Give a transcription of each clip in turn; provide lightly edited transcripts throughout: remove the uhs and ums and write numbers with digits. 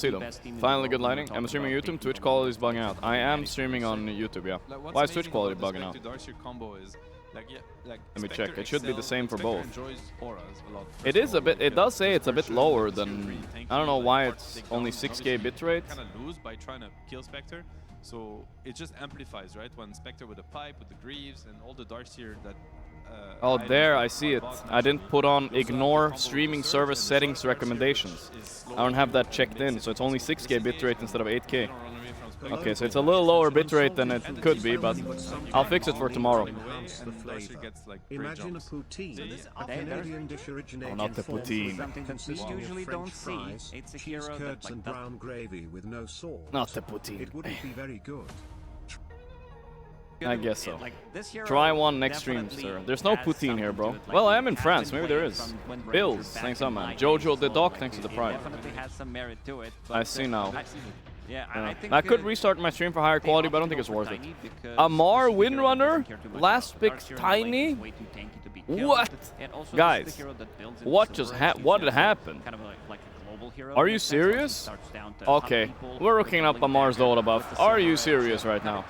See though. Finally good lighting. I'm streaming YouTube. Twitch quality is bugging out. I am streaming on YouTube, yeah. Why is Twitch quality bugging out? Let me check. It should be the same for both. It is a bit. It does say it's a bit lower than. I don't know why it's only 6K bitrate. Kind of lose by trying to kill Spectre, so it just amplifies, right? When Spectre with the pipe, with the Greaves, and all the Darkseer that. Oh, there, I see it. I didn't put on ignore streaming service settings recommendations. I don't have that checked in, so it's only 6K bitrate instead of 8K. Okay, so it's a little lower bitrate than it could be, but I'll fix it for tomorrow. Imagine a poutine, a Canadian dish originating not the poutine. consisting of French fries, cheese curds and brown gravy with no sauce. Not the poutine. It wouldn't be very good. I guess so. Try one next stream, sir. There's no poutine here, bro. Well, I am in France. Maybe there is. Bills, thanks a man. Jojo the dog, thanks to the prime. I see now. Yeah. I could restart my stream for higher quality, but I don't think it's worth it. Amar Windrunner, last pick Tiny. What? Guys, what happened? Are you serious? Okay, we're looking up Amar's Dota buff. Are you serious right now?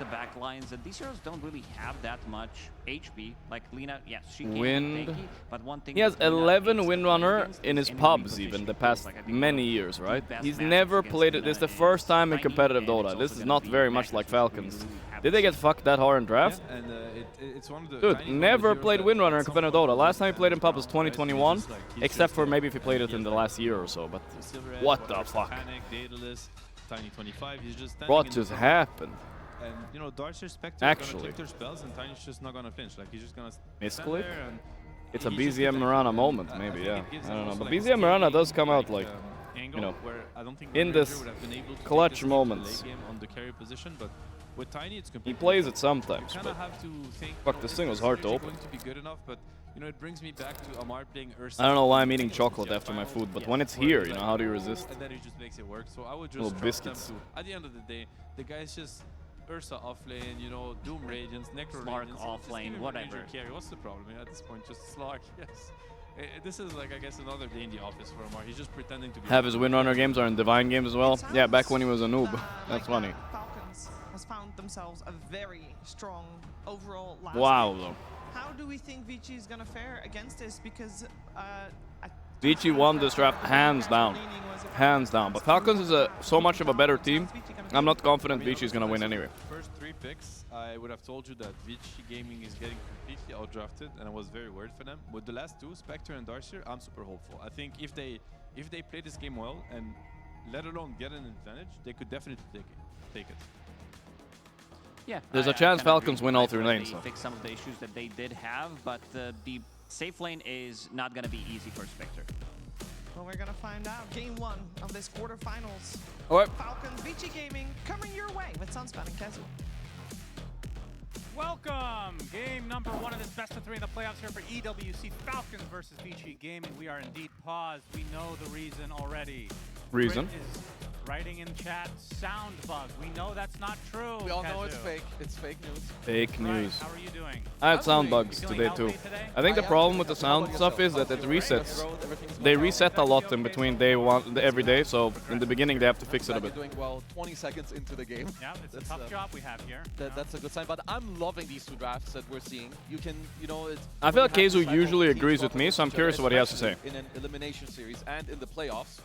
These heroes don't really have that much HP. Like Lina, yes, she Wind. He has 11 Windrunner in his pubs even the past many years, right? He's never played it. This is the first time in competitive Dota. This is not very much like Falcons. Did they get fucked that hard in draft? Dude, never played Windrunner in competitive Dota. Last time he played in pub was 2021, except for maybe if he played it in the last year or so, but what the fuck? What just happened? And you know, Darkseer Spectre Actually, gonna click their spells and Tiny's just not gonna flinch. Like he's just gonna misclick? It's a BZM Mirana moment, maybe, yeah. I don't know, but BZM Mirana does come out like, you know, in this clutch moments. With Tiny, it's he plays it sometimes, but fuck, this thing was hard to open. You know, it brings me back to Amar playing Ursa. I don't know why I'm eating chocolate after my food, but when it's here, you know, how do you resist? And then he just makes it work. So I would just little biscuits. At the end of the day, the guy's just Ursa offlane, you know, Doom Radiance, Necro Slark Radiance, offlane, whatever. Carry. What's the problem at this point? Just Slark, yes. This is like, I guess, another day in the office for Amar. He's just pretending to be... Have his Windrunner games are in Divine games as well? Yeah, back when he was a noob. That's funny. Falcons has found themselves a very strong overall last wow, week. though. How do we think Vici is gonna fare against this? Because Vici won this draft hands down. Hands down. But Falcons is so much of a better team. I'm not confident Vici is gonna win anyway. First 3 picks, I would have told you that Vici Gaming is getting completely outdrafted, and I was very worried for them. With the last 2, Spectre and Darkseer, I'm super hopeful. I think if they play this game well and let alone get an advantage, they could definitely take it. Yeah, there's a chance Falcons win all 3 lanes. Fix some of the issues that they did have, but the safe lane is not going to be easy for Spectre. Well, we're gonna find out. Game 1 of this quarterfinals. Alright. Falcons, Vici Gaming coming your way with Sunspan and Kezu. Welcome! Game number 1 of this best of 3 in the playoffs here for EWC Falcons versus Vici Gaming. We are indeed paused. We know the reason already. Reason? Brit is writing in chat, sound bug. We know that's not true. We all know it's fake. It's fake news. Fake news. How are you doing? I had sound bugs today too. I think the problem with the sound stuff is that it resets. They reset a lot in between day 1 every day, so in the beginning they have to fix it a bit. Doing well 20 seconds into the game. Yeah, it's a tough job we have here. That's a good sign, but I'm loving these 2 drafts that we're seeing. You can, you know, I feel like Kezu usually agrees with me, so I'm curious what he has to say. In an elimination series and in the playoffs,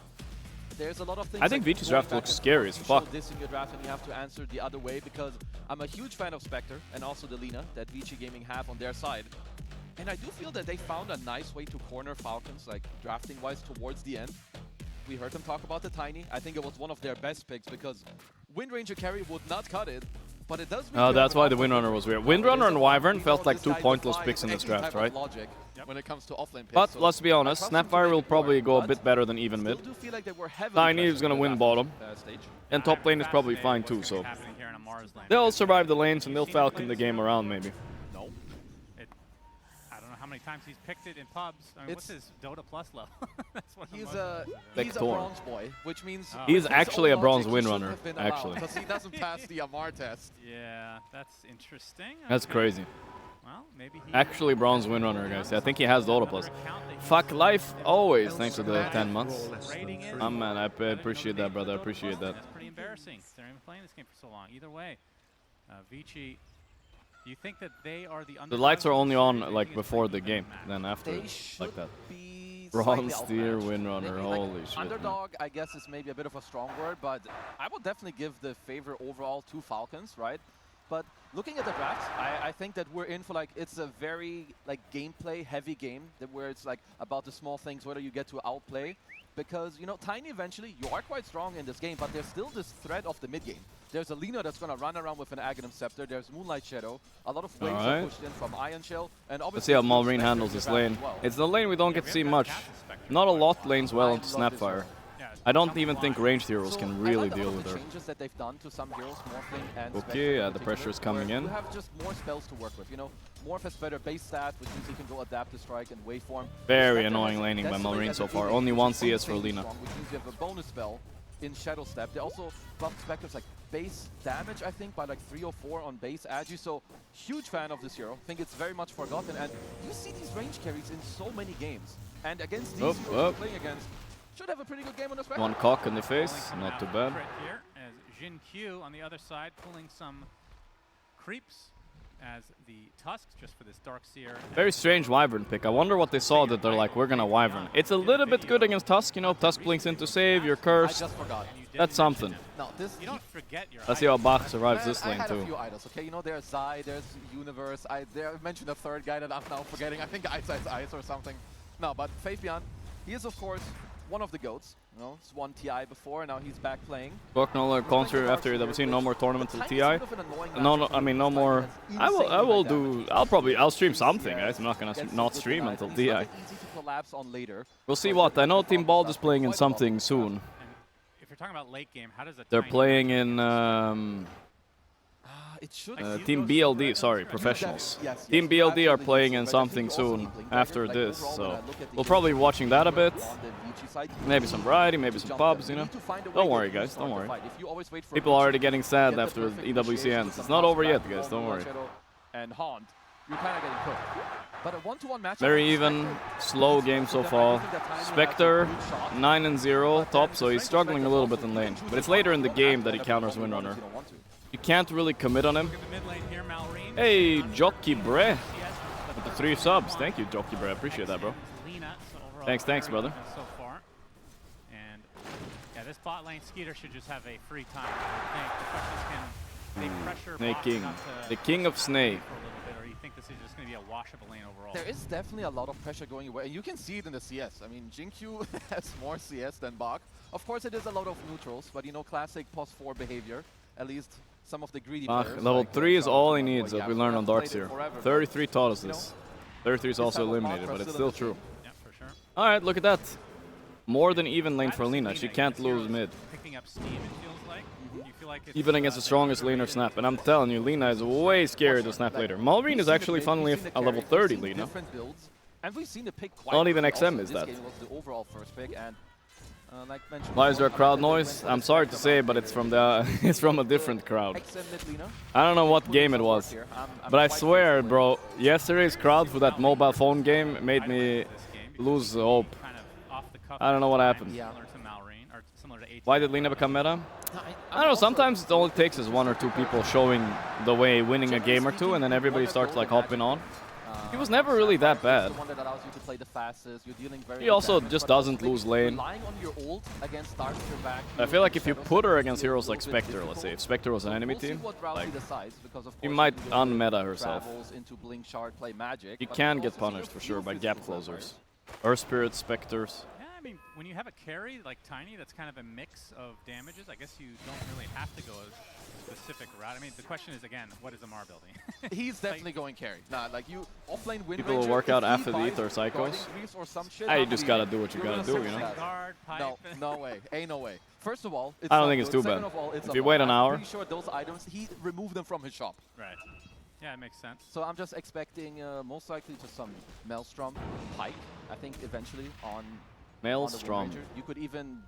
there's a lot of things. I think Vici's draft looks scary as fuck. This in your draft, and you have to answer the other way, because I'm a huge fan of Spectre and also the Lina that Vici Gaming have on their side. And I do feel that they found a nice way to corner Falcons, like drafting-wise, towards the end. We heard them talk about the Tiny. I think it was one of their best picks because Wind Ranger carry would not cut it. But it does. Oh, that's why the Windrunner was weird. Windrunner and Wyvern felt like 2 pointless picks in this draft, right? When it comes to offlane picks. But let's be honest, Snapfire will probably go a bit better than even mid. Tiny is gonna win bottom, and top lane is probably fine too. So they'll survive the lanes and they'll Falcon the game around maybe. No. I don't know how many times he's picked it in pubs. I mean, what's his Dota Plus level? That's what he's a bronze boy, which means he's actually a bronze Windrunner. Actually, because he doesn't pass the Amar test. Yeah, that's interesting. That's crazy. Well, maybe he Actually, bronze windrunner, guys. I think he has the auto plus. Fuck life always, thanks to the 10 months. rating in. Oh man, I appreciate that, brother. I appreciate that. That's pretty embarrassing. They're even playing this game for so long. Either way, Vici, do you think that they are the The lights are only on like before the game, then after, They like that. be Bronze slightly tier outmatched. windrunner, Maybe, holy shit. Man. Underdog, I guess, is maybe a bit of a strong word, but I would definitely give the favor overall to Falcons, right? But looking at the drafts, I think that we're in for like, it's a very like gameplay heavy game that where it's like about the small things, whether you get to outplay. Because, you know, Tiny eventually, you are quite strong in this game, but there's still this threat of the mid game. There's a Lina that's going to run around with an Aghanim Scepter. There's Moonlight Shadow. A lot of waves are pushed in from Iron Shell. And Let's obviously see how Malrine handles this lane. well. It's the lane we don't get to see much. Not a lot lanes well into Snapfire. I don't even think ranged heroes can really deal with her. Changes that they've done to some heroes, Morphling and Okay, Spectre yeah, in the pressure is particular, coming where in. You have just more spells to work with, you know. Morph has better base stat, which means he can go adapt to strike and waveform. Very Spectre annoying has laning by Desolate Malrine as so an far. AoE, Only which one is CS for insanely Lina. strong, which means you have a bonus spell in Shadow Step. They also buffed Spectre's like base damage, I think, by like 3 or 4 on base Agi. So huge fan of this hero. Think it's very much forgotten. And you see these range carries in so many games. And against these heroes you're playing against, should have a pretty good game on the Spectre. One cock in the face, not too bad. Here as Jin Q on the other side pulling some creeps as the Tusks just for this Dark Seer. Very strange Wyvern pick. I wonder what they saw that they're like, we're gonna Wyvern. It's a little bit good against Tusk, you know, Tusk blinks into save, you're I cursed. just forgot. That's something. No, this You don't forget your Let's see how items. Bach survives this I lane had a too. few idols, okay? You know, there's Zai, there's Universe. I mentioned a third guy that I'm now forgetting. I think Ice or something. No, but Fabian, he is, of course, one of the GOATs. You know, he's won TI before, and now he's back playing. Bucknoller counter after EWC, no more tournament till TI. No, I mean no more. I'll stream something, guys. I'm not gonna not stream until TI. We'll see what. I know Team Bald is playing in something soon. And if you're talking about late game, how does a They're tiny playing matchup in It should Team BLD, sorry, professionals. Yes, Team BLD are absolutely. playing in But I think something also soon Inkling, after like, this, overall, so when I look at the we'll probably be watching that a bit. on the Vici side, Maybe some variety, maybe some jump pubs, them. you You know. need to find a way Don't to worry, guys, restart don't the worry. fight. If you always wait for People are Vici already getting to sad get the after perfect EWC initiation ends. with It's some not over bounce yet, back guys, on don't Moonlight worry. Shadow and Haunt, you're kind of getting cooked. But a one-to-one matchup. Very with even, Spectre, slow it's game so good. I far. think that Tiny has a Spectre, good shot. 9-0 top, so he's struggling a little bit in Also, lane. even But it's to later in the one game aspect that he of counters the moment Windrunner. you don't want to. You can't really commit on him. Look at the mid lane here, Malrine. Hey, Jockey Bre, CS with the 3 subs. Thank you, Jockey Bre. Appreciate that, bro. Lina, so overall Thanks, very brother. even so far. And yeah, this bot lane Skeeter should just have a free time. I think the question is, can they pressure Snake bots King, enough to the king of Snake. for a little bit, or you think this is just going to be a wash of a lane overall? There is definitely a lot of pressure going away, and you can see it in the CS. I mean, Jinkyu has more CS than Bach. Of course, it is a lot of neutrals, but you know, classic +4 behavior. At least some of the greedy Bach, players. level like, 3 is Shaman all he and needs Boy that we Gavin learned have on played it Darkseer. forever, but, 33 taught us you know, this. 33 is this also type of eliminated, Bach but are it's still still in the true. Yeah, for sure. Alright, look at that. More than even lane for That is Lina. Lina. She You can't can lose see her mid. picking up steam, it feels like. You feel like it's, Even against the strongest laner Snap. And I'm telling you, Lina is way scarier to Snap later. Malrine is actually, funnily, a level 30 Lina. And we've seen the pick quite Not even early also. XM is This that. game was the overall first pick, and like mentioned Why is there a before, crowd they noise? went for I'm the sorry to spectrum say, of but it's from the it's from a different crowd. XM mid Lina. I don't know what Put game in it some work was, here. I'm but I quite swear, pleased bro, yesterday's crowd for that mobile phone game made me lose hope. kind of off the cuff. I don't know what happened. Similar to Malrine, or similar to AT. Why did Lina become meta? I don't know, sometimes it all it takes is 1 or 2 people showing the way, winning a game or two, and then everybody starts like hopping on. He was never really that bad. The one that allows you to play the fastest. You're dealing very He good also damage, just but doesn't also lose lane. Relying on your ult against Darkseer back. I feel like if you Shadow put her Step against is a heroes little like bit Spectre, let's say, if difficult. Spectre was an So enemy we'll see team, what route like, he decides, because of he course might you can go unmeta herself. travels into Blink Shard, play Magic. You but can we've get also seen a punished for few sure by physical gap closers. vampires. Earth Spirits, Spectres. Yeah, I mean, when you have a carry like Tiny, that's kind of a mix of damages. I guess you don't really have to go a specific route. I mean, the question is again, what is Amar building? He's definitely going carry. Nah, like you offlane win. People will work out after the Ether Psychos. Or some shit, Hey, you I'm just leaving. gotta do what you You're gotta gonna do, you search know? that. Guard, pipe. No, no way. Ain't no way. First of all, it's I don't not think it's good. too Second bad. of all, it's If a you wait an I'm hour. pretty sure those items, he removed them from his shop. Right. Yeah, it makes sense. So I'm just expecting most likely just some Maelstrom, Pike, I think eventually on the Maelstrom. Windranger. You could even,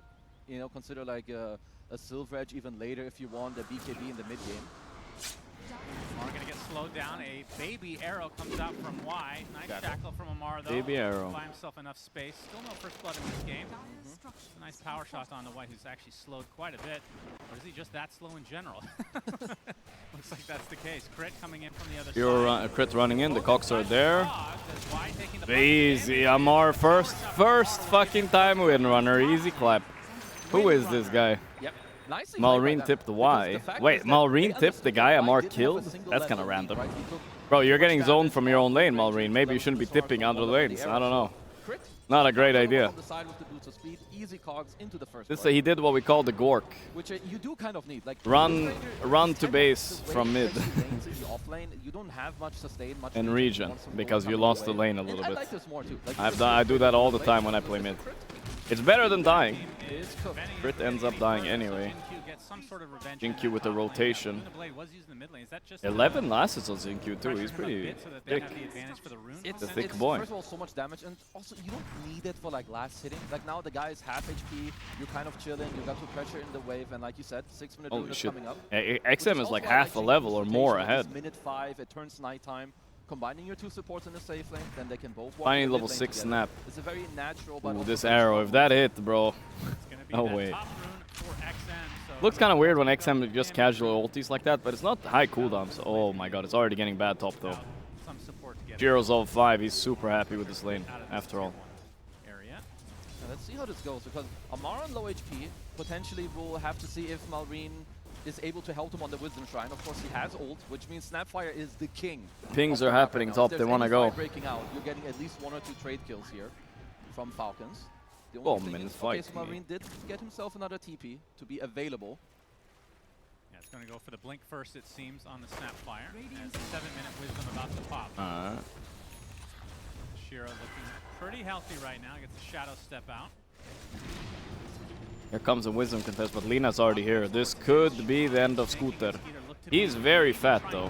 you know, consider like a Silver Edge even later if you want a BKB in the mid game. Amar gonna get slowed down. A baby arrow comes out from Y. Nice shackle from Amar, though. Baby arrow. Buy himself enough space. Still no first blood in this game. It's a nice power shot on the Y, who's actually slowed quite a bit. Or is he just that slow in general? Looks like that's the case. Crit coming in from the other side. Crit running in. The cocks are there. Easy. Amar first fucking time win runner. Easy clap. Who is this guy? Yep. Nicely Malrine tipped the Y. Wait, Malrine tipped the guy Amar killed? That's kind of random. Bro, you're getting zoned from your own lane, Malrine. Maybe you shouldn't be tipping under the lanes. I don't know. Not a great idea. He did what we call the Gorgc. Which you do kind of need. Like run to base from mid. You don't have much sustain, much and regen, because you lost the lane a little bit. I do that all the time when I play mid. It's better than dying. Crit ends up dying anyway. Jinq with the rotation. 11 lasts on Jinq too. He's pretty thick. It's a thick boy. First of all, so much damage, and also you don't need it for like last hitting. Like now the guy is half HP. You're kind of chilling. You got to pressure in the wave, and like you said, 6-minute rune is coming up. XM is like half a level or more ahead. Minute 5, it turns nighttime. Combining your two supports in the safe lane, then they can both walk. Finally level 6 together. snap. It's a very natural, but ooh, this arrow, if that hit, bro. No way. Looks kind of weird when XM just casual ultis like that, but it's not high cooldowns. Oh my god, it's already getting bad top though. Jiro's level 5, he's super happy with this lane, after all. Let's see how this goes, because Amar on low HP, potentially we'll have to see if Malrine is able to help him on the Wisdom Shrine. Of course, he has ult, which means Snapfire is the king. Pings are happening top, they want to go. Breaking out, you're getting at least 1 or 2 trade kills here from Falcons. The Oh, only man, is, fight. so Malrine did get himself another TP to be available. Yeah, it's going to go for the blink first, it seems, on the Snapfire. As the 7-minute Wisdom about to pop. Shiro looking pretty healthy right now. Gets a Shadow Step out. Here comes a Wisdom contest, but Lina's already here. This could be the end of Scooter. He's very fat though.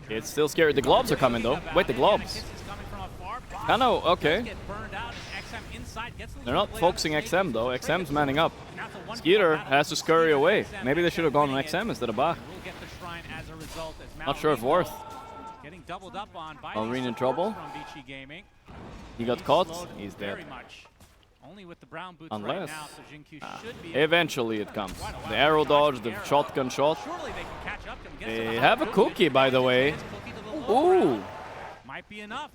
It's still scary. The globs are coming though. Wait, the globs. Kinda okay. They're not focusing XM though. XM's manning up. Skeeter has to scurry away. Maybe they should have gone on XM instead of Bach. Not sure if worth. Malrine in trouble. He got caught. He's dead. Only with the brown boots Unless, right now, so Jinq should be eventually it comes. The arrow dodge, the shotgun shot. Surely they can catch up to him. They have a cookie, by the way. Ooh. Might be enough.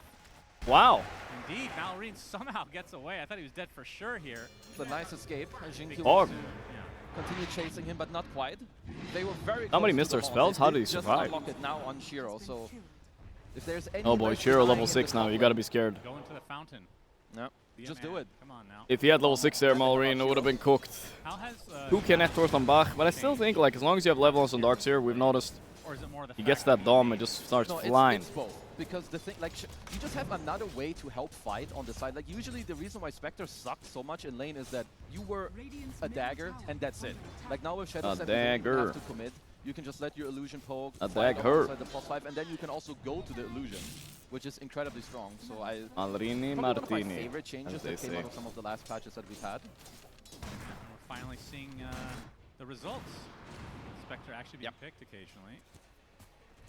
Wow. Indeed, Malrine somehow gets away. I thought he was dead for sure here. It's a nice escape. Jinq Hog. continue chasing him, but not quite. They were very close. Somebody missed their spells? How did he survive? Just unlock it now on Shiro, so if there's any Oh boy, Shiro level 6 now. You gotta be scared. Go into the fountain. No, just do it. Come on now. If he had level 6 there, Malrine would have been cooked. How has 2k net worth on Bach, but I still think like as long as you have levels on Darkseer, we've noticed or is it more the he gets that dom and just starts flying. It's both. Because the thing, like, you just have another way to help fight on the side. Like, usually the reason why Spectre sucked so much in lane is that you were a dagger and that's it. Like now with Shadow Step, you don't have to commit. You can just let your illusion poke. A dagger. The +5, and then you can also go to the illusion, which is incredibly strong. So Malrini probably one of my Martini, favorite changes that came out of some of the last patches that we've had. We're finally seeing the results. Spectre actually being picked occasionally.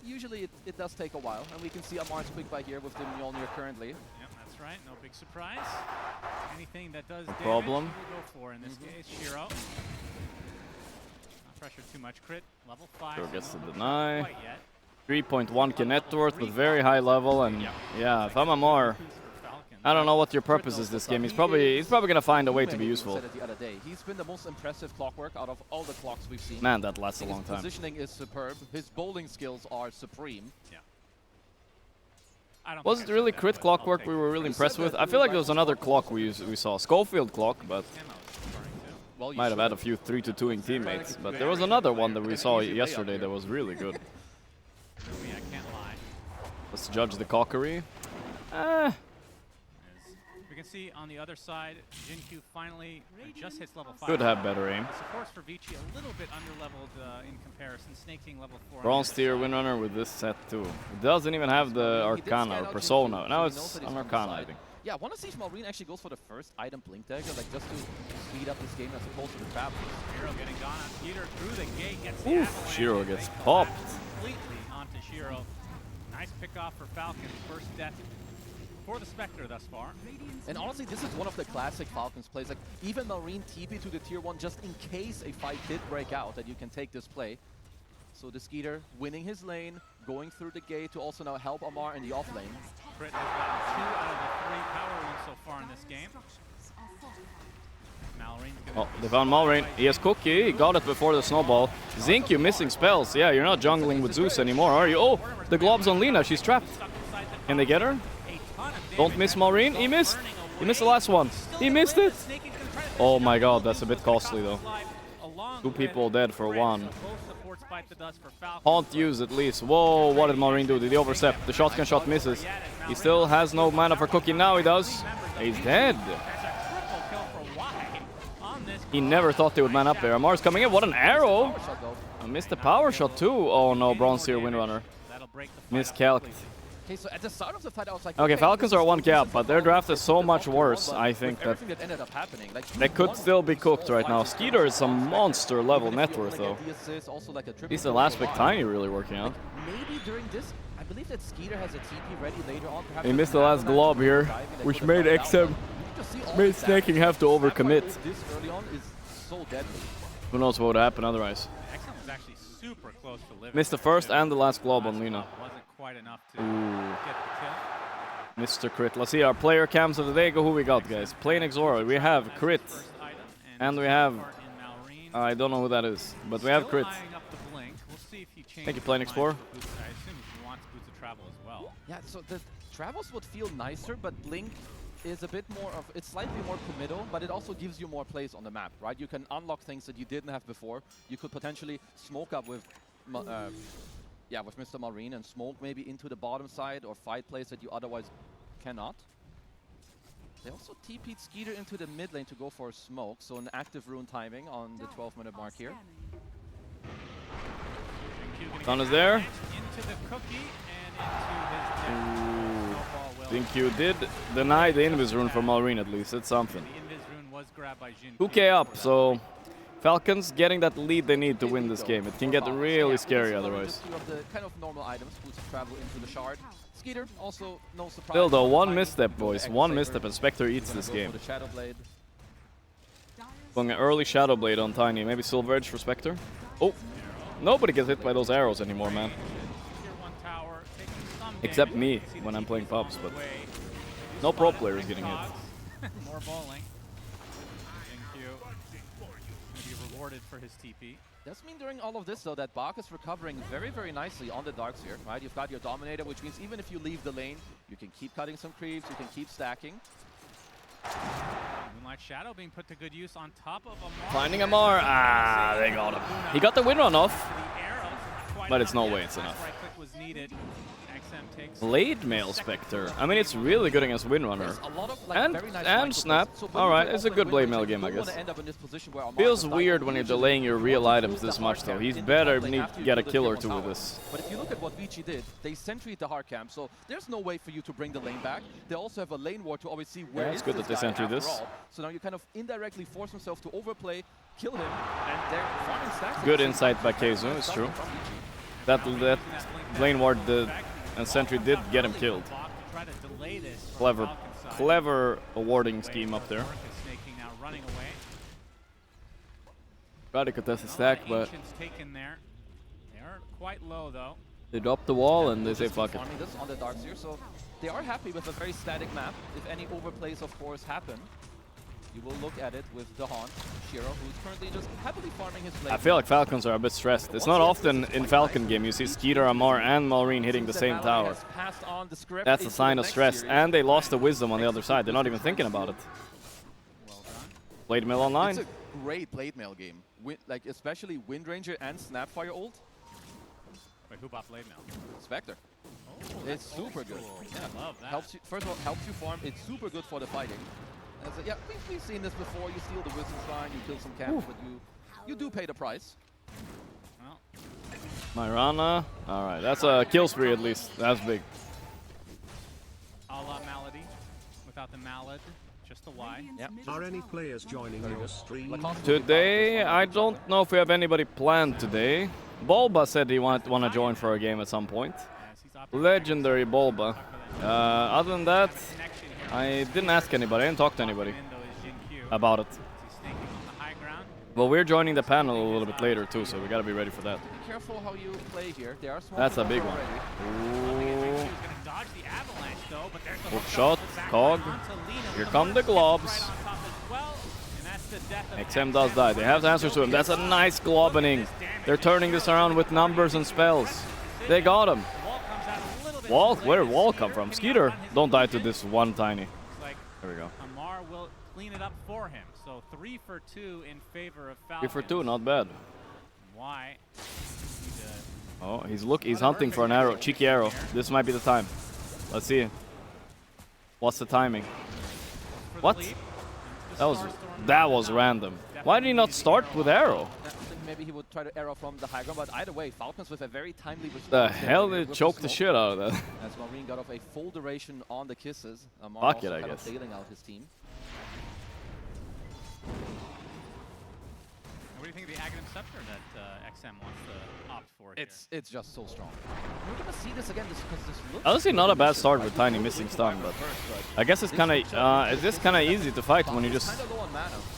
Usually it does take a while, and we can see Amar's quick by here with the Mjolnir currently. Yep, that's right. No big surprise. Anything that does damage, problem. we'll go for in this case. Shiro. Not pressure too much. Crit. Level 5. Shiro gets to deny. 3.1k net worth with very high level, and yeah, if I'm Amar, I don't know what your purpose is this game. He's probably gonna find a way to be useful. The other day. He's been the most impressive clockwork out of all the clocks we've seen. Man, that lasts a long His time. positioning is superb. His bowling skills are supreme. Yeah. Was it really crit clockwork we were really impressed with? I feel like there was another clock we saw. Schofield clock, but Well, might have had a few 3-2-ing teammates. But there was another one that we saw yesterday that was really good. I can't lie. Let's judge the cockery. We can see on the other side, Jinq finally just hits level 5. Could have better aim. The supports for Vici a little bit under-leveled in comparison. Snake King level 4. Bronze tier Windrunner with this set too. It doesn't even have the Arcana or Persona. Now it's an Arcana, I think. Yeah, I want to see if Malrine actually goes for the first item Blink Dagger, like just to speed up this game as opposed to the Travelers. Shiro getting gone on Skeeter through the gate. Gets the Ooh, avalanche. Shiro gets They popped. completely onto Shiro. Nice pick off for Falcons. First death for the Spectre thus far. And honestly, this is one of the classic Falcons plays. Like, even Marine TP to the tier 1 just in case a fight did break out, that you can take this play. So the Skeeter winning his lane, going through the gate to also now help Amar in the off lane. Crit has gotten 2 out of the 3 power runes so far in this game. Oh, they found Malrain. He has Cookie. He got it before the snowball. Zinc, you missing spells. Yeah, you're not jungling with Zeus anymore, are you? Oh, the glob's on Lina. She's trapped. Can they get her? Don't miss Malrain. He missed. He missed the last one. He missed it. Oh my god, that's a bit costly though. 2 people dead for 1. Haunt use at least. Whoa, what did Malrain do? Did he overstep? The shotgun shot misses. He still has no mana for Cookie. Now he does. He's dead. He never thought they would man up there. Amar's coming in. What an arrow! I missed the power shot too. Oh no, Bronzeer Windrunner. Miscalced. Okay, so at the start of the fight, I was like, Okay, Falcons are 1 cap, but their draft is so much worse. I think that ended up happening. Like, they could still be cooked right now. Skeeter is a monster level net worth though. He's the last big Tiny really working out. Maybe during this, I believe that Skeeter has a TP ready later on. He missed the last glob here, which made XM, made Snaking have to overcommit. This early on is so deadly. Who knows what would happen otherwise. XM was actually super close to living. Missed the first and the last glob on Lina. Wasn't quite enough to get the kill. Mr. Crit. Let's see our player cams of the day. Go who we got, guys. Playing Exora. We have Crit. And we have... I don't know who that is, but we have Crit. I Thank you, Playing Explorer. I assume he wants Boots of Travel as well. Yeah, so the travels would feel nicer, but Blink is a bit more of, it's slightly more committal, but it also gives you more plays on the map, right? You can unlock things that you didn't have before. You could potentially smoke up with, with Mr. Marine and smoke maybe into the bottom side or fight plays that you otherwise cannot. They also TP'd Skeeter into the mid lane to go for a smoke, so an active rune timing on the 12-minute mark here. Sun is there. Into the cookie and into his Think you did deny the Invis rune for Malrain at least. It's something. The Invis rune was grabbed by Jin. 2k up, so Falcons getting that lead they need to win this game. It can get really scary otherwise. Two of the kind of normal items, Boots of Travel into the shard. Skeeter also no surprise. Still though, 1 misstep, boys. 1 misstep and Spectre eats this game. Going an early Shadow Blade on Tiny. Maybe Silver Edge for Spectre. Oh, nobody gets hit by those arrows anymore, man. Except me when I'm playing pubs, but no pro players getting hit. More bowling. Thank you. Be rewarded for his TP. Does mean during all of this though that Bach is recovering very, very nicely on the Darkseer, right? You've got your Dominator, which means even if you leave the lane, you can keep cutting some creeps, you can keep stacking. Moonlight Shadow being put to good use on top of Amar. Finding Amar. Ah, they got him. He got the win run off, but it's no way it's enough. Right click was needed. XM takes Blade Mail Spectre. I mean, it's really good against Windrunner. And Snap. Alright, it's a good Blade Mail game, I guess. Feels weird when you're delaying your real items this much, though. He's better need to get a kill or 2 with this. But if you look at what Vici did, they sentryed the hard camp, so there's no way for you to bring the lane back. They also have a lane ward to always see where it's good that they sentry this. So now you kind of indirectly force himself to overplay, kill him, and they're farming stacks. Good insight by Keizu, it's true. That lane ward and sentry did get him killed. Clever awarding scheme up there. Tried to contest the stack, but quite low though. They drop the wall and they say fuck it. This on the Darkseer, so they are happy with a very static map. If any overplays, of course, happen, you will look at it with the Haunt, Shiro, who's currently just happily farming his blade. I feel like Falcons are a bit stressed. It's not often in Falcon game you see Skeeter, Amar, and Malrain hitting the same tower. That's a sign of stress. And they lost the wisdom on the other side. They're not even thinking about it. Blade Mail online. It's a great Blade Mail game. Like especially Wind Ranger and Snapfire ult. Wait, who bought Blade Mail? Spectre. Oh, it's super good. Yeah, I love that. Helps you, first of all, helps you farm. It's super good for the fighting. So, yeah, we've seen this before. You steal the Wisdom Shrine, you kill some camps, but you do pay the price. Well. Myrana. Alright, that's a kill spree at least. That's big. A la Malady, without the Malad. just the Y. Yep. Are any players joining your stream? Today, I don't know if we have anybody planned today. Bulba said he want to join for a game at some point. Legendary Bulba. Other than that, I didn't ask anybody. I didn't talk to anybody about it. Well, we're joining the panel a little bit later too, so we gotta be ready for that. Be careful how you play here. They are small. That's a big one. Ooh. Hook shot, Cog. Here come the globs. XM does die. They have the answers to him. That's a nice globbing. They're turning this around with numbers and spells. They got him. Wall? Where did Wall come from? Skeeter, don't die to this one tiny. There we go. Amar will clean it up for him. So 3 for 2 in favor of 3 Falcons. for 2, not bad. Why? Oh, he's hunting for an arrow, cheeky arrow. This might be the time. Let's see. What's the timing? What? That was random. Why did he not start with arrow? Maybe he would try to arrow from the high ground, but either way, Falcons with a very timely response. The hell did it choke the shit out of that? As Marine got off a full duration on the kisses. Fuck it, I guess. Bailing out his team. What do you think of the Aghanim Scepter that XM wants to opt for here? It's just so strong. We're gonna see this again because this looks Honestly, not a bad start with Tiny missing stun, but I guess it's kind of easy to fight when you just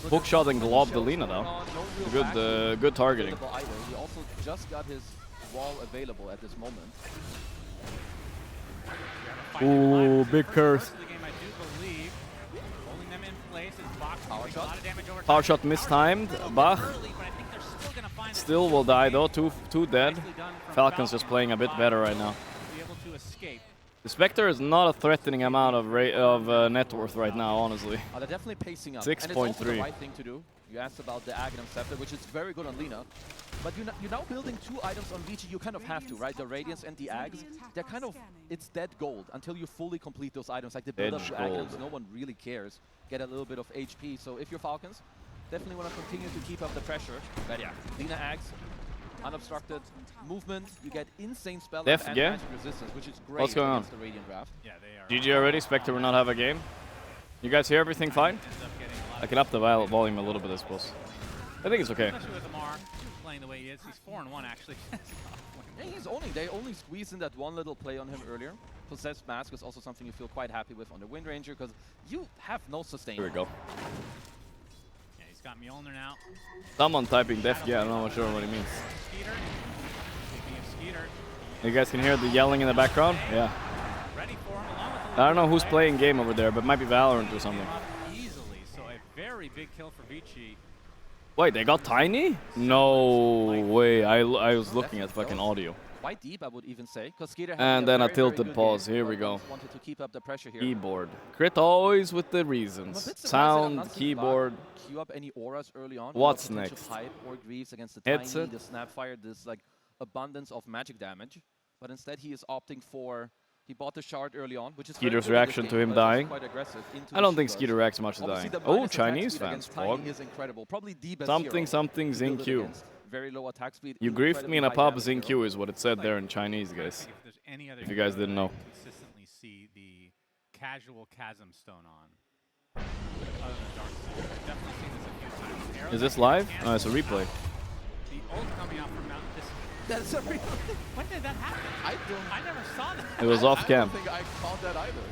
hook shot and glob the Lina though. Good targeting. He also just got his wall available at this moment. Ooh, big curse. Power shot mistimed. Bach still will die though. Two dead. Falcons just playing a bit better right now. The Spectre is not a threatening amount of net worth right now, honestly. They're definitely pacing up. 6.3. And it's also the right thing to do. You asked about the Aghanim Scepter, which is very good on Lina. But you're now building 2 items on Vici. You kind of have to, right? The Radiance and the Ags. They're kind of, it's dead gold until you fully complete those items. Like the build up to Aghanims, no one really cares. Get a little bit of HP. So if you're Falcons, definitely want to continue to keep up the pressure. But yeah, Lina Ags, unobstructed movement. You get insane spell and magic resistance, which is great. What's going on? The Radiant draft. Yeah, they are. GG already. Spectre will not have a game. You guys hear everything fine? I can up the volume a little bit, I suppose. I think it's okay. Especially with Amar playing the way he is. He's 4-1 actually. Yeah, they only squeezed in that one little play on him earlier. Possessed Mask is also something you feel quite happy with on the Wind Ranger because you have no sustain. Here we go. Yeah, he's got Mjolnir now. Someone typing def, yeah, I'm not sure what he means. Skeeter. Speaking of Skeeter. You guys can hear the yelling in the background? Yeah. Ready for him along with the I don't know who's playing game over there, but it might be Valorant or something. Easily, so a very big kill for Vici. Wait, they got Tiny? No way. I was looking at fucking audio. Quite deep, I would even say. Skeeter and then a tilted pause. Here we go. Wanted to keep up the pressure here. Keyboard. Crit always with the reasons. Sound, keyboard. Queue up any auras early on. What's next? Pipe or Greaves against the Headset. Tiny, the Snapfire, this like abundance of magic damage. But instead he is opting for, he bought the shard early on, which is Skeeter's reaction to him dying. I don't think Skeeter reacts much to dying. Oh, Chinese fans. Is incredible. Probably the best something Xingqiu. Very low attack speed. You griefed me in a pub, Xingqiu is what it said there in Chinese, guys. If you guys didn't know. Consistently see the casual chasm stone on. Is this live? No, it's a replay. The ult coming out from Mountain Distance. That's a replay. When did that happen? I never saw that. It was off cam. I don't think I caught that either.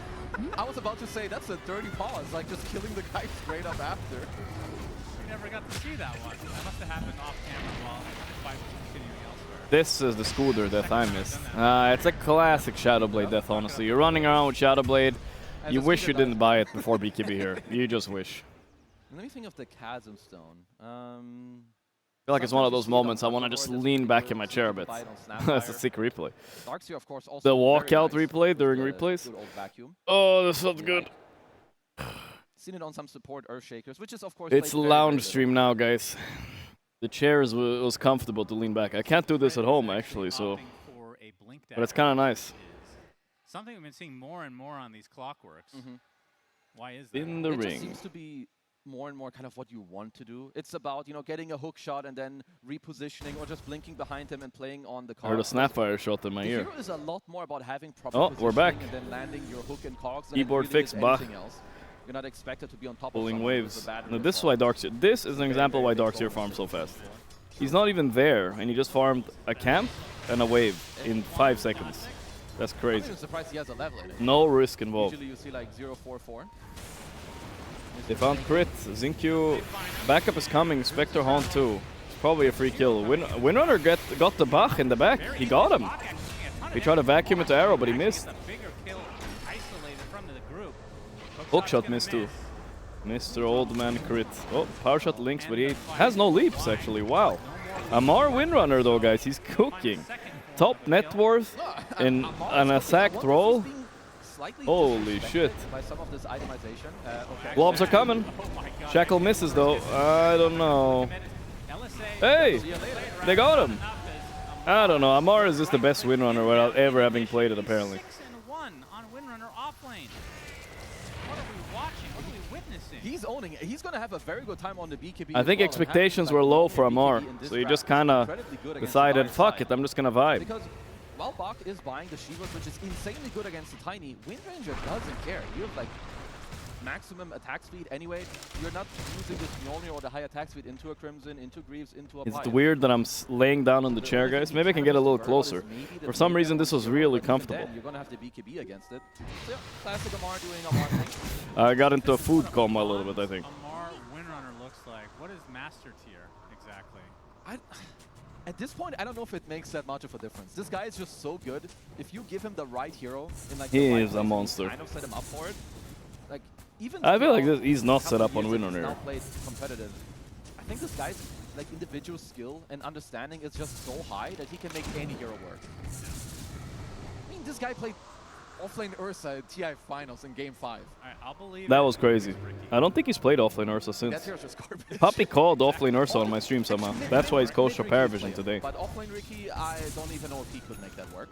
I was about to say that's a dirty pause, like just killing the guy straight up after. We never got to see that one. That must have happened off camera while the fight was continuing elsewhere. This is the Scooter death I missed. It's a classic Shadowblade death, honestly. You're running around with Shadowblade. You wish you didn't buy it before BKB here. You just wish. Let me think of the Chasm Stone. I feel like it's one of those moments I want to just lean back in my chair a bit. That's a sick replay. Of course, also the walkout replay during replays. Oh, this sounds good. Seen it on some support Earthshakers, which is of course. It's lounge stream now, guys. The chairs was comfortable to lean back. I can't do this at home actually, so. But it's kind of nice. Something we've been seeing more and more on these clockworks. Why is that? In the ring. It just seems to be more and more kind of what you want to do. It's about, you know, getting a hook shot and then repositioning or just blinking behind him and playing on the card. I heard a Snapfire shot in my ear. Hero is a lot more about having proper we're back. and then landing your hook and cogs. Keyboard fix, Bach. You're not expected to be on top Pulling of waves. No, this is why Darkseer. This is an example why Darkseer farms so fast. He's not even there, and he just farmed a camp and a wave in 5 seconds. That's crazy. I'm surprised he has a level in it. No risk involved. Usually you see like 0-4-4. They found crit. Zinkyu. Backup is coming. Spectre Haunt too. It's probably a free kill. Windrunner got the Bach in the back. He got him. He tried to vacuum into arrow, but he missed. Hookshot missed too. Mr. Old Man crit. Oh, power shot links, but he has no leaps actually. Wow. Amar Windrunner though, guys. He's cooking. Top net worth in an sacked roll. Holy shit. By some of this itemization. Okay. Globs are coming. Shackle misses though. I don't know. Hey! They got him. I don't know. Amar is just the best Windrunner without ever having played it apparently. 6-1 on Windrunner offlane. What are we watching? What are we witnessing? He's owning it. He's going to have a very good time on the BKB. I think expectations were low for Amar, so he just kind of decided, fuck it, I'm just gonna vibe. Because while Bach is buying the Shivas, which is insanely good against the Tiny, Windranger doesn't care. You have like maximum attack speed anyway. You're not using this Mjolnir or the high attack speed into a Crimson, into Greaves, into a It's Pyre. weird that I'm laying down on the chair, guys. Maybe I can get a little closer. For some reason, this was really comfortable. You're going to have the BKB against it. So, yeah, classic Amar doing Amar thing. I got into a food coma a little bit, I think. Amar Windrunner looks like. What is Master Tier exactly? At this point, I don't know if it makes that much of a difference. This guy is just so good. If you give him the right hero in like He the right is a place, monster. you kind of set him up for it. Like even I feel like throughout he's not a set up couple on years that he's Windrunner. now played competitive. I think this guy's like individual skill and understanding is just so high that he can make any hero work. I mean, this guy played offlane Ursa at TI Finals in Game 5. All right, I'll believe That it. was crazy. I don't think he's played offlane Ursa That since. hero's just garbage. Puppy called offlane Ursa on my stream somehow. That's why he's coached for Paravision today. But offlane Ricky, I don't even know if he could make that work.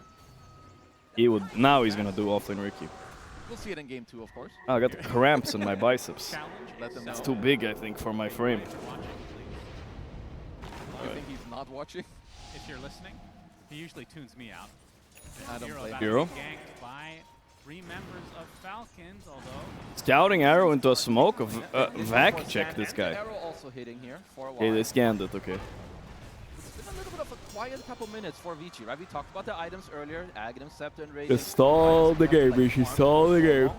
He would. Now he's gonna do offlane Ricky. We'll see it in Game 2, of course. Oh, I got the cramps in my biceps. Let them know. It's too big, I think, for my frame. You think he's not watching? If you're listening, he usually tunes me out. I don't blame about Hero? to be ganked by 3 members of Falcons, although Scouting arrow into a smoke of vac For check Sand. this guy. Arrow also hitting here for a while. Okay, they scanned it, okay. It's been a little bit of a quiet couple minutes for Vici, right? We talked about the items earlier, Aghanim, Scepter, and Radiant. Just stall the game, Vici, stall the game.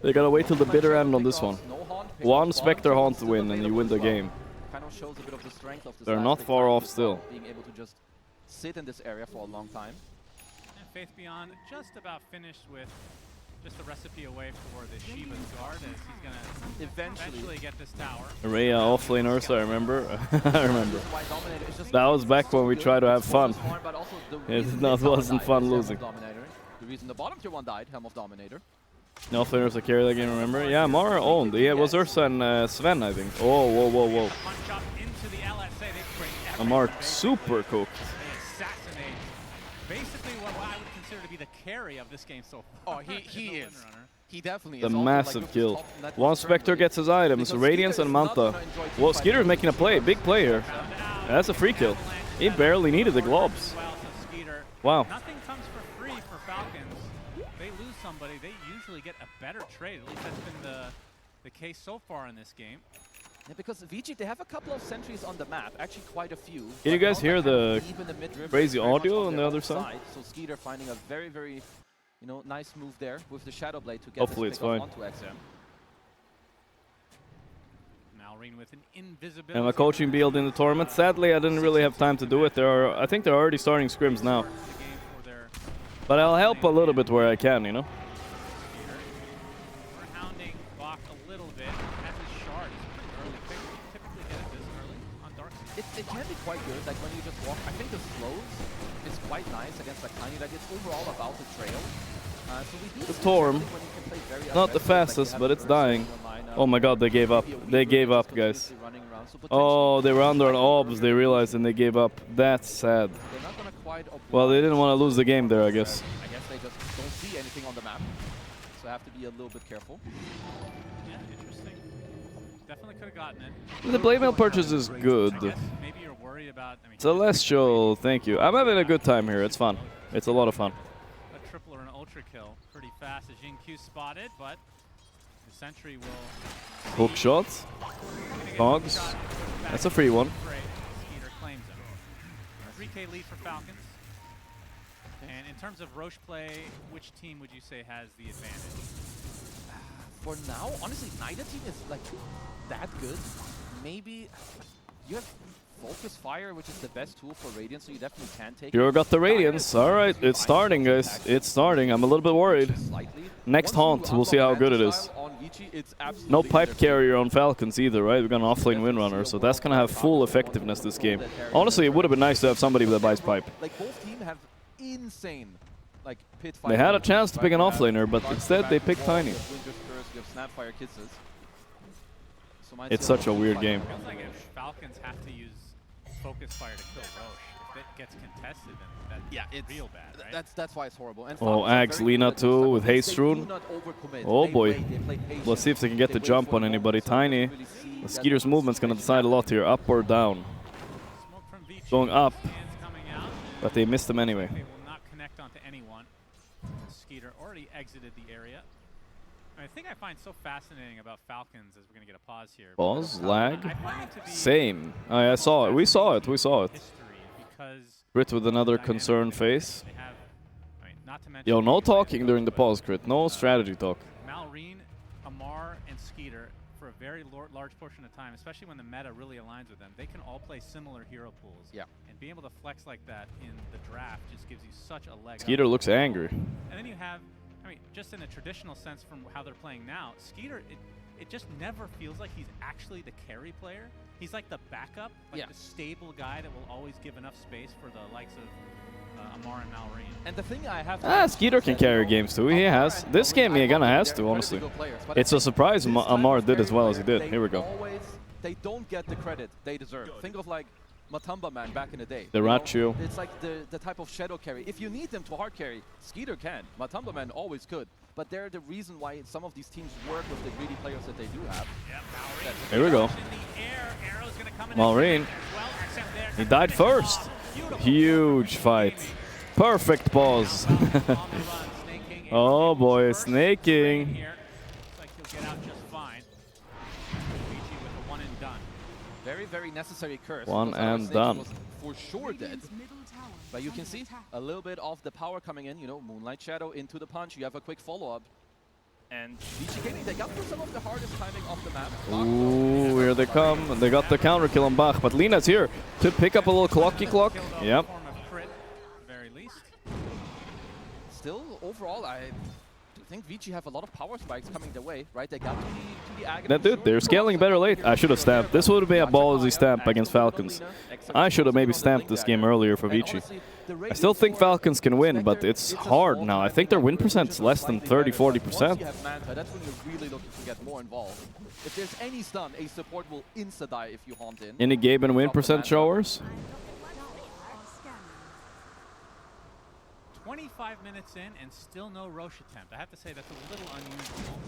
They gotta wait till the bitter end on this one. One Spectre Haunt win and you win the game. Kind of shows a bit of the strength of this They're last not big far fight off as still. well, being able to just sit in this area for a long time. and Faith Beyond just about finished with just a recipe away for the Shiva's guard as he's going to eventually get this tower. Rhea offlane Ursa, I remember. I remember. Why Dominator is just That was back when we tried to have fun. smart, but also the It reason not- this tower wasn't died fun is Helm of losing. Dominator. The reason the bottom tier one died, Helm of Dominator. Offlane Ursa carry that game, remember? Yeah, Mara owned. Yeah, it was Ursa and Sven, I think. Oh, whoa, whoa, whoa. Punch up into the LSA. They bring Amar everyone. super cooked. They assassinate basically what I would consider to be the carry of this game so far. Oh, he in the is. Windrunner. He definitely The is. Also, massive like, kill. top net One worth Spectre currently. gets his items, Because Radiance Skeeter and is not Manta. gonna enjoy Well, teamfighting Skeeter's with making a play, big player. That's a free kill. He barely needed the globs. Well, so Skeeter, Wow. nothing comes for free for Falcons. They lose somebody, they usually get a better trade. At least that's been the case so far in this game. Yeah, because Vici, they have a couple of sentries on the map, actually quite a few. Can you but guys not hear that the deep in the mid-river. crazy It's very much audio on their the other own side? So Skeeter finding a very, very, nice move there with the Shadow Blade to get Hopefully this it's pick fine. up onto XM. Malrine with an invisibility. I'm a coaching build in the tournament. Sadly, I didn't really have time to do it. I think they're already starting scrims now. The game for their But I'll help a little bit where I can, you know? Skeeter. We're hounding Bach a little bit. Has his shard. It's pretty early pick. You typically get it this early on Darkseid. It can be quite good, like when you just walk. I think the slows is quite nice against like Tiny. Like it's overall about the trail. So we do The see Torm. something when you can play very Not the aggressive, like you fastest, have but a it's Ursa in dying. your lineup. Oh my god, they gave up. Maybe a They Weaver gave that's up, guys. continuously running around. So Oh, they were under an potentially obs. They realized and they gave up. That's sad. they're not gonna quite Well, they didn't oblige. want to lose the game there, I guess. I guess they just don't see anything on the map, so have to be a little bit careful. Yeah, interesting. Definitely could have gotten it. The Blade Mail purchase is good. I guess maybe you're worried about. Celestial, thank you. I'm having a good time here. It's fun. It's a lot of fun. A triple or an ultra kill pretty fast as Jin Q spotted, but his Sentry will Hook shots. Dogs. That's a free one. Skeeter claims him. 3K lead for Falcons. And in terms of Roche play, which team would you say has the advantage? For now, honestly, neither team is like that good. Maybe you have Focus Fire, which is the best tool for Radiance, so you definitely can take You it. got the Radiance. Alright, it's starting, guys. It's starting. I'm a little bit worried. Next haunt, we'll see how good it is. No pipe carrier on Falcons either, right? We've got an offlane Windrunner, so that's gonna have full effectiveness this game. Honestly, it would have been nice to have somebody that buys pipe. Like both teams have insane like pit They had a chance to pick an offlaner, but instead they picked Tiny. It's such a weird game. It feels like if Falcons have to use Focus Fire to kill Roche, if it gets contested, then that's real bad, right? That's why it's horrible. And Oh, Ags Lina too with Haste Rune. Oh boy. Let's see if they can get the jump on anybody. Tiny. The Skeeter's movement's gonna decide a lot here. Up or down. Smoke from Vici. Going up, Hands coming out. but they missed him anyway. They will not connect onto anyone. Skeeter already exited the area. I think I find so fascinating about Falcons, as we're going to get a pause here. Pause, lag, I find it to be same. I saw it. We saw it. We saw it. history because Crit with another dynamic concerned that face. they have, not to mention Yo, no the play talking during the pause, Crit. No strategy talk. Malrine, Amar, and Skeeter, for a very large portion of time, especially when the meta really aligns with them, they can all play similar hero pools. Yeah. And being able to flex like that in the draft just gives you such a leg up. Skeeter looks angry. And then you have, I mean, just in a traditional sense from how they're playing now, Skeeter, it just never feels like he's actually the carry player. He's like the backup, like the stable guy that will always give enough space for the likes of Amar and Malrine. And the thing I have Skeeter can carry games too. He has. This game he gonna has to, honestly. It's a surprise Amar did as well as he did. Here we go. They don't get the credit they deserve. Think of like Matamba Man back in the day. The Rachu. It's like the type of shadow carry. If you need them to hard carry, Skeeter can. Matamba Man always could. But they're the reason why some of these teams work with the greedy players that they do have. Here we go. Malrine. He died first. Huge fight. Perfect pause. Oh boy, snaking. Very, very necessary curse. One and done. For sure dead. But you can see a little bit of the power coming in, you know, Moonlight Shadow into the punch. You have a quick follow-up. And Vici Gaming, they got through some of the hardest timing of the map. Ooh, here they come. They got the counter kill on Bach, but Lina's here to pick up a little clocky clock. Yep. Still, overall, I think Vici have a lot of power spikes coming their way, right? They got to the agony. That dude, they're scaling better late. I should have stamped. This would have been a ballsy stamp against Falcons. I should have maybe stamped this game earlier for Vici. I still think Falcons can win, but it's hard now. I think their win percent's less than 30-40%. That's when you're really looking to get more involved. If there's any stun, a support will insta-die if you haunt in. Any game and win percent showers? 25 minutes in and still no Roche attempt. I have to say that's a little unusual.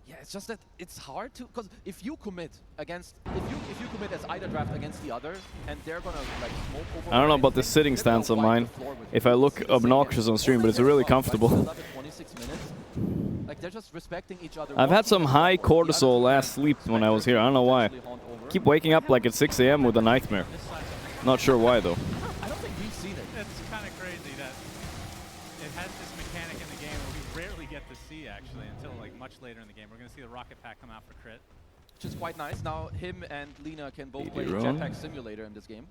Yeah, it's just that it's hard to, because if you commit against, if you commit as either draft against the other, and they're gonna like smoke over. I don't know about the sitting stance of mine. If I look obnoxious on stream, but it's really comfortable. 26 minutes. Like they're just respecting each other. I've had some high cortisol last sleep when I was here. I don't know why. Keep waking up like at 6 AM with a nightmare. Not sure why though. I don't think we've seen it. It's kind of crazy that it has this mechanic in the game that we rarely get to see actually until like much later in the game. We're going to see the rocket pack come out for crit. Which is quite nice. Now him and Lina can both play Jetpack Simulator in this game.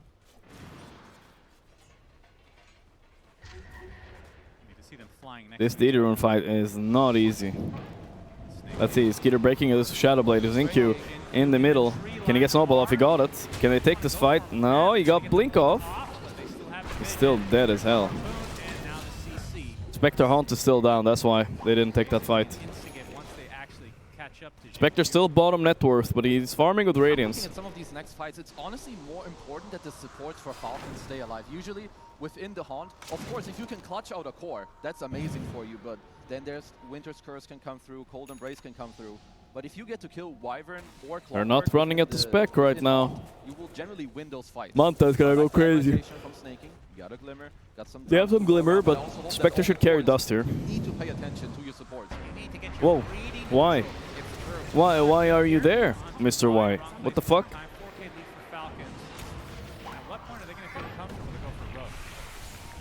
Need to see them flying next. This Rune fight is not easy. Let's see, Skeeter breaking his Shadow Blade, his Q in the middle. Can he get Snowball off? He got it. Can they take this fight? No, he got Blink off. He's still dead as hell. Spectre Haunt is still down, that's why they didn't take that fight. Spectre still bottom net worth, but he's farming with Radiance. In some of these next fights, it's honestly more important that the supports for Falcons stay alive. Usually within the Haunt, of course, if you can clutch out a core, that's amazing for you, but then there's Winter's Curse can come through, Cold Embrace can come through. But if you get to kill Wyvern or They're not running at the spec right now. You will generally win those fights. Manta's gonna go crazy. From snaking. You got a glimmer, got some They have some glimmer, but Spectre should carry dust here. You need to pay attention to your supports. Whoa. Why? Why are you there, Mr. Y? What the fuck?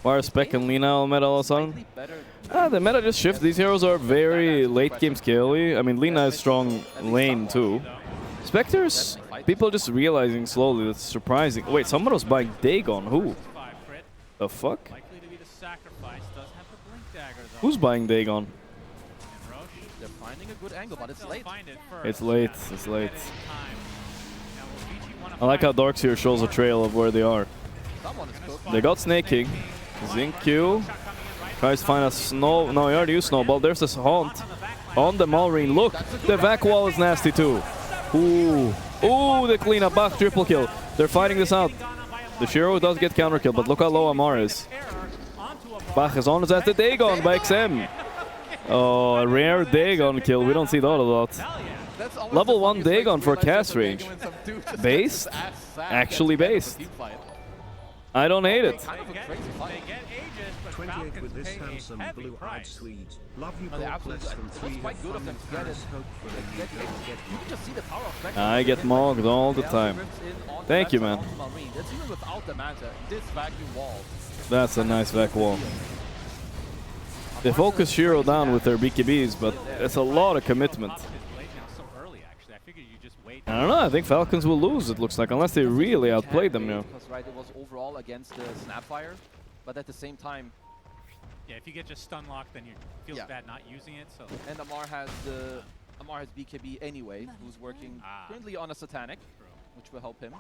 Why are Spec and Lina all meta all of a sudden? The meta just shifts. These heroes are very late game scaly. I mean, Lina is strong lane too. Spectres, people just realizing slowly. That's surprising. Wait, someone was buying Dagon. Who? The fuck? Who's buying Dagon? They're finding a good angle, but it's late. It's late. It's late. I like how Darks here shows a trail of where they are. They got snaking. Zinq tries to find a snow. No, he already used snowball. There's this haunt on the Malrine. Look, the vac wall is nasty too. Ooh, ooh, the cleanup. Bach triple kill. They're fighting this out. The Shiro does get counter kill, but look how low Amar is. Bach is on. Is at the Dagon by XM. Oh, a rare Dagon kill. We don't see that a lot. Level 1 Dagon for cast range. Based? Actually based. I don't hate it. 28 with this handsome blue-eyed Swede. Love you both, less from 3 I get mogged all the time. Thank you, man. That's a nice vac wall. They focus Shiro down with their BKBs, but it's a lot of commitment. I don't know, I think Falcons will lose, it looks like, unless they really outplayed them now. Right, it was overall against the Snapfire, but at the same time... Yeah, if you get just stun locked, then it feels bad not using it, so... And Amar has BKB anyway, who's working currently on a Satanic, which will help him.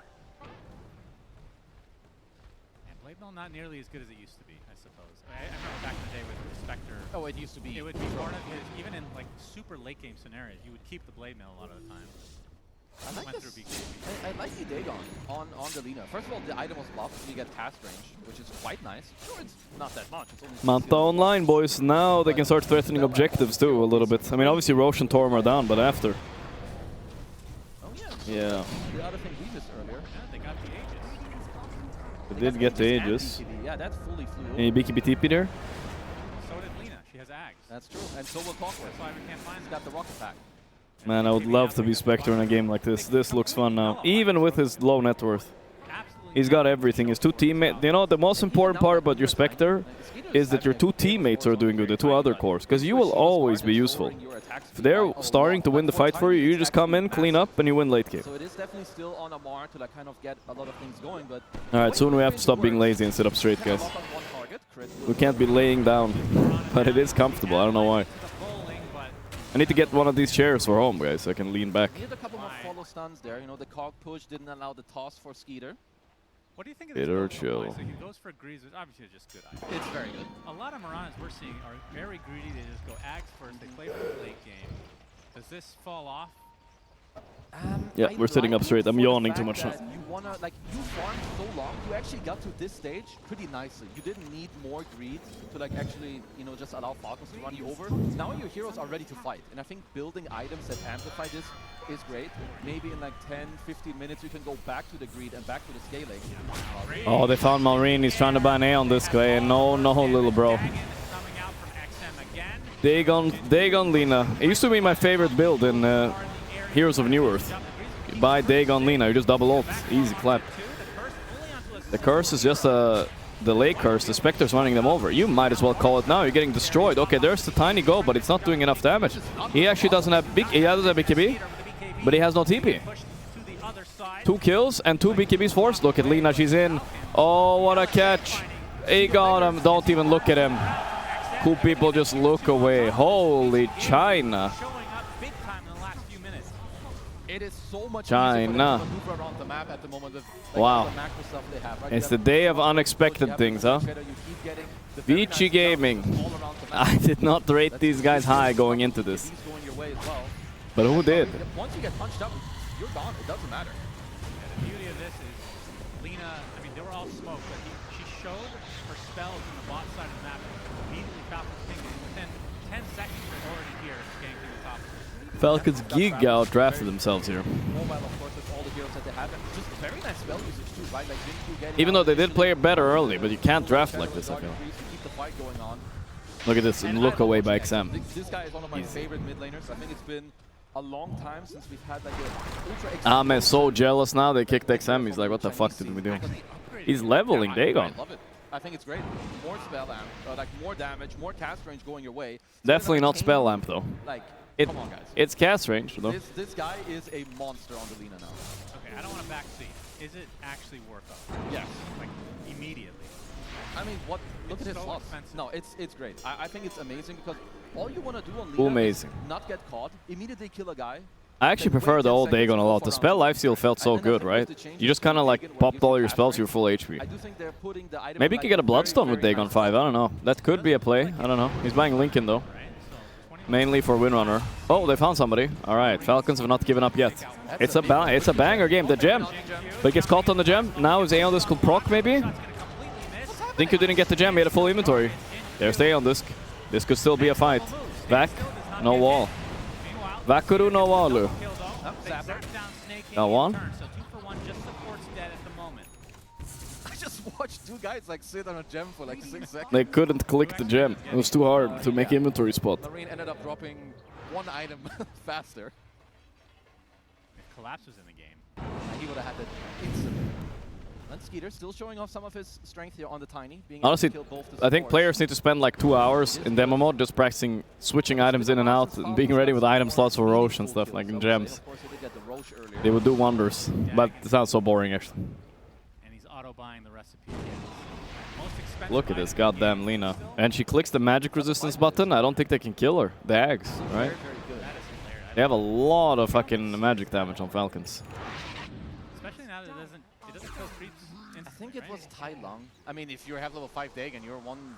Blade Mail not nearly as good as it used to be, I suppose. I remember back in the day with Spectre. Oh, it used to be. It would be part of it, even in like super late game scenarios, you would keep the Blade Mail a lot of the time. I like this. I like the Dagon on the Lina. First of all, the item was buffed, so you get cast range, which is quite nice. Sure, it's not that much. It's only Manta online, boys. Now they can start threatening objectives too a little bit. I mean, obviously Roche and Torm are down, but after. Oh yeah. Yeah. The other thing we missed earlier. Yeah, they got the Aegis. They did get the Aegis. Yeah, that's fully flew. Any BKB TP there? So did Lina. She has Ags. That's true. And so will Conquest. That's why we can't find He's got the rocket pack. Man, I would love to be Spectre in a game like this. This looks fun now, even with his low net worth. He's got everything. His two teammates. You know, the most important part about your Spectre is that your two teammates are doing good, the two other cores, because you will always be useful. If they're starting to win the fight for you, you just come in, clean up, and you win late game. So it is definitely still on Amar to like kind of get a lot of things going, but... Alright, soon we have to stop being lazy and sit up straight, guys. We can't be laying down, but it is comfortable. I don't know why. I need to get one of these chairs for home, guys, so I can lean back. Need a couple more follow stuns there. You know, the cog push didn't allow the toss for Skeeter. What do you think of this? Bitter chill. So he goes for greaves, which obviously is just good items. It's very good. A lot of Maranas we're seeing are very greedy. They just go Axe first. They play for the late game. Does this fall off? Yeah, we're sitting up straight. I'm yawning too much now. You wanna, like, you farmed so long, you actually got to this stage pretty nicely. You didn't need more greed to, like, actually, you know, just allow Falcons to run you over. Now your heroes are ready to fight. And I think building items that amplify this is great. Maybe in, like, 10, 15 minutes, you can go back to the greed and back to the scaling. Oh, they found Malrine. He's trying to buy an A on this guy. No, little bro. Dagon Lina. It used to be my favorite build in Heroes of New Earth. You buy Dagon Lina, you just double ult. Easy clap. The curse is just a delay curse. The Spectre's running them over. You might as well call it now. You're getting destroyed. Okay, there's the tiny go, but it's not doing enough damage. He actually doesn't have he does have BKB, but he has no TP. 2 kills and 2 BKBs forced. Look at Lina, she's in. Oh, what a catch. He got him. Don't even look at him. Cool people just look away. Holy China. It is so much China. around the map at the moment with, like, wow. the macro stuff they have, right? It's the day of unexpected things, huh? Vici Gaming. I did not rate these guys high going into this. But who did? Once you get punched up, you're gone. It doesn't matter. Yeah, the beauty of this is Lina, I mean, they were all smoke, but she showed her spells in the bot side of the map. Immediately Falcons pinged, and within 10 seconds, they're already here, getting to the top. Falcons geek out drafted themselves here. Mobile, of course, with all the heroes that they have, and just very nice spell usage too, right? Like Jinku getting Even though out they did initially, play better early, but you can't draft like this, I Dark feel. Freeze to keep the fight going on. Look at this, and look away by XM. This guy is one of my favorite mid laners. I think it's been a long time since we've had like a ultra I'm so jealous now they kicked XM. He's like, what the fuck did we do? He's leveling Dagon. I love it. I think it's great. More spell amp, like more damage, more cast range going your way. Definitely not spell lamp though. Like, come on, guys. It's cast range though. This guy is a monster on the Lina now. Okay, I don't want to backseat. Is it actually worth it? Yes. Like, immediately. I mean, what? Look It's at his so slots. expensive. No, it's great. I think it's amazing because all you want to do on Lina Amazing. is not get caught, immediately kill a guy. I actually prefer the old Dagon a lot. The spell lifesteal felt so good, right? You just kind of like popped all your spells, you're full HP. I do think they're putting the item Maybe you could get a Bloodstone with Dagon 5, I don't know. That could be a play, I don't know. He's buying Lincoln though. Mainly for Windrunner. Oh, they found somebody. Alright, Falcons have not given up yet. It's a banger game, the gem. But he gets caught on the gem. Now is Aeon Disc could proc maybe? Think you didn't get the gem, he had a full inventory. There's the Aeon Disc. This could still be a fight. Vac, no wall. Vakuru no wall, Lou. Got one. So 2 for 1, just supports dead at the moment. I just watched two guys like sit on a gem for like 6 seconds. They couldn't click the gem. It was too hard to make inventory spot. Marine ended up dropping one item faster. If Collapse was in the game. He would have had that instantly. And Skeeter still showing off some of his strength here on the Tiny. Being Honestly, able to kill both the I think supports. players need to spend like 2 hours in demo mode just practicing switching items in and out and being ready with item slots for Roche and stuff like in gems. Of course, he did get the Roche earlier. They would do wonders, but it sounds so boring actually. And he's auto-buying the recipe again. Most expensive Look at this item in the goddamn game. Lina. And she clicks the magic resistance button. I don't think they can kill her. The Ags, right? Very, very good. That is hilarious. They have a lot of fucking magic damage on Falcons. Especially now that it doesn't kill creeps instantly, I think it right? was Tai Lung. I mean, if you have level 5 Dagon, you're one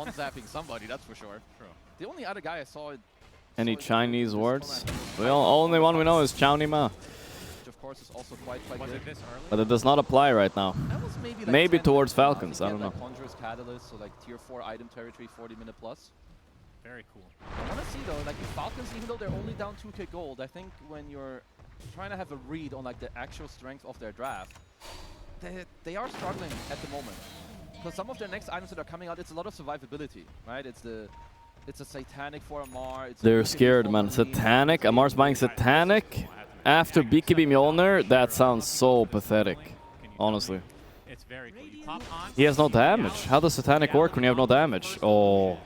zapping somebody, that's for sure. True. The only other guy I saw Any saw it Chinese this words? format, Only one we know is Chao Nima, which of course is also quite Was good. it this early? but it does not apply right now. That was maybe, like Maybe 10 towards minutes Falcons, to I get, don't like, know. Conjurer's Catalyst, so like tier 4 item territory, 40-minute plus. Very cool. I want to see though, like the Falcons, even though they're only down 2k gold, I think when you're trying to have a read on like the actual strength of their draft, they are struggling at the moment. Because some of their next items that are coming out, it's a lot of survivability, right? It's a Satanic for Amar. It's They're scared, man. Satanic? Amar's buying Satanic? After BKB Mjolnir? That sounds so pathetic, honestly. It's very cool. You pop on. He has no damage. How does Satanic work when you have no damage? Oh,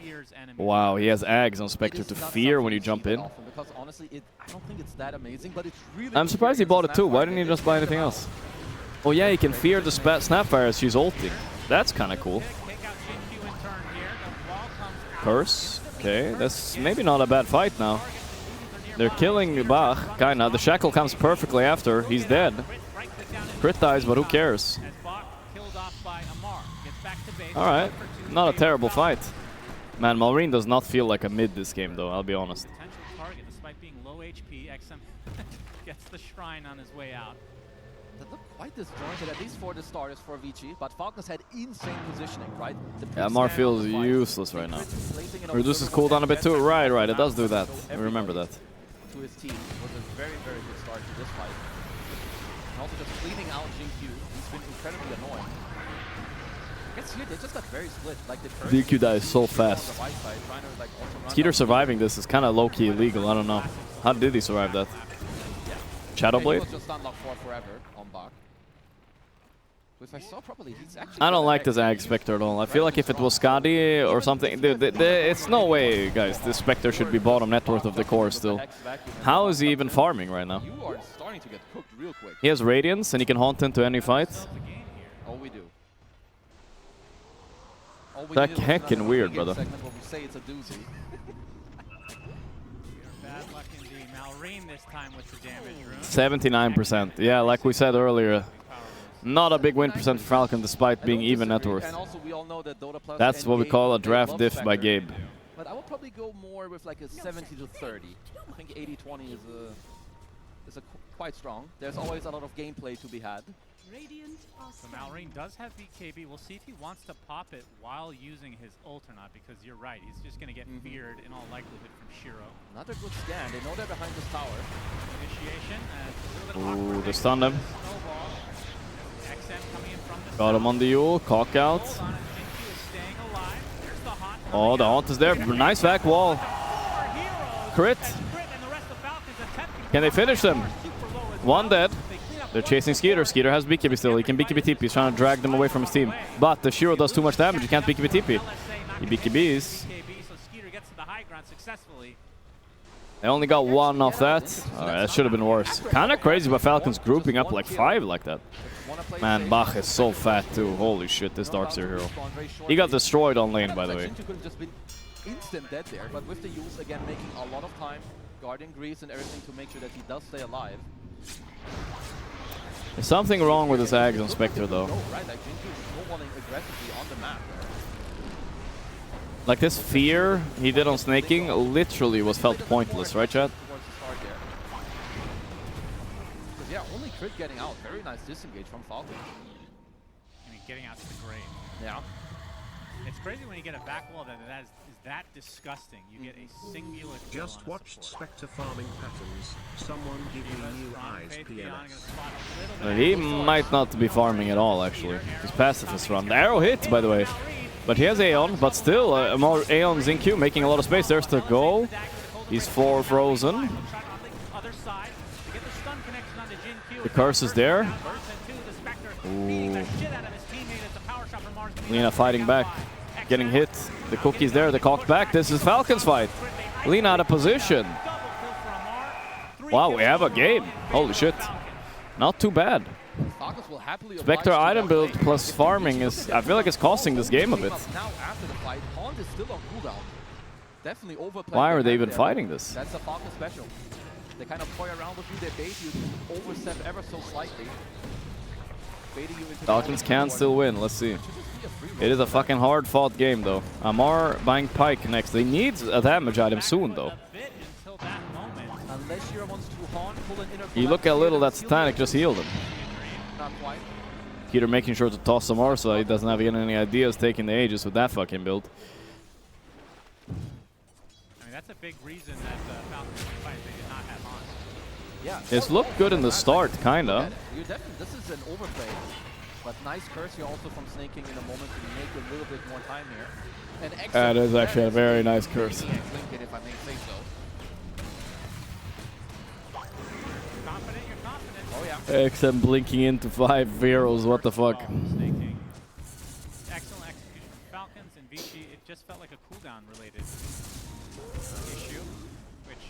Fears enemies. wow. He has Ags on Spectre It to is not fear something when you see jump that in. often, because honestly, I don't think it's that amazing, but it's really I'm good surprised he against bought the it too. Why Snapfire. didn't he They just buy figured anything them else? Oh yeah, he can fear the Snapfire as she's ulting. That's kind of cool. Take out Jin Q in turn here. The wall comes out. Curse. Okay, that's maybe not a bad fight now. They're killing Bach, kinda. The Shackle comes perfectly after. He's dead. Crit dies, but who cares? As Bach killed off by Amar. Gets back to base. Alright, 1 for 2, not a David terrible Falcons. fight. Man, Malrine does not feel like a mid this game though, I'll be honest. Potential target, despite being low HP, XM gets the shrine on his way out. That looked quite disjointed, at least for the starters for Vici, but Falcons had insane positioning, right? The Yeah, big Mar stand feels on the fight, useless the right now. crit placing an Reduces observer cooldown a bit too. was Right, it does do that. so I remember that. to his team was a very, very good start to this fight. And also just cleaning out Jin Q, he's been incredibly annoying. I guess here they just got very split. Like the curse DQ dies so on fast. the right side, trying to, like, also run Skeeter down- surviving this is kind of low-key illegal, I don't know. How did he survive that? Shadow Yeah, he Blade? was just unlocked for forever on Bach. If I saw properly, he's actually I don't got like an this Ag Spectre at all. I feel like if it was Skadi or something, it's no way, guys. This Spectre should be bottom net worth of the core still. How is he even farming right now? You are starting to get cooked real quick. He has Radiance and he can haunt into any fight. All we do. All we That needed was heckin' another weird, pre-game brother. segment where we say it's a doozy. Bad luck indeed. Malrine this time with the damage rune. 79%. Yeah, like we said earlier. Not a big win percent for Falcon despite being I don't even net disagree, worth. And also we all know that Dota Plus That's and what we Gabe, call a they draft love diff by Spectre. Gabe. But I would probably go more with like a 70 to 30. I think 80-20 is quite strong. There's always a lot of gameplay to be had. Radiant are So Malrine does have BKB. We'll see if he wants to pop it while using his ult or not, because you're right. He's just going to get feared in all likelihood from Shiro. Another good scan. They know they're behind this tower. Initiation. It's a little bit awkward. They stunned him. Snowball. XM coming in from the Got him on the Yule. Cock out. Hold on, and Jinky is staying alive. There's the haunt. Oh, the haunt is there. Nice back wall. Crit. Can they finish them? One dead. They're chasing Skeeter. Skeeter has BKB still. He can BKB TP. He's trying to drag them away from his team. But the Shiro does too much damage. He can't BKB TP. He BKBs. They only got one off that. That should have been worse. Kind of crazy by Falcons grouping up like 5 like that. Man, Bach is so fat too. Holy shit, this Darkseer hero. He got destroyed on lane, by the way. Instant dead there, but with the use again making a lot of time, guarding Grease and everything to make sure that he does stay alive. There's something wrong with his Ags on Spectre though. Right, like Jinky is snowballing aggressively on the map. Like this fear he did on snaking literally was felt pointless, right chat? Yeah, only crit getting out. Very nice disengage from Falcons. I mean, getting out to the grave. Yeah. It's crazy when you get a back wall that is that disgusting. You get a singular kill. Just watched Spectre farming patterns. Someone give me new eyes, PLS. He might not be farming at all, actually. His pacifist run. The arrow hit, by the way. But he has Aeon, but still, more Aeon Zinq making a lot of space. There's the goal. He's 4 frozen. The curse is there. Ooh. Lina fighting back. Getting hit. The cookie's there. The cock back. This is Falcons fight. Lina out of position. Wow, we have a game. Holy shit. Not too bad. Spectre item build plus farming is, I feel like it's costing this game a bit. Why are they even fighting this? That's a Falcon special. They kind of toy around with you, they bait you, overstep ever so slightly. Falcons can still win, let's see. It is a fucking hard fought game though. Amar buying Pike next. They need a damage item soon though. You look how little that Satanic just healed him. Peter making sure to toss some more so he doesn't have any ideas taking the Aegis with that fucking build. I mean, that's a big reason that Falcons fight they did not have on. Yeah. It's looked good in the start, kinda. This is an overplay, but nice curse here also from snaking in a moment to make a little bit more time here. And that is actually a very nice curse. If I may say so. Confident, you're confident. Oh yeah. XM blinking into 5 heroes, what the fuck. Snaking. Excellent execution from Falcons and Vici. It just felt like a cooldown related issue, which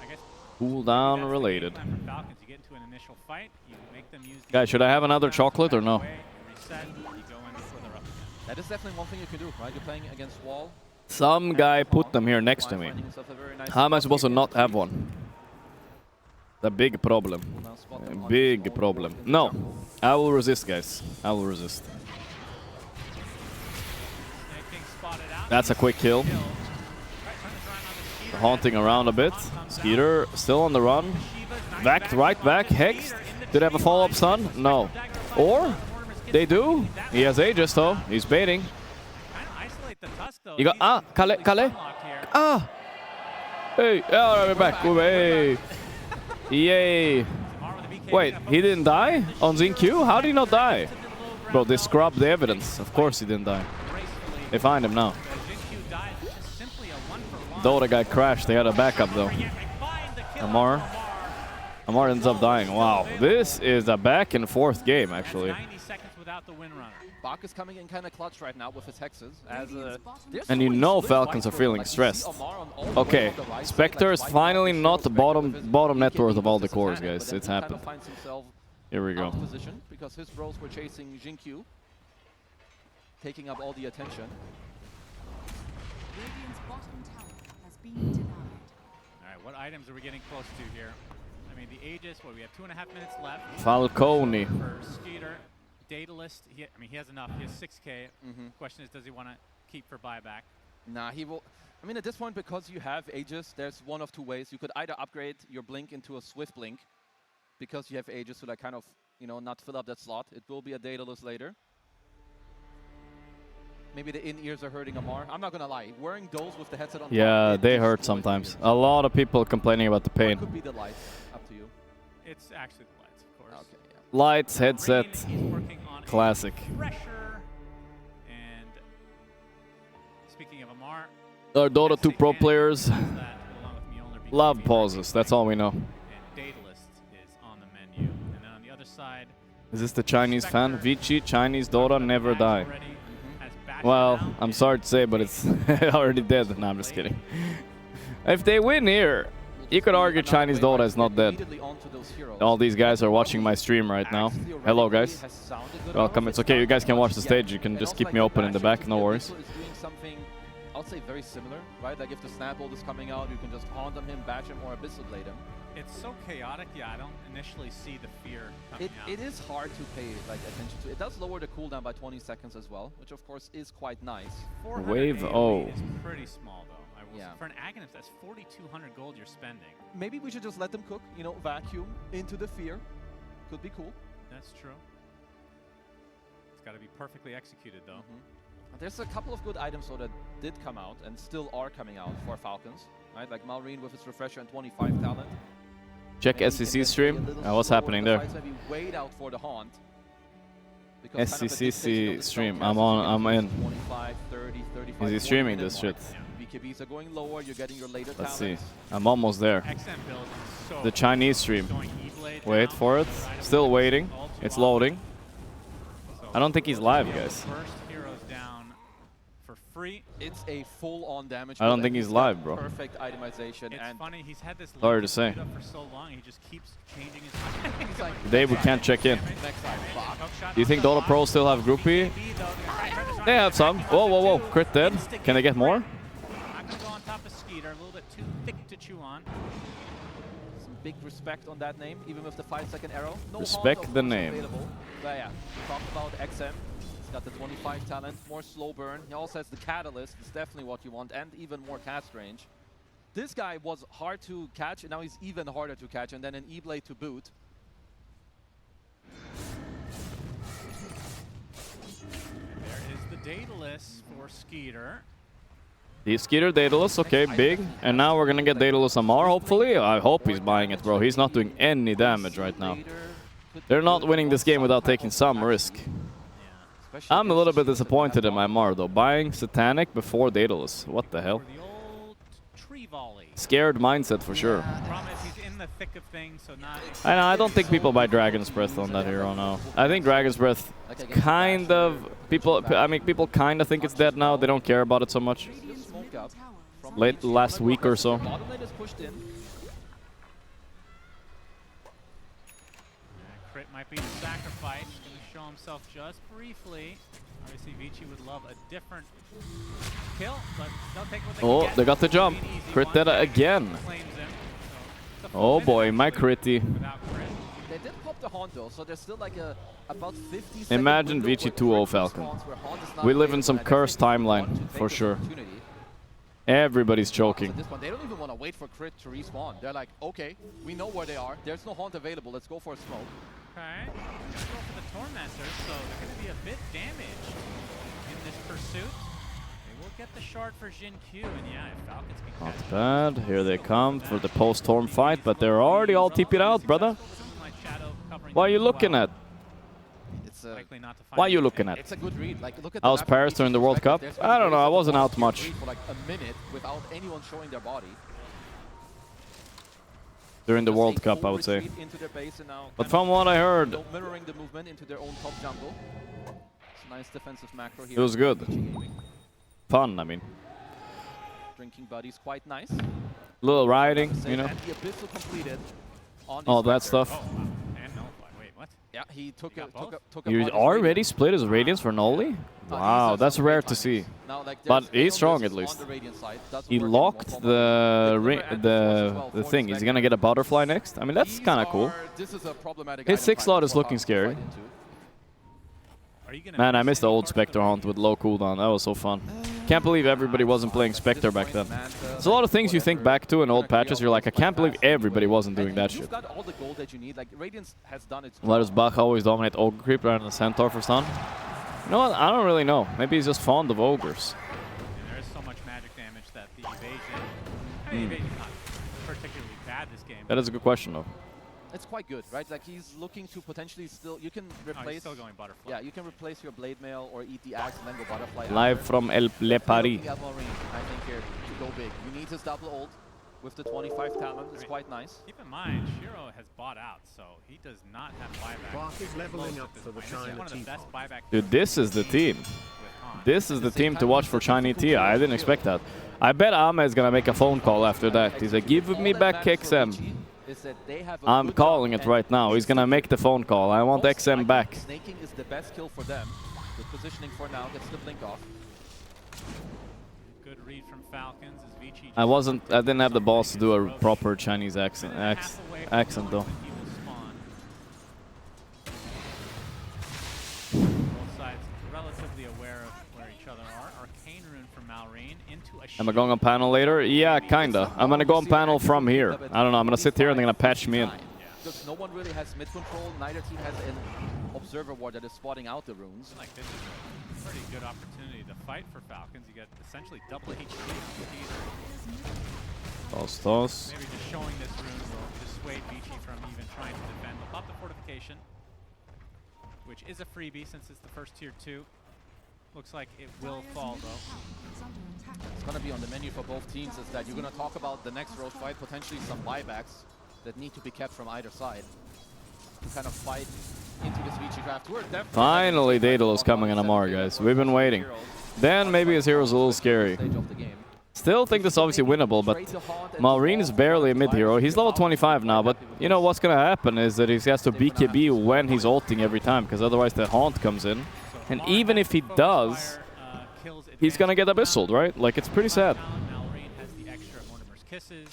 I guess Cooldown related. Falcons, you get into an initial fight, you make them use Guys, should I have another chocolate or no? Reset, you go in further up. That is definitely one thing you can do, right? You're playing against wall. Some guy put them here next to me. How am I supposed to not have one? The big problem. A big problem. No, I will resist, guys. I will resist. That's a quick kill. Haunting around a bit. Skeeter still on the run. Back, right back. Hexed. Did they have a follow-up stun? No. Or they do. He has Aegis though. He's baiting. You got Kale. Ah. Hey, oh, we're back. Hey. Yay. Wait, he didn't die on Zinq? How did he not die? Bro, they scrubbed the evidence. Of course he didn't die. They find him now. Though the guy crashed, they had a backup though. Amar ends up dying. Wow, this is a back and forth game actually. Bach is coming in kind of clutch right now with his hexes. And you know Falcons are feeling stressed. Okay, Spectre is finally not the bottom net worth of all the cores, guys. It's happened. Here we go. Because his bros were chasing Zinq, taking up all the attention. Alright, what items are we getting close to here? I mean, the Aegis, what, we have 2.5 minutes left. Falcone. For Skeeter, Daedalus, he has enough. He has 6k. Question is, does he want to keep for buyback? Nah, he will. I mean, at this point, because you have Aegis, there's one of two ways. You could either upgrade your blink into a swift blink, because you have Aegis to like kind of, you know, not fill up that slot. It will be a Daedalus later. Maybe the in-ears are hurting Amar. I'm not gonna lie, wearing those with the headset on. Yeah, top, they hurt sometimes. A lot of people complaining about the Or it pain. could be the lights. Up to you. It's actually the lights, of course. Okay, yeah. Lights, headset, Rain, he's working on a classic. Pressure. And speaking of Amar, Our Dota 2 pro players that, along with Mjolnir, being love very pauses. That's all we know. And Daedalus is on the menu. And then on the other side, Is this the Chinese fan? Vici, Chinese Dota, never die. already has Basher Well, down, I'm and sorry to say, but it's already dead. No, I'm just kidding. If they win here, you could argue Chinese Dota is not dead. All these guys are watching my stream right now. Hello, guys. Welcome. It's okay. You guys can watch the stage. You can just keep me open in the back. No worries. I'll say very similar, right? Like if the snap ult is coming out, you can just haunt on him, bash him, or abyssal blade him. it's so chaotic. Yeah, I don't initially see the fear coming out. It is hard to pay like attention to. It does lower the cooldown by 20 seconds as well, which of course is quite nice. Wave 400 O. is pretty small though. I will Yeah. For an Aghanim, that's 4,200 gold you're spending. Maybe we should just let them cook, you know, vacuum into the fear. Could be cool. That's true. It's got to be perfectly executed though. There's a couple of good items though that did come out and still are coming out for Falcons, right? Like Malrine with his refresher and 25 talent. Check Maybe he SCC can get stream. a little What's slower happening in the there? fights, maybe wait out for the haunt. Because kind of the dictation of SCC the stream. spellcast I'm is on. gonna I'm be in. 25, 30, 35, Is he 40 streaming minute this shit? mark. BKBs are going lower. You're getting your later Let's talents. see. I'm almost there. XM build is so The Chinese stream. going E-blade Wait down, for it. right up Still against waiting. all too It's often. loading. So I don't think he's live, the guys. First heroes down for free. It's a full-on damage. I don't build, think and he's got live, bro. Perfect itemization It's and funny, he's had this Sorry limited to say. build up for so long, he just keeps changing his he's like, Dave, we can't check in. next time. Fuck. Do you think Dota Pro still have groupie? They have some. Whoa, whoa, whoa. Crit dead. Can they get more? I'm gonna go on top of Skeeter, a little bit too thick to chew on. Some big respect on that name, even with the 5-second arrow. No Respect haunt, of the course, name. available. But yeah, we talked about XM. He's got the 25 talent, more slow burn. He also has the catalyst. It's definitely what you want, and even more cast range. This guy was hard to catch, and now he's even harder to catch, and then an E-blade to boot. There is the Daedalus for Skeeter. The Skeeter Daedalus, okay, big. And now we're gonna get Daedalus Amar, hopefully. I hope he's buying it, bro. He's not doing any damage right now. They're not winning this game without taking some risk. I'm a little bit disappointed in my Amar, though. Buying Satanic before Daedalus. What the hell? For the old tree volley. Scared mindset for sure. Problem is he's in the thick of things, so not. I know, I don't think people buy Dragon's Breath on that hero now. I think Dragon's Breath kind of... People kind of think it's dead now. They don't care about it so much. Smoke up from Late last week or so. Bottom lane is pushed in. Crit might be the sacrifice. Going to show himself just briefly. Obviously, Vici would love a different kill, but they'll take what they Oh, can get. they got the jump. Easy Crit one. that again. Claims him. So it's a full Oh minute boy, my actually critty. without crit. They did pop the haunt though, so there's still like a about 50 Imagine Vici 2-0 Falcon. We live in some cursed timeline, for sure. Everybody's choking. At this point, they don't even want to wait for crit to respawn. They're like, okay, we know where they are. There's no haunt available. Let's go for a smoke. Okay, let's go for the Tormentors, so they're going to be a bit damaged in this pursuit. They will get the shard for Jin Q, and yeah, if Falcons can catch Not bad. Here they come for the post-storm fight, but they're already all TP'd out, brother. What are you looking at? It's Likely not to find What are you anything. looking at? it's a good read. Like look at How's the map Paris from during the each World Cup? perspective. There's I don't know, I been wasn't races out of much. for like a minute without anyone showing their body. During the Just World a Cup, I full would say. retreat into their base and now But kind from what I heard, of, you know, mirroring the movement into their own top jungle. It's a nice defensive macro here. it was good. Vici Gaming. Fun, I mean. Drinking buddies quite nice. Little riding, you know. And the abyssal completed on the All that Spectre. stuff. Oh, wow. And no, wait, what? Yeah, he took You a got both? took a You body already swing. split his Radiance for Noli? Wow, that's rare to see. Now, like, But there's he's strong Aeon at Business least. on the Radiant side. Doesn't He work anymore locked for the thing. He's gonna get a butterfly next. I mean, that's kind of cool. This is a problematic His item 6 slot finder is for looking Falcons to scary. fight into. Are you gonna Man, I miss missed the any old parts of Spectre the Hunt with low cooldown. That was so fun. Can't believe everybody wasn't playing Spectre back then. There's a lot of things you think back to in old patches. You're like, I can't believe everybody wasn't doing that shit. Why does Bach always dominate Ogre Creep rather than Centaur for stun? You know what? I don't really know. Maybe he's just fond of ogres. And there is so much magic damage that the evasion... I mean, evasion's not particularly bad this game. That is a good question, though. It's quite good, right? Like he's looking to potentially still. You can replace. Oh, he's still going butterfly. Yeah, you can replace your blade mail or eat the axe and then go butterfly. Live after. from Le Paris. I think here to go big. You need his double ult with the 25 talent. It's quite nice. Keep in mind, Shiro has bought out, so he does not have buyback. Bark is leveling up for the China teapot. Dude, this is the team. This is the team to watch for Chinese tea. I didn't expect that. I bet Ahmed is gonna make a phone call after that. He's like, give me back XM. I'm calling it right now. He's gonna make the phone call. I want XM back. Snaking is the best kill for them. The positioning for now gets the blink off. Good read from Falcons as Vici. I didn't have the balls to do a proper Chinese accent though. Both sides relatively aware of where each other are. Arcane rune from Malrine into a Am I going on panel later? Yeah, kinda. I'm gonna go on panel from here. I don't know. I'm gonna sit here and they're gonna patch me in. Because no one really has mid control. Neither team has an observer ward that is spotting out the runes. Like this is a pretty good opportunity to fight for Falcons. You get essentially double HP. Toss. Maybe just showing this rune will dissuade Vici from even trying to defend. They'll pop the fortification, which is a freebie since it's the first tier 2. Looks like it will fall though. It's going to be on the menu for both teams is that you're going to talk about the next road fight, potentially some buybacks that need to be kept from either side to kind of fight into this Vici draft. Finally, Daedalus coming on Amar, guys. We've been waiting. Then maybe his hero's a little scary. Still think this is obviously winnable, but Malrine is barely a mid-hero. He's level 25 now, but you know what's going to happen is that he has to BKB when he's ulting every time, because otherwise the Haunt comes in. And even if he does, he's going to get abyssal, right? Like, it's pretty sad. Malrine has the extra Mortimer's Kisses,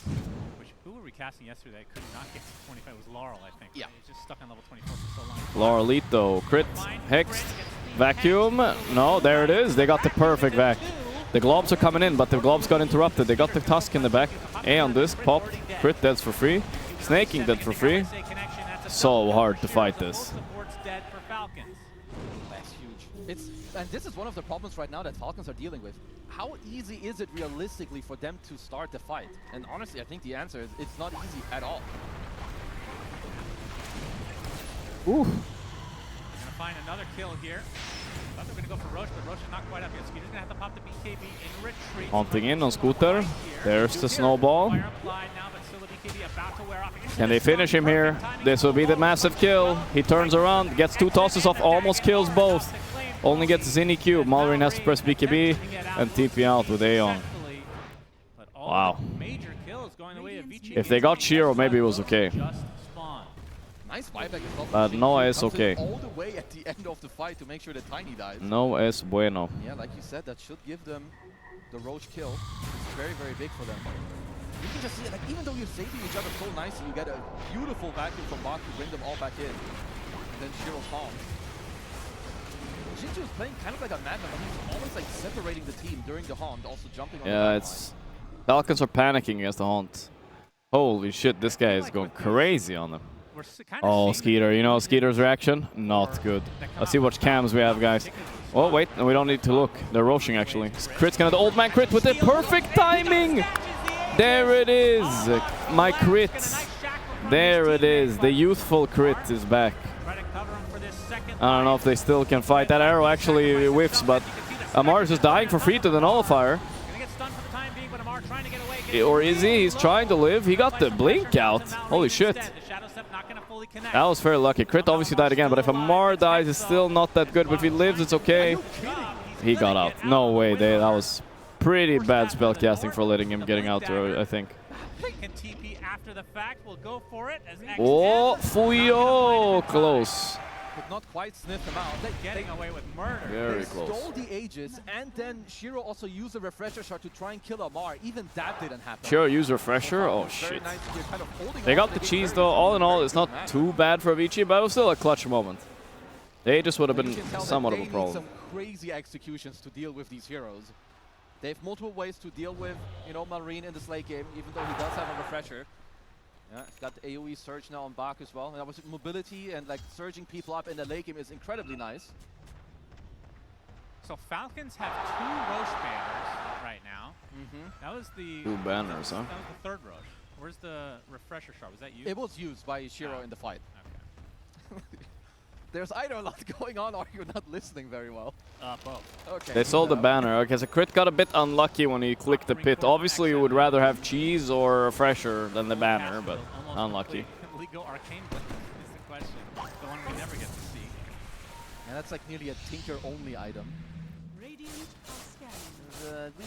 which who were we casting yesterday could not get to 25. It was Laurel, I think. Yeah. He's just stuck on level 24 for so long. Laurelito, crit, hexed, vacuum. No, there it is. They got the perfect vac. The globs are coming in, but the globs got interrupted. They got the Tusk in the back. A on this, popped. Crit deads for free. Snaking dead for free. So hard to fight this. That's huge. And this is one of the problems right now that Falcons are dealing with. How easy is it realistically for them to start the fight? And honestly, I think the answer is it's not easy at all. Ooh. Gonna find another kill here. Thought they were gonna go for Roche, but Roche is not quite up yet. Skeeter's gonna have to pop the BKB in retreat. Haunting in on Scooter. There's the snowball. Can they finish him here? This will be the massive kill. He turns around, gets 2 tosses off, almost kills both. Only gets Zinni Q. Malrine has to press BKB and TP out with Aeon. Wow. If they got Shiro, maybe it was okay. Nice buyback as well. But no es okay. All the way at the end of the fight to make sure that Tiny dies. No es bueno. Yeah, like you said, that should give them the Roche kill. It's very, very big for them. You can just see it, like even though you're saving each other so nicely, you get a beautiful vacuum from Bach to bring them all back in. And then Shiro calms. Jinju is playing kind of like a madman, but he's always like separating the team during the Haunt, also jumping on the Yeah, it's... Falcons are panicking against the Haunt. Holy shit, this guy is going crazy on them. Oh, Skeeter. You know Skeeter's reaction? Not good. Let's see what cams we have, guys. Oh, wait. We don't need to look. They're roshing, actually. Crit's gonna... The old man crit with the perfect timing! There it is! My crit. There it is. The youthful crit is back. I don't know if they still can fight. That arrow actually whiffs, but Amar is just dying for free to the nullifier. Or is he? He's trying to live. He got the blink out. Holy shit. That was very lucky. Crit obviously died again, but if Amar dies, it's still not that good. But if he lives, it's okay. He got out. No way. That was pretty bad spellcasting for letting him getting out there, I think. Oh, Fuyo! Close. Could not quite sniff him out. Getting away with murder. Very they close. Stole the Aegis, and then Shiro also used a refresher shot to try and kill Amar. Even that didn't happen. Shiro used refresher? Oh shit. Nice. Kind of they got the cheese though. All in all, it's not too bad for Vici, but it was still a clutch moment. They just would have been somewhat of a problem. Some crazy executions to deal with these heroes. They have multiple ways to deal with, you know, Marine in this late game, even though he does have a refresher. Yeah, he's got the AoE surge now on Bach as well. And that was mobility and like surging people up in the late game is incredibly nice. So Falcons have 2 Roche banners right now. That was the 2 banners, huh? That was the 3rd Roche. Where's the refresher shard? Was that you? It was used by Shiro in the fight. Okay. There's either a lot going on or you're not listening very well. Both. Okay. They sold the banner. Okay, so Crit got a bit unlucky when he clicked the pit. Obviously, you would rather have cheese or refresher than the banner, but unlucky. Legal Arcane is the question. The one we never get to see. And that's like nearly a Tinker-only item.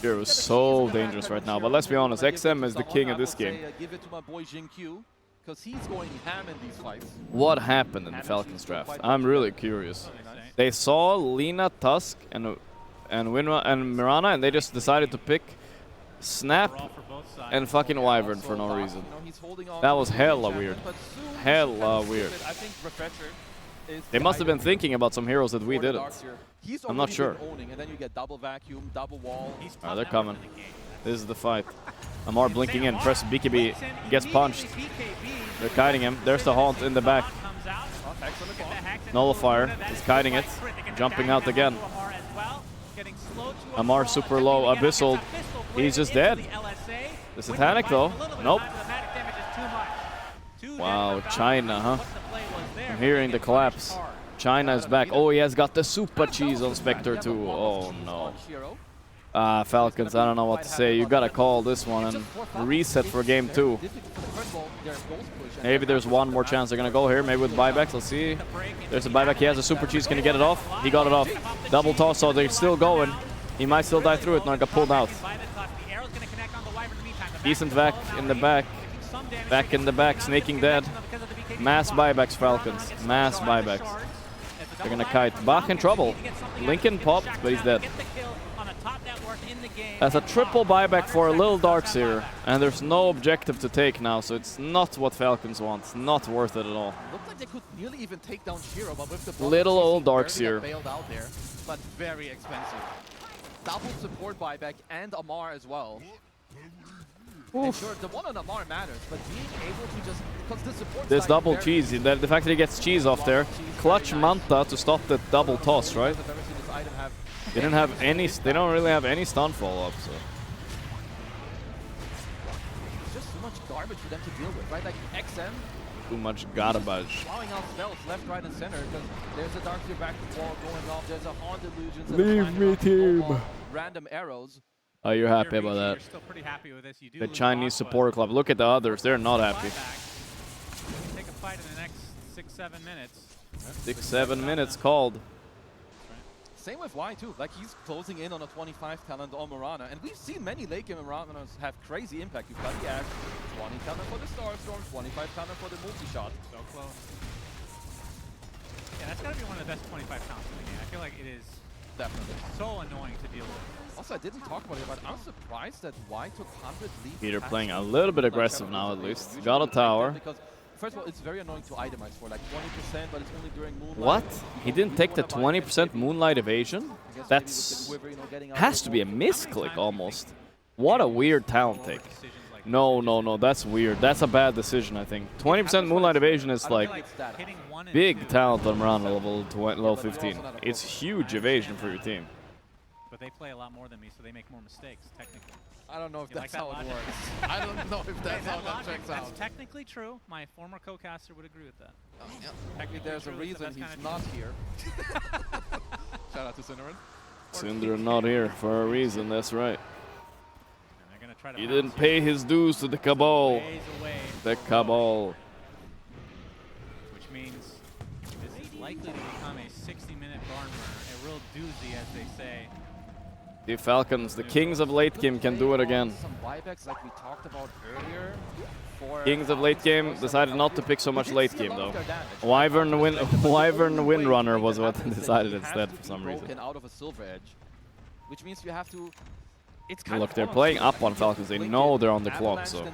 It was so dangerous right now, but let's be honest, XM is the king of this game. Give it to my boy Jin-Q, because he's going ham in these fights. What happened in the Falcons draft? I'm really curious. They saw Lina, Tusk, and Mirana, and they just decided to pick Snap and fucking Wyvern for no reason. That was hella weird. Hella weird. I think Refresher is They must have been thinking about some heroes that we didn't. I'm not sure. Owning, and then you get double vacuum, double wall. Alright, they're coming. This is the fight. Amar blinking in, press BKB, gets punched. They're kiting him. There's the Haunt in the back. Nullifier is kiting it, jumping out again. Amar super low, Abyssal. He's just dead. The Satanic though, nope. Wow, China, huh? I'm hearing the collapse. China is back. Oh, he has got the super cheese on Spectre too. Oh no. Falcons, I don't know what to say. You gotta call this one and reset for game 2. Maybe there's one more chance they're gonna go here. Maybe with buybacks. Let's see. There's a buyback. He has a super cheese. Can he get it off? He got it off. Double toss, so they're still going. He might still die through it. Not got pulled out. Decent back in the back. Back in the back. Snaking dead. Mass buybacks, Falcons. Mass buybacks. They're gonna kite. Bach in trouble. Lincoln popped, but he's dead. That's a triple buyback for a little Darkseer, and there's no objective to take now, so it's not what Falcons want. It's not worth it at all. Looked like they could nearly even take down Shiro, but with the little old Darkseer. Bailed out there, but very expensive. Double support buyback and Amar as well. And sure, the one on Amar matters, but being able to just because the support. This double cheese, the fact that he gets cheese off there, clutch Manta to stop the double toss, right? They didn't have any. They don't really have any stun follow up. So. It's just too much garbage for them to deal with, right? Like XM. Too much garbage. Plowing out spells left, right, and center because there's a Darkseer back to wall going off. There's a Haunted Illusions. Leave me, team. Random arrows. Oh, you're happy about that? You're still pretty happy with this. You do the Chinese support club. Look at the others. They're not happy. Take a fight in the next 6-7 minutes. 6-7 minutes called. Same with Y too, like he's closing in on a 25 talent on Mirana, and we've seen many late game Miranas have crazy impact. You've got the Ash, 20 talent for the Starstorm, 25 talent for the multi-shot. So close. Yeah, that's gotta be one of the best 25 talents in the game. I feel like it is definitely so annoying to deal with. Also, I didn't talk about it, but I'm surprised that Y took 100 lead. Peter playing a little bit aggressive now at least. Got a tower. Because first of all, it's very annoying to itemize for like 20%, but it's only during Moonlight. What? He didn't take the 20% Moonlight evasion? That's has to be a misclick almost. What a weird talent take. No, that's weird. That's a bad decision, I think. 20% Moonlight evasion is like big talent on Mirana level 15. It's huge evasion for your team. But they play a lot more than me, so they make more mistakes, technically. I don't know if that's how it works. I don't know if that's how that checks out. That's technically true. My former co-caster would agree with that. Yeah. Technically, there's a reason he's not here. Shout out to Synderen. Synderen not here for a reason, that's right. He didn't pay his dues to the Cabal. The Cabal. Which means this is likely to become a 60-minute barn burner, a real doozy, as they say. The Falcons, the kings of late game, can do it again. Some buybacks like we talked about earlier. Kings of late game decided not to pick so much late game though. Wyvern Windrunner was what they decided instead for some reason. Out of a Silver Edge, which means you have to. Look, they're playing up on Falcons. They know they're on the clock, so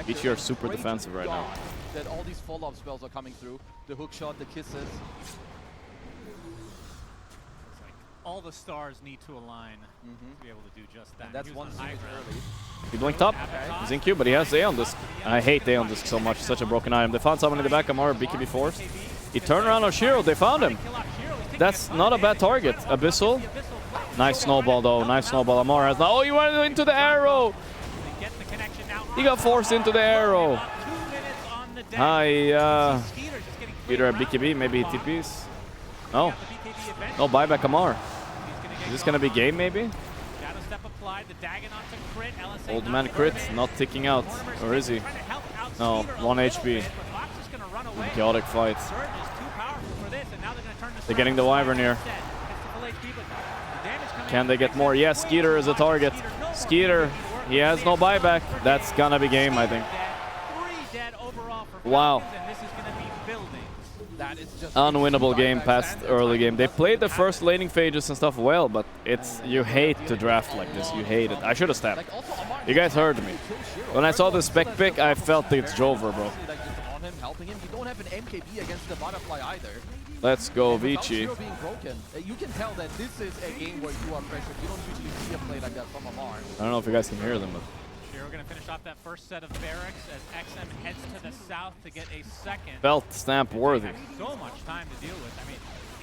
Vici are super defensive right now. That all these follow-up spells are coming through. The hook shot, the kisses. all the stars need to align to be able to do just that. And that's He was one on high series ground. early. He blinked up. He's in queue, but he has Aeon Disc. I hate Aeon Disc so much. Such a broken item. They found someone in the back. Amar BKB forced. He turned around on Shiro. They found him. That's not a bad target. Abyssal. Nice snowball, though. Nice snowball. Amar has now. Oh, he went into the arrow. He got forced into the arrow. Hi, Peter at BKB. Maybe he TPs. No. No buyback Amar. Is this gonna be game, maybe? Old man crit, not ticking out. Or is he? No, 1 HP. Chaotic fight. They're getting the Wyvern here. Can they get more? Yes, Skeeter is a target. Skeeter, he has no buyback. That's gonna be game, I think. Wow. That is just Unwinnable game past early game. They played the first laning phases and stuff well, but it's you hate to draft like this. You hate it. I should have stabbed. You guys heard me. When I saw the spec pick, I felt it's Jover, bro. Helping him. You don't have an MKB against the butterfly either. Let's go, And without Vici. Shiro being broken, you can tell that this is a game where you are pressured. You don't usually see a play like that from Amar. I don't know if you guys can hear them, but Shiro going to finish off that first set of barracks as XM heads to the south to get a second. felt stamp worthy. So much time to deal with. I mean,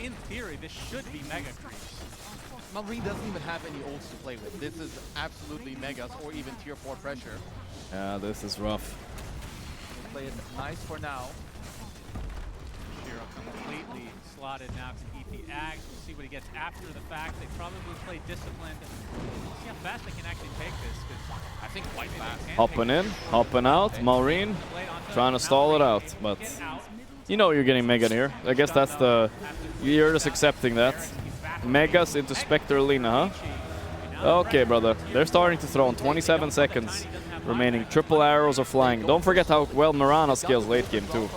in theory, this should be mega creeps. Marine doesn't even have any ults to play with. This is absolutely megas or even tier 4 pressure. Yeah, this is rough. Play it nice for now. Shiro completely slotted now to eat the Ags. We'll see what he gets after the fact. They probably play disciplined. We'll see how fast they can actually take this. I think quite fast. Hopping in, hopping out. Maureen trying to stall it out, but you know you're getting Mega here. I guess that's the... You're just accepting that. Megas into Spectre Lina, huh? Okay, brother. They're starting to throw in 27 seconds remaining. Triple arrows are flying. Don't forget how well Mirana scales late game, too.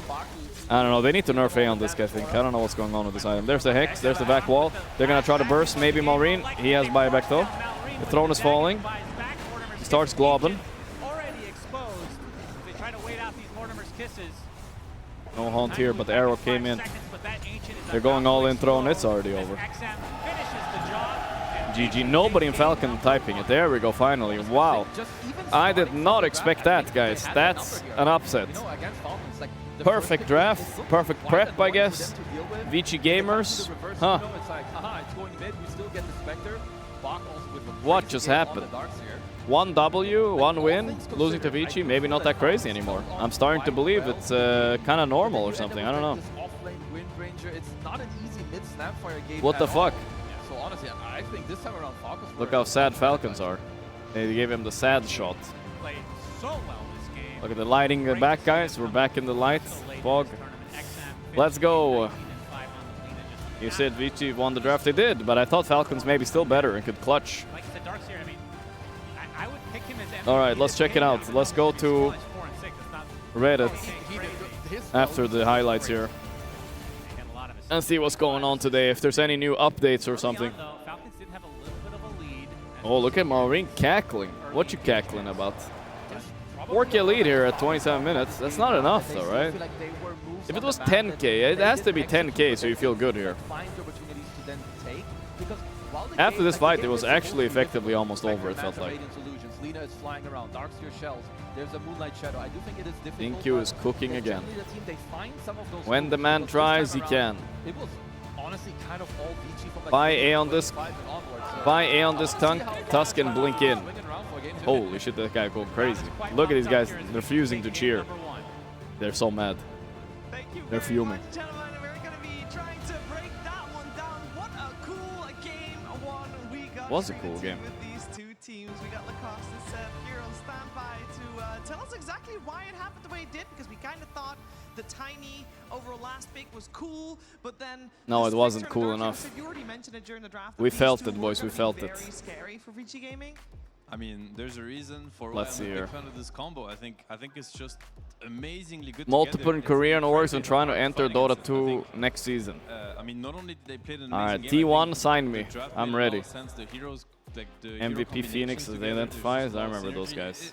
I don't know. They need to nerf A on this guy, I think. I don't know what's going on with this item. There's the Hex. There's the back wall. They're going to try to burst. Maybe Maureen. He has buyback, though. The throne is falling. He starts globbing. No haunt here, but the arrow came in. They're going all in throne. It's already over. GG. Nobody in Falcon typing it. There we go, finally. Wow. I did not expect that, guys. That's an upset. Perfect draft. Perfect prep, I guess. Vici gamers. Huh. What just happened? 1 W, 1 win, losing to Vici, maybe not that crazy anymore. I'm starting to believe it's kind of normal or something, I don't know. What the fuck? So honestly, I think this time around Falcons. Look how sad Falcons are. They gave him the sad shot. Look at the lighting back, guys. We're back in the light. Fog. Let's go. You said Vici won the draft. They did, but I thought Falcons maybe still better and could clutch. All right, let's check it out. Let's go to Reddit after the highlights here and see what's going on today, if there's any new updates or something. Oh, look at Maureen cackling. What you cackling about? 4K lead here at 27 minutes. That's not enough though, right? If it was 10K, it has to be 10K so you feel good here. After this fight, it was actually effectively almost over, it felt like. Lina is flying around. Darkseer shells. There's a Moonlight Shadow. I do think it is difficult. Inkyu is cooking again. When the man tries, he can. It was honestly kind of all Vici from like Buy Aeon Disc. Buy Aeon Disc Tusk and blink in. Holy shit, that guy going crazy. Look at these guys refusing to cheer. They're so mad. They're fuming. Was a cool game. Teams. We got Lacoste and Seth here on standby to tell us exactly why it happened the way it did, because we kind of thought the tiny overall last pick was cool, but then no, it wasn't cool enough. You already mentioned it during the draft. We felt it, boys. We felt it. Very scary for Vici Gaming. I mean, there's a reason for why Let's I'm see a here. big fan of this combo. I think it's just amazingly good. Multiple together. Korean It's orgs and trying to fun enter fighting Dota against it. 2 next season. I mean, not only did they play an Alright, amazing game, I T1 think sign the me. draft I'm made a lot ready. of sense. The heroes, like the hero MVP Phoenix combinations as they together, identify, there's just I a lot of remember those synergy. guys.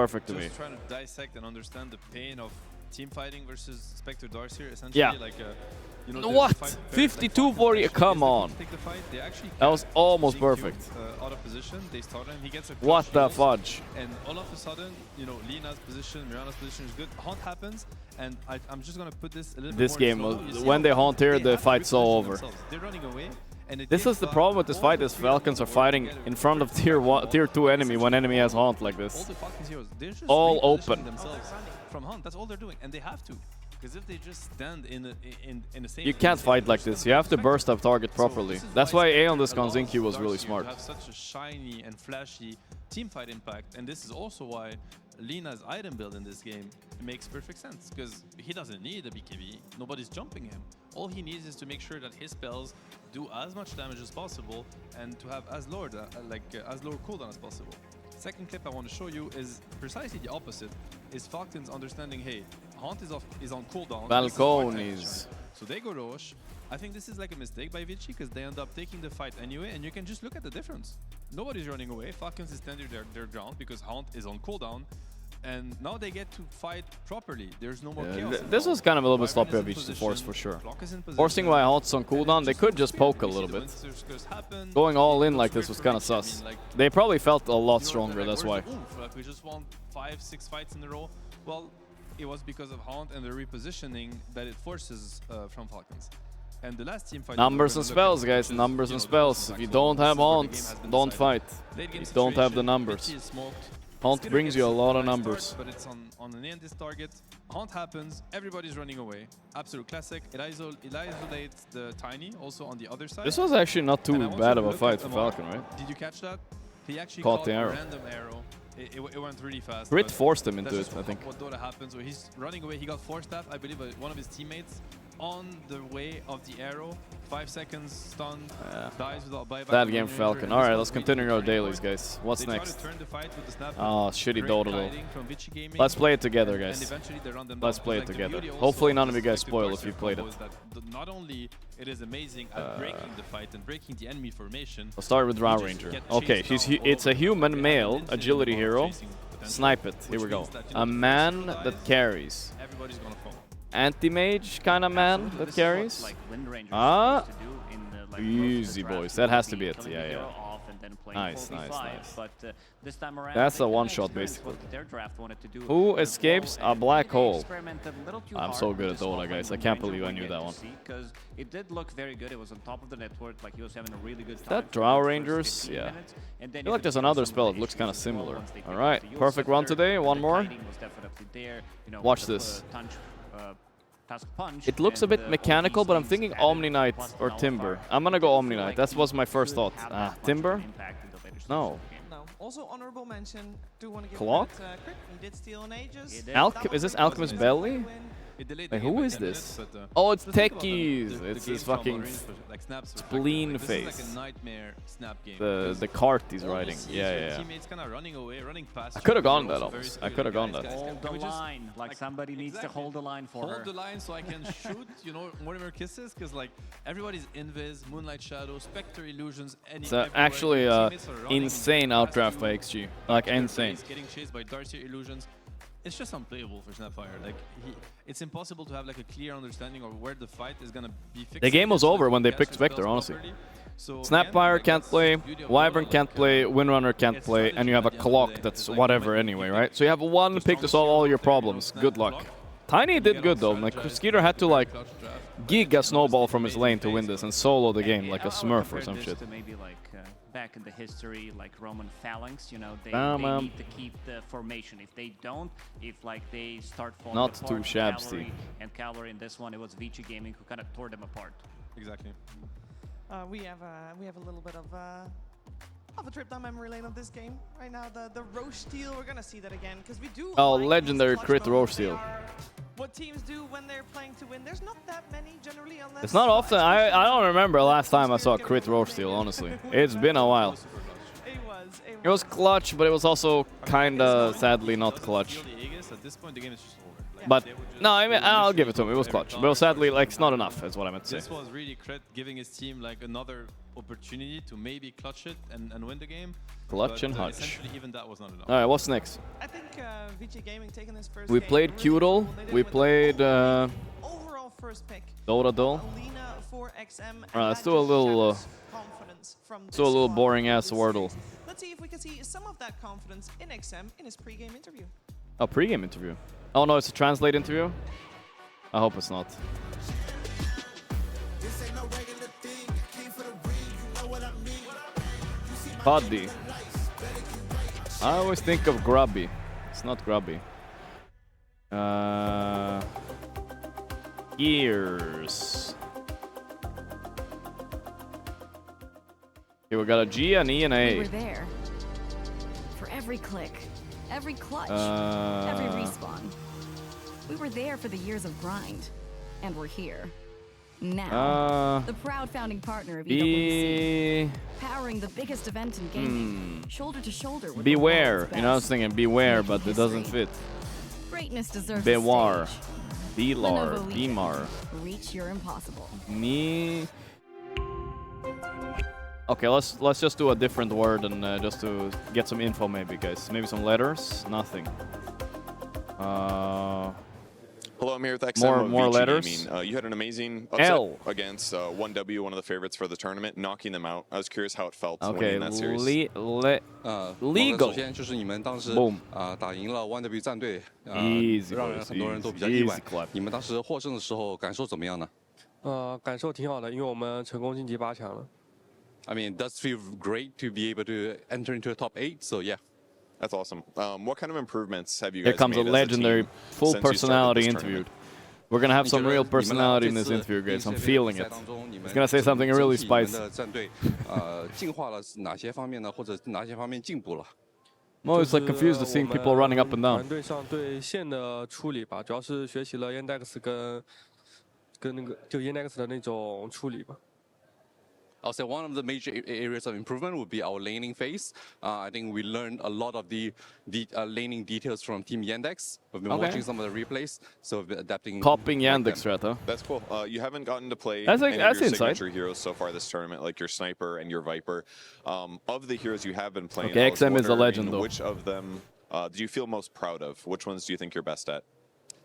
perfect to me. Just trying to dissect and understand the pain of team fighting versus Spectre Darcy, essentially like you know, What? the fight 52-40, come on. Take the fight, they actually That was almost Zinc perfect. out of position, they start him, he gets a What crush the heals, fudge? and all of a sudden, you know, Lina's position, Mirana's position is good, haunt happens, and I'm just gonna put this a little This bit more game, in slow. when they haunt here, the fight's all over. They're running away. And This is the problem with this fight, is Falcons are fighting in front of tier 2 enemy when enemy has haunt like all this. the Falcons heroes, they're just All repositioning open. themselves from hunt. That's all they're doing, and they have to, because if they just stand in the same. You can't fight like this, you have to burst up target properly. That's why A on this gun Zinky was really smart. Have such a shiny and flashy team fight impact, and this is also why Lina's item build in this game makes perfect sense, because he doesn't need a BKB, nobody's jumping him. All he needs is to make sure that his spells do as much damage as possible and to have as low cooldown as possible. Second clip I want to show you is precisely the opposite. Is Falcons understanding, hey, Haunt is on cooldown. Balcones. So they go Roche. I think this is like a mistake by Vici, because they end up taking the fight anyway, and you can just look at the difference. Nobody's running away. Falcons is standing their ground because Haunt is on cooldown. And now they get to fight properly. There's no more chaos. This was kind of a little bit sloppy of each to force for sure. Forcing my Haunt's on cooldown, they could just poke a little bit. Going all in like this was kind of sus. They probably felt a lot stronger, that's why. Like we just won 5-6 fights in a row. Well, it was because of Haunt and the repositioning that it forces from Falcons. And the last team fight. Numbers and spells, guys. Numbers and spells. If you don't have Haunt, don't fight. You don't have the numbers. Haunt brings you a lot of numbers. But it's on an this target. Haunt happens, everybody's running away. Absolute classic. It isolates the Tiny also on the other side. This was actually not too bad of a fight for Falcon, right? Did you catch that? He actually Caught caught the arrow. a random arrow. It went really fast. Crit but forced him into that's it, just I think. What Dota happens, so he's running away. He got 4-staff, I believe, by one of his teammates on the way of the arrow. 5 seconds stunned, dies without buyback. Bad game for Falcon. Alright, let's continue our dailies, guys. What's next? Oh, shitty Dota though. Let's play it together, guys. Let's play it together. Hopefully none of you guys spoil if you played it. Not only it is amazing at breaking the fight and breaking the enemy formation. I'll start with Drow Ranger. Okay, it's a human male agility hero. Snipe it. Here we go. A man that carries. Everybody's gonna fall. Anti-mage kind of man that carries. Ah, easy boys. That has to be it. Yeah, yeah. Nice, nice, nice. But this time around, That's a one-shot basically. Their draft wanted to do. Who escapes a black hole? Experimented a little too I'm hard so with good at this Dota, offline guys. I Wind can't Ranger believe I when knew you that get one. to see, 'cause it did look very good. It was on top of the network, like he was having a really good time. That for Drow the first Rangers? 15 Yeah. minutes, and then I feel like if there's it another goes spell on that looks the kind of HQ similar. once they pick up Alright, the perfect run Scepter, today. One the more. kiting was definitely there, you know, Watch with the, this. Task Punch, It looks a and, bit all mechanical, these but I'm things thinking added, Omni Knight plus or the Timber. Nullifier. I'm gonna go Omni I feel Knight. like That was my he first could thought. have that much of Timber? an impact in the later stages No. of the game. No. Also honorable mention. Do want to give Clock? credit to Crit. He did steal an Aegis. He did. Is this Alchemist Belly? It delayed Wait, the game who by is 10 this? minutes, but, Oh, it's just think about Techies. the It's game his from fucking Marines, like snaps spleen this is like face. a nightmare snap game. the cart he's All you riding. see is Yeah, your yeah. Teammates kind of running away, running past. I could have you. gone You're that also almost. very I could have gone skilled. that. Hold the Can we just- line, like somebody needs to Exactly. hold the line for her. Hold the line so I can shoot, you know, Mortimer Kisses, because like everybody's Invis, Moonlight Shadow, Spectre Illusions, It's actually insane outdraft by XG. Like insane. Getting chased by Darcy Illusions. It's just unplayable for Snapfire. Like it's impossible to have like a clear understanding of where the fight is gonna be fixed. The game was over when they picked Spectre, honestly. So Snapfire can't play, Wyvern can't play, Windrunner can't play, and you have a clock that's whatever anyway, right? So you have one pick to solve all your problems. Good luck. Tiny did good though. Like Skeeter had to like gig a snowball from his lane to win this and solo the game like a Smurf or some shit. To maybe like back in the history, like Roman phalanx, you know, they need to keep the formation. If they don't, if like they start falling Not apart, too shabsy. cavalry and cavalry in this one, it was Vici Gaming who kind of tore them apart. Exactly. We have a little bit of a trip down memory lane of this game right now. The Roche steal, we're gonna see that again because we do. Oh, like legendary these crit clutch Roche moments. They steal. are what teams do when they're playing to win. There's not that many generally unless. It's not often. I don't remember last time I saw a crit Roche steal, honestly. It's been a while. It was clutch, but it was also kinda sadly not clutch. At this point, the game is just over. Like, But they would just- no, I mean I'll give it to him. It was clutch, but sadly like it's not enough. Is what I meant to This say. was really Crit giving his team like another opportunity to maybe clutch it and win the game. Clutch but, and hutch. Essentially, even that was not enough. All right, what's next? I think Vici Gaming taking this first We game played really Qdle. well. They did We with played overall first pick. Dota Duel. Lina for XM. Alright, let's do a little boring ass Wordle. Let's see if we can see some of that confidence in XM in his pre-game interview. Oh, pre-game interview. Oh no, it's a translate interview? I hope it's not. Poddy. I always think of Grubby. It's not Grubby. Gears. Okay, we got a G, an E, and an A. We were there. For every click, every clutch, every respawn. We were there for the years of grind. And we're here. Now, the proud founding partner of EWC, powering the biggest event in gaming, shoulder to shoulder with Beware. the You know, I was thinking beware, but it doesn't fit. Greatness deserves Beware. a stage. Belar. Lenovo Bemar. Reach your impossible. Me. Okay, let's just do a different word and just to get some info, maybe, guys. Maybe some letters. Nothing. Hello, I'm here with XM more Vici letters. Gaming. You had an amazing L. upset against 1W, one of the favorites for the tournament, knocking them out. I was curious how it felt Okay, winning that series. legal. 首先就是你们当时 Boom. 打赢了 1W 战队， Easy 让人 boys, 很多人都比较 easy, 意外 easy clap.。你们当时获胜的时候感受怎么样呢？感受挺好的，因为我们成功晋级8强了。I mean, it does feel great to be able to enter into the top 8. So yeah. That's awesome. What kind of improvements have you Here guys comes a made as legendary team full since you started personality this interviewed. tournament? We're gonna have some 你觉得 real 你们俩 personality 这 in this 次 interview, guys. I'm 这次 feeling 比赛 it. 当中，你们 He's gonna say something really 整体你们 spicy. 的战队进化了哪些方面呢？或者哪些方面进步了？ I'm always like confused to seeing people running up and 团 down. 队上对线的处理吧，主要是学习了 Yandex 跟那个就 Yandex 的那种处理吧。 I'll say one of the major areas of improvement would be our laning phase. I think we learned a lot of the laning details from Team Yandex. We've been Okay. watching some of the replays, so we've been adapting. Copying like Yandex them. threat, huh? That's cool. You haven't gotten to play That's like- any of that's your inside. signature heroes so far this tournament, like your Sniper and your Viper. Of the heroes you have been playing, Okay, I was XM is a wondering legend, though. Which of them do you feel most proud of? Which ones do you think you're best at?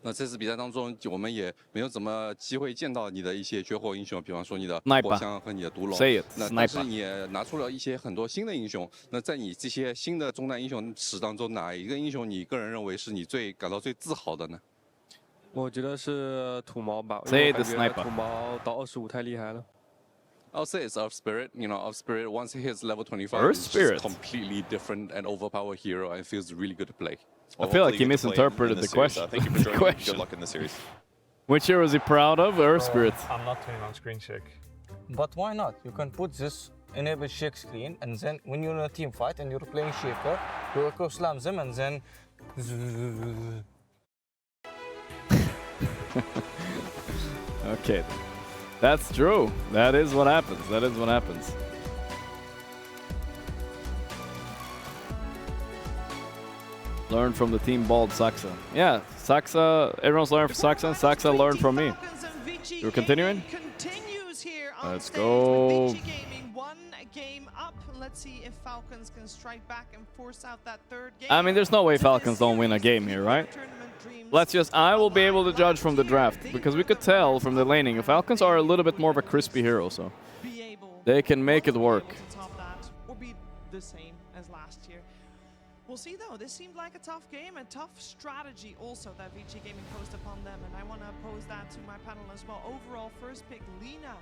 那这次比赛当中，我们也没有怎么机会见到你的一些绝活英雄，比方说你的 Sniper 火枪和你的毒龙。 Say it, 那但是 Sniper 你也拿出了一些很多新的英雄。那在你这些新的中单英雄史当中，哪一个英雄你个人认为是你感到最自豪的呢？我觉得是土毛吧，因 Say 为 the 我感觉 sniper 土毛到25太厉害了。 I'll say it's Earth Spirit. You know, Earth Spirit once it hits level 25, Earth it's Spirit. just completely different and overpowered hero, and it feels really good to play. I feel like he Hopefully you get to play in misinterpreted the this series. question. Thank you for The joining. question. Good luck in the series. Which hero is he proud of? Earth Spirit. I'm not turning on screen check. But why not? You can put this enable shake screen, and then when you're in a team fight and you're playing shaker, you go slam them and then. Okay. That's true. That is what happens. That is what happens. Learn from the team bald Saxa. Yeah, Saxa, everyone's learned from Saxa, and Saxa learned from me. You're continuing? Continues here on Let's stage go. with Vici Gaming. One game up. Let's see if Falcons can strike back and force out that third game. I mean, there's no way Falcons don't win a game here, right? I will be able to judge from the draft, because we could tell from the laning, Falcons are a little bit more of a crispy hero, so they can make it work. Or be the same as last year. We'll see though, this seemed like a tough game, a tough strategy also that Vici Gaming posed upon them, and I want to pose that to my panel as well. Overall, first pick, Lina.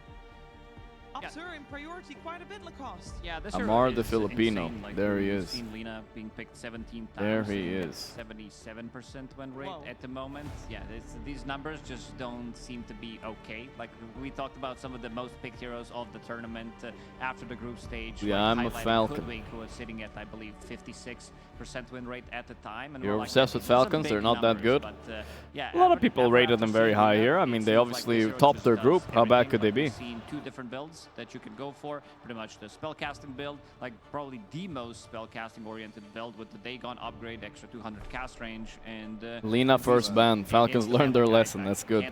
Ups her in priority quite a bit, Lacoste. Yeah, this Amar hero the is Filipino. insane. Like, There he we've is. seen Lina being picked 17 times. There he and is. 77% win rate Whoa. at the moment. Yeah, these numbers just don't seem to be okay. Like we talked about some of the most picked heroes of the tournament after the group stage. Yeah, like I'm a highlighting Falcon. Hoodwink, who was sitting at, I believe, 56% win rate at the time. And You're we're like, obsessed with these are Falcons? big They're not that numbers, good? But, yeah, A lot of after- people after rated them very seeing high Lina, here. I it mean, they seems like obviously this hero topped just their does group. How bad everything. could they Like, be? we've seen two different builds builds that you can go for. Pretty much the spellcasting build, like probably the most spellcasting oriented build with the Dagon upgrade, extra 200 cast range, and Lina first ban. Falcons learned their lesson. That's good.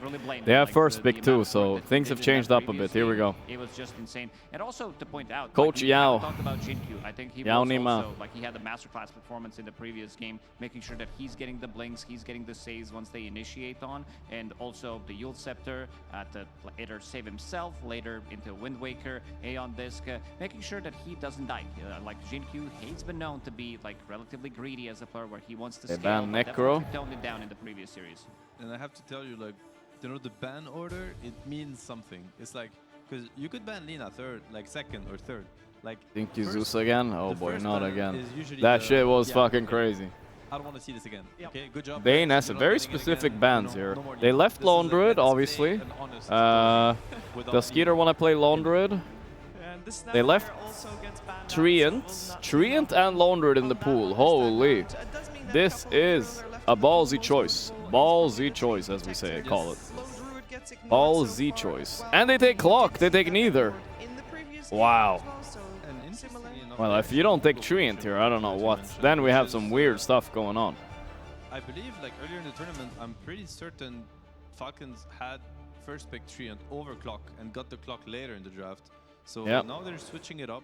They have first pick too, so things have changed up a bit. Here we go. It was just insane. And also to point out, Coach like, Yao. talked about Jinkyu. I think he Yao was Nima. also, like, he had the masterclass performance in the previous game, making sure that he's getting the blinks, he's getting the saves once they initiate on, and also the Yule Scepter to either save himself, later into Wind Waker, Aeon Disc, making sure that he doesn't die. Like Jinkyu, he's been known to be like relatively greedy as a player where he wants to They scale, ban but Necro. definitely toned it down in the previous series. And I have to tell you, like, you know, the ban order, it means something. It's like, because you could ban Lina third, like second or third. Like, Think you Zeus again? Oh the boy, first not ban again. is usually That the- shit was yeah, fucking okay. crazy. I don't want to see this again. Okay, good job. Bane has You're a not very getting it specific again. bans No, here. no more They Lina. left This is Lone a Druid, let's stay obviously. an honest story without The Skeeter wanna play Lone Druid. And this They left Snapfire also gets banned out, Treant, so will not Treant be and Lone Druid in the on that pool. one Holy. this time out. It does mean that This a couple of is heroes are left a in the pool, ballsy most choice. of the pool is Ballsy protected. choice, as we say, call it. Lone Druid gets ignored Ballsy so far choice. as well. And they take He Clock, did they see take that neither. ignored in the previous game Wow. as well, so similar. Well, if you don't take Treant here, I don't know what. Then we have some weird stuff going on. I believe, like, earlier in the tournament, I'm pretty certain Falcons had first pick Treant over Clock and got the Clock later in the draft. So Yep. now they're switching it up.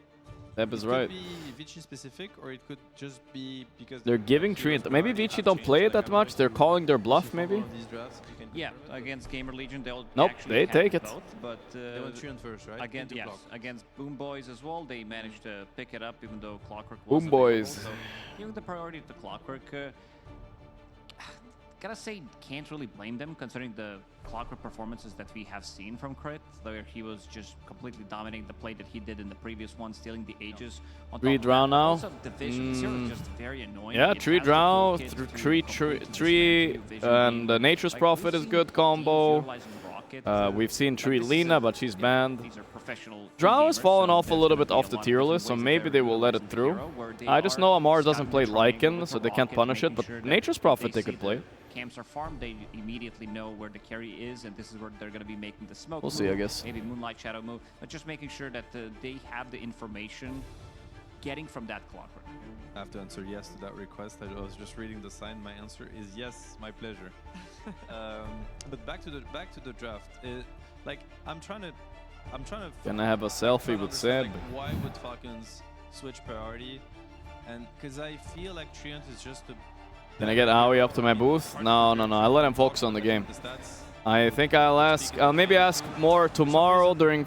That is It right. could be Vici specific, or it could just be because They're giving Treant. Maybe Vici don't play it that much. They're calling their bluff, maybe. Yeah, against Gamer Legion, they'll Nope, actually they have take it. both, but They went Treant first, right? against, Into yes, Clock. against Boom Boys as well, they managed to pick it up even though Clockwork was Boom available, Boys. So giving the priority to Clockwork, gotta say, can't really blame them considering the Clockwork performances that we have seen from Crit, where he was just completely dominating the play that he did in the previous one, stealing the Aegis. On Three top of drow that, now. Also, the vision is just very annoying. Yeah, It 3 has the drow, toolkit to 3 completely tree, dismantle vision and game. Nature's Like, Prophet we've is seen good teams combo. utilizing Rocket, We've seen like, 3 this is Lina, a- but she's again, banned. these are professional Drow has gamers, fallen so off a there's little gonna bit be off a the lot of tier different list, so ways of maybe they will let it representing the through. hero, where they I just are know Amar doesn't stuck play in the triangle Lycan, with so the they can't Rocket, punish it, making but sure that Nature's if Prophet they they could see play. the camps are farmed, they immediately know where the carry is, and this is where they're going to be making the smoke We'll move, see, I guess. maybe Moonlight Shadow move, but just making sure that they have the information getting from that Clockwork. I have to answer yes to that request. I was just reading the sign. My answer is yes, my pleasure. But back to the draft. Like, I'm trying to. Gonna have a selfie with understand, Seb. like, why would Falcons switch priority? And because I feel like Treant is just a. Can I get Aoi up to my booth? No. I let him focus on the game. I think I'll maybe ask more tomorrow during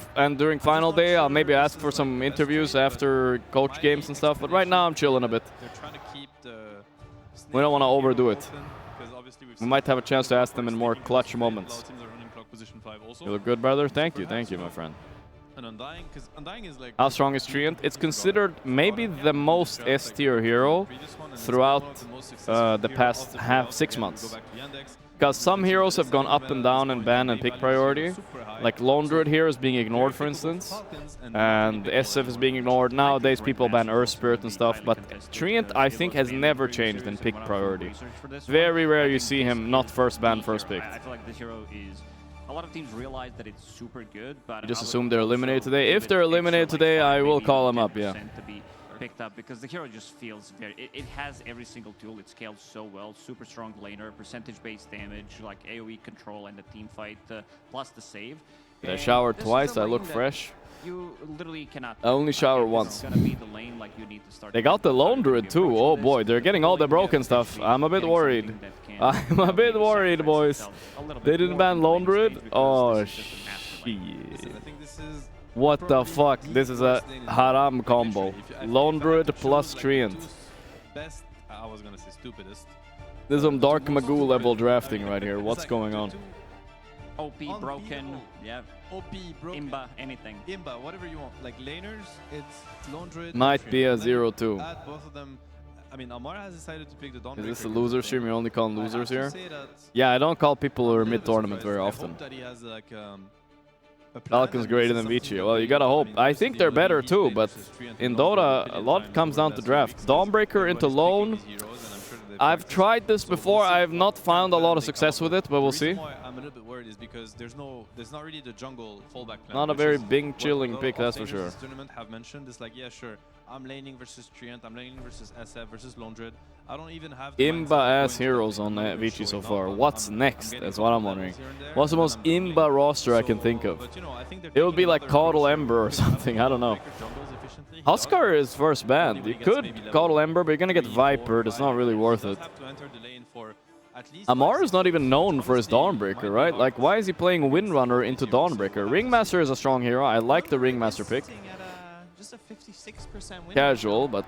final day. I'll maybe ask for some interviews after coach games and stuff. But right now I'm chilling a bit. They're trying to keep the. We don't want to overdo it. Because obviously we've We might have a chance to ask them in more clutch moments. Position 5 also. You look good, brother. Thank you, my friend. And Undying, because Undying is like. How strong is Treant? It's considered maybe the most S tier hero throughout the past 6 months. Because some heroes have gone up and down and ban and pick priority. Like Lone Druid here is being ignored, for instance. And SF is being ignored. Nowadays people ban Earth Spirit and stuff. But Treant, I think, has never changed in pick priority. Very rare you see him not first ban, first pick. I feel like this hero is. A lot of teams realize that it's super good, but You just assume they're eliminated today. If they're eliminated today, I will call them up, yeah. To be picked up because the hero just feels very. It has every single tool. It scales so well. Super strong laner, percentage-based damage, like AOE control and the team fight, plus the save. I showered This is twice. a I lane look that fresh. You literally cannot. I only shower This once. is gonna be the lane like you need to start. They got the Lone Druid too. Oh boy, they're getting all the broken stuff. I'm a bit worried. I'm a bit worried, boys. They didn't ban Lone Druid? Oh, shit. What the fuck? This is a haram combo. Lone Druid plus Treant. Best, I was gonna say stupidest. This is some Dark Magoo level drafting right here. What's going on? OP, broken, yeah. OP, broken. Imba, anything. Imba, whatever you want. Like laners, it's Lone Druid. Might be a 0-2. Add both of them. I mean, Amar has decided to pick the Dawnbreaker. Is this a loser stream? You're only calling losers here? say that Yeah, I don't call people who are mid-tournament very I often. hope that he has like a plan Falcons and greater this than is Vici. something Well, you gotta hope. I think they're better too, but in Dota, a lot comes down to draft. Dawnbreaker into Lone. I've tried this before. I have not found a lot of success with it, but we'll see. Why I'm a little bit worried is because there's not really the jungle fallback plan. Not a very big chilling pick, that's for sure. This tournament have mentioned it's like, yeah, sure, I'm laning versus Treant, I'm laning versus SF versus Londred. I don't even have Imba ass heroes on Vici so far. What's next? That's what I'm wondering. What's the most Imba roster I can think of? It would be like Caudle Ember or something. I don't know. Huskar is first banned. You could Caudle Ember, but you're gonna get Viper. It's not really worth it. Amar is not even known for his Dawnbreaker, right? Like, why is he playing Windrunner into Dawnbreaker? Ringmaster is a strong hero. I like the Ringmaster pick. Just a 56% win. Casual, but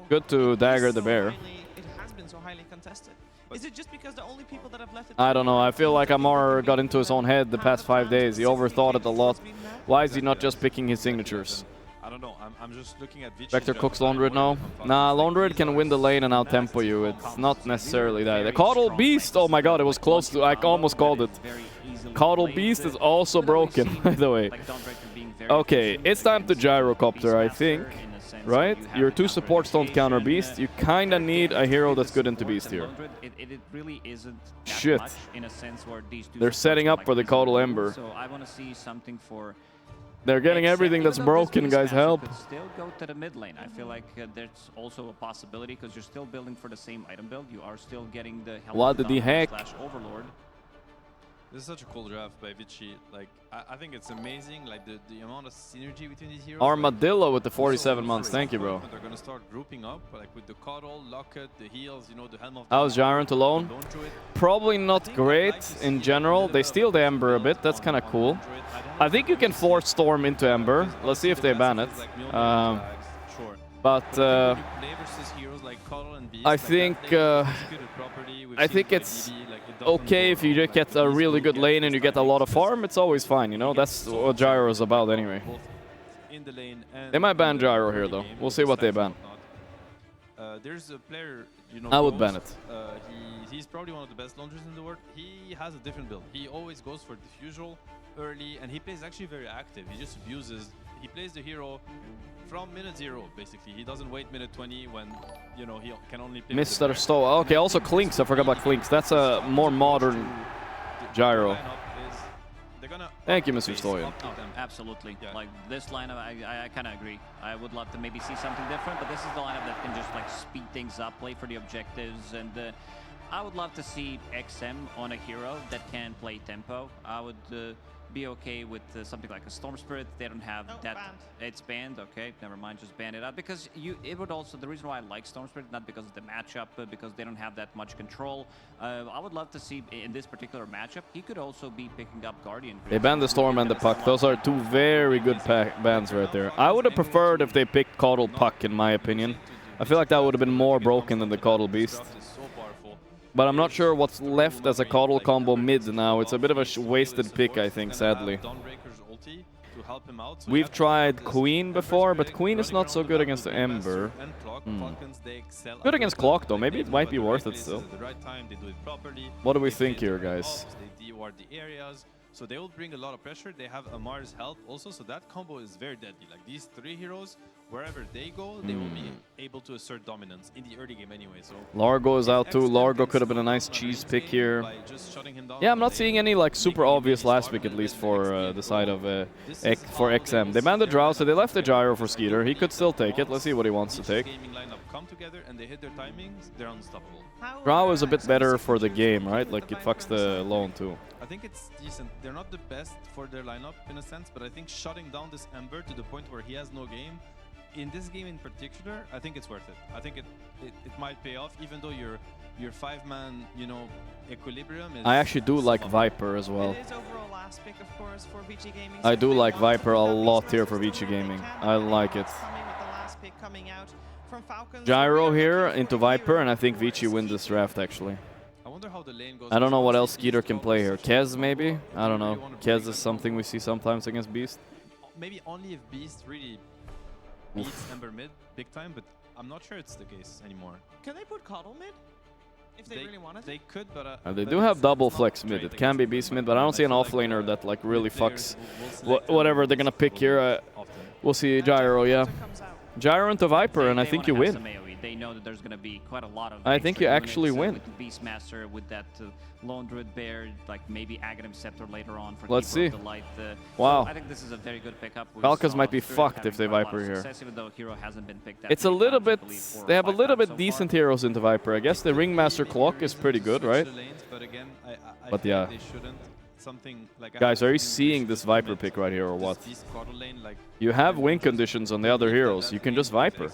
good to dagger the bear. It has been so highly contested. Is it just because the only people that have left it? I don't know. I feel like Amar got into his own head the past 5 days. He overthought it a lot. Why is he not just picking his signatures? I don't know. I'm just looking at Vici. Vector cooks Londred now. Nah, Londred can win the lane and out-tempo you. It's not necessarily that. The Caudle Beast! Oh my god, it was close to... I almost called it. Caudle Beast is also broken, by the way. Okay, it's time to Gyrocopter, I think. Right? Your 2 supports don't counter Beast. You kinda need a hero that's good into Beast here. It really isn't that Shit. much in a sense where these two They're setting up for the Caudle Ember. So I want to see something for... They're getting everything that's broken, guys. Help. Could still go to the mid lane. I feel like there's also a possibility because you're still building for the same item build. You are still getting the What did he hack? Overlord. This is such a cool draft by Vici. Like, I think it's amazing, like the amount of synergy between these heroes. Armadillo with the 47 months. Thank you, bro. They're gonna start grouping up, like with the Caudle, Locket, the heals, you know, the Helm of... How's Gyrant alone? Probably not great in general. They steal the Ember a bit. That's kind of cool. I think you can force Storm into Ember. Let's see if they ban it. I think it's okay if you just get a really good lane and you get a lot of farm. It's always fine, you know. That's what Gyro is about anyway. They might ban Gyro here though. We'll see what they ban. There's a player, you know, I would ban it. He's probably one of the best launchers in the world. He has a different build. He always goes for diffusal early, and he plays actually very active. He just abuses. He plays the hero from minute 0, basically. He doesn't wait minute 20 when, you know, he can only play. Mr. Stow. Okay, also Clinks. I forgot about Clinks. That's a more modern Gyro. Thank you, Mr. Stoyan. Oh, absolutely. Yeah. Like this lineup, I kind of agree. I would love to maybe see something different, but this is the lineup that can just like speed things up, play for the objectives, and I would love to see XM on a hero that can play tempo. I would be okay with something like a Storm Spirit. They don't have that. Banned. It's banned. Okay, never mind. Just ban it out because it would also, the reason why I like Storm Spirit, not because of the matchup, but because they don't have that much control. I would love to see in this particular matchup, he could also be picking up Guardian. They banned the Storm and the Puck. Those are 2 very good bans right there. I would have preferred if they picked Caudle Puck, in my opinion. I feel like that would have been more broken than the Caudle Beast. But I'm not sure what's left as a Caudle combo mid now. It's a bit of a wasted pick, I think, sadly. We've tried Queen before, but Queen is not so good against the Ember. Good against Clock, though. Maybe it might be worth it still. What do we think here, guys? So they will bring a lot of pressure. They have Amar's help also, so that combo is very deadly. Like these 3 heroes, wherever they go, they will be able to assert dominance in the early game anyway. So Largo is out too. Largo could have been a nice cheese pick here. Yeah, I'm not seeing any like super obvious last pick, at least for the side of for XM. They banned the Drow, so they left the Gyro for Skeeter. He could still take it. Let's see what he wants to take. Come together and they hit their timings, they're unstoppable. Drow is a bit better for the game, right? Like it fucks the lone too. I think it's decent. They're not the best for their lineup in a sense, but I think shutting down this Ember to the point where he has no game, in this game in particular, I think it's worth it. I think it might pay off, even though your 5-man, you know, equilibrium is... I actually do like Viper as well. It is overall last pick, of course, for Vici Gaming. I do like Viper a lot here for Vici Gaming. I like it. Gyro here into Viper, and I think Vici win this draft, actually. I don't know what else Skeeter can play here. Kez, maybe? I don't know. Kez is something we see sometimes against Beast. Maybe only if Beast really beats Ember mid big time, but I'm not sure it's the case anymore. Can they put Caudle mid? If they really wanted to? They could, but... They do have double flex mid. It can be Beast mid, but I don't see an offlaner that like really fucks whatever they're gonna pick here. We'll see Gyro, yeah. Gyro into Viper, and I think you win. they know that there's going to be quite a lot of. I think you actually win. With the Beastmaster, with that Lone Druid Bear, like maybe Aghanim Scepter later on for Let's Keeper see. of the Light. Wow. So I think this is a very good pickup. We Falcons saw might be Spirit fucked if having they quite a lot of Viper here. success, even though Hero hasn't been picked that It's a many little times, I bit. believe, 4 or They have a 5 little times bit so decent far. heroes into Viper. I guess the Ringmaster Clock is pretty good, right? But again, I But feel yeah. like they shouldn't. Something like Guys, are you seeing this Viper pick right here or what? You have win conditions on the other heroes. You can just Viper.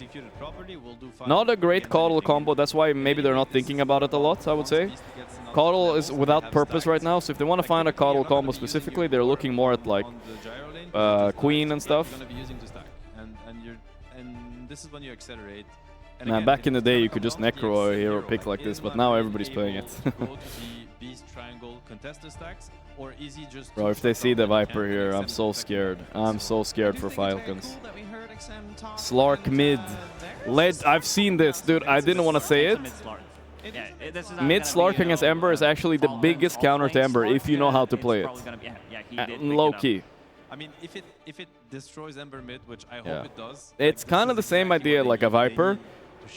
Not a great Coddle combo. That's why maybe they're not thinking about it a lot, I would say. Coddle is without purpose right now, so if they want to find a Coddle combo specifically, they're looking more at like Queen and stuff. And this is when you accelerate. Nah, back in the day, you could just Necro a hero pick like this, but now everybody's playing it. Bro, if they see the Viper here, I'm so scared. I'm so scared for Falcons. Slark mid. I've seen this, dude. I didn't want to say it. Mid Slark against Ember is actually the biggest counter to Ember if you know how to play it. Low key. I mean, if it destroys Ember mid, which I hope it does. It's kind of the same idea like a Viper.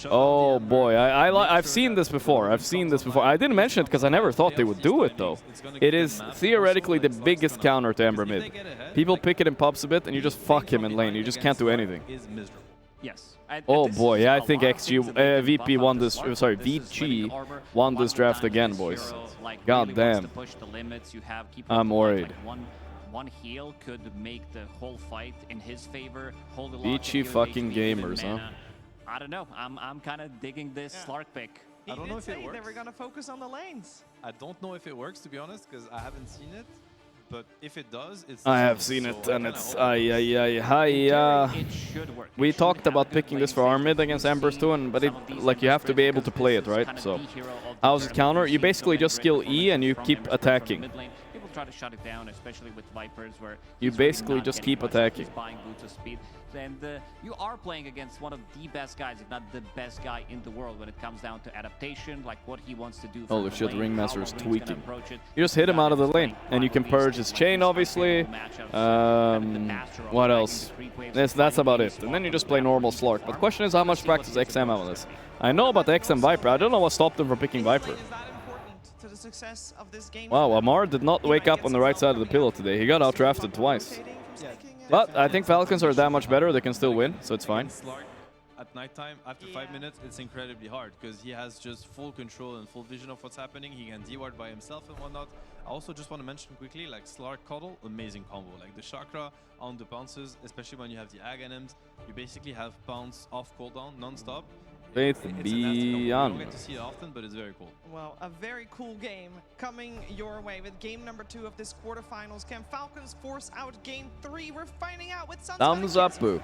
Oh boy, I've seen this before. I've seen this before. I didn't mention it because I never thought they would do it though. It is theoretically the biggest counter to Ember mid. People pick it in pops a bit and you just fuck him in lane. You just can't do anything. Yes. Oh boy, yeah, I think VP won this. Sorry, Vici won this draft again, boys. God damn. I'm worried. One heal could make the whole fight in his favor. Hold a lot Vici fucking gamers, huh? I don't know. I'm kind of digging this Slark pick. I don't know if it works. They were gonna focus on the lanes. I don't know if it works, to be honest, because I haven't seen it. But if it does, it's. I have seen it, and it's we talked about picking this for our mid against Embers too, but like you have to be able to play it, right? So, how's it counter? You basically just skill E and you keep attacking. People try to shut it down, especially with Vipers, where you basically just keep attacking. Buying boots of speed. And you are playing against one of the best guys, if not the best guy in the world when it comes down to adaptation, like what he wants to do. Holy shit, Ringmaster is tweaking. You just hit him out of the lane, and you can purge his chain, obviously. What else? That's about it. And then you just play normal Slark. But the question is, how much practice XM have on this? I know about the XM Viper. I don't know what stopped them from picking Viper. Wow, Amar did not wake up on the right side of the pillow today. He got out-drafted twice. But I think Falcons are that much better. They can still win, so it's fine. At nighttime, after 5 minutes, it's incredibly hard because he has just full control and full vision of what's happening. He can D-ward by himself and whatnot. I also just want to mention quickly, like Slark Coddle, amazing combo. Like the chakra on the bounces, especially when you have the Aghanims, you basically have bounce off cooldown non-stop. Faith be on. You don't get to see it often, but it's very cool. Well, a very cool game coming your way with game number 2 of this quarterfinals. Can Falcons force out game 3? We're finding out with Sun's Thumbs up, boo.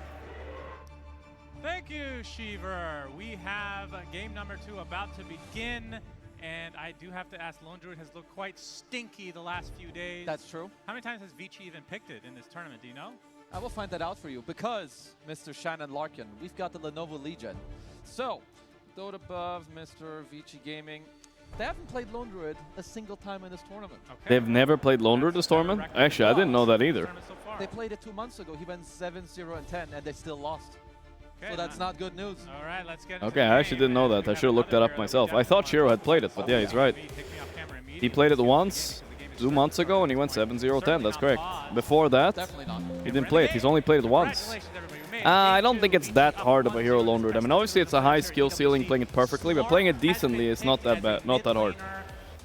Thank you, Shiver. We have game number 2 about to begin. And I do have to ask, Lone Druid has looked quite stinky the last few days. That's true. How many times has Vici even picked it in this tournament? Do you know? I will find that out for you because, Mr. Shannon Larkin, we've got the Lenovo Legion. So, Dota above, Mr. Vici Gaming. They haven't played Lone Druid a single time in this tournament. Okay. They've never played Lone Druid this tournament? Actually, I didn't know that either. They played it 2 months ago. He went 7-0-10, and they still lost. Okay, so that's not good news. All right, let's get into Okay, I actually didn't know that. I should have looked that up myself. I thought Shiro had played it, but yeah, he's right. He played it once, 2 months ago, and he went 7-0-10. That's correct. Before that, he didn't play it. He's only played it once. I don't think it's that hard of a hero Lone Druid. I mean, obviously it's a high skill ceiling playing it perfectly, but playing it decently is not that bad, not that hard.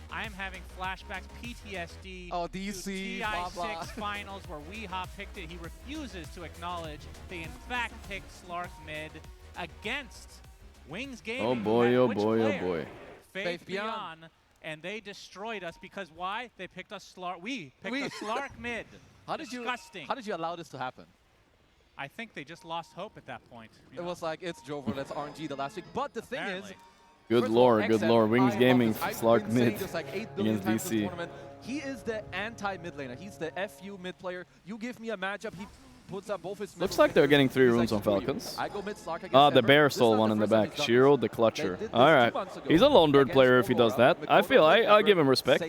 I'm having flashbacks, PTSD. Oh, DC, blah, blah. TI6 finals where Weehaw picked it. He refuses to acknowledge they in fact picked Slark mid against Wings Gaming. Oh boy, oh boy, oh boy. Faith Beyond. And they destroyed us because why? They picked us Slark. We picked us Slark mid. How did you allow this to happen? I think they just lost hope at that point. It was like, it's Jover, let's RNG the last week. But the thing is, good lore, good lore. Wings Gaming, Slark mid against DC. He is the anti-mid laner. He's the FU mid player. You give me a matchup, he puts up both his mid. Looks like they're getting 3 runes on Falcons. The bear stole one in the back. Shiro, the clutcher. All right. He's a Lone Druid player if he does that. I feel I'll give him respect.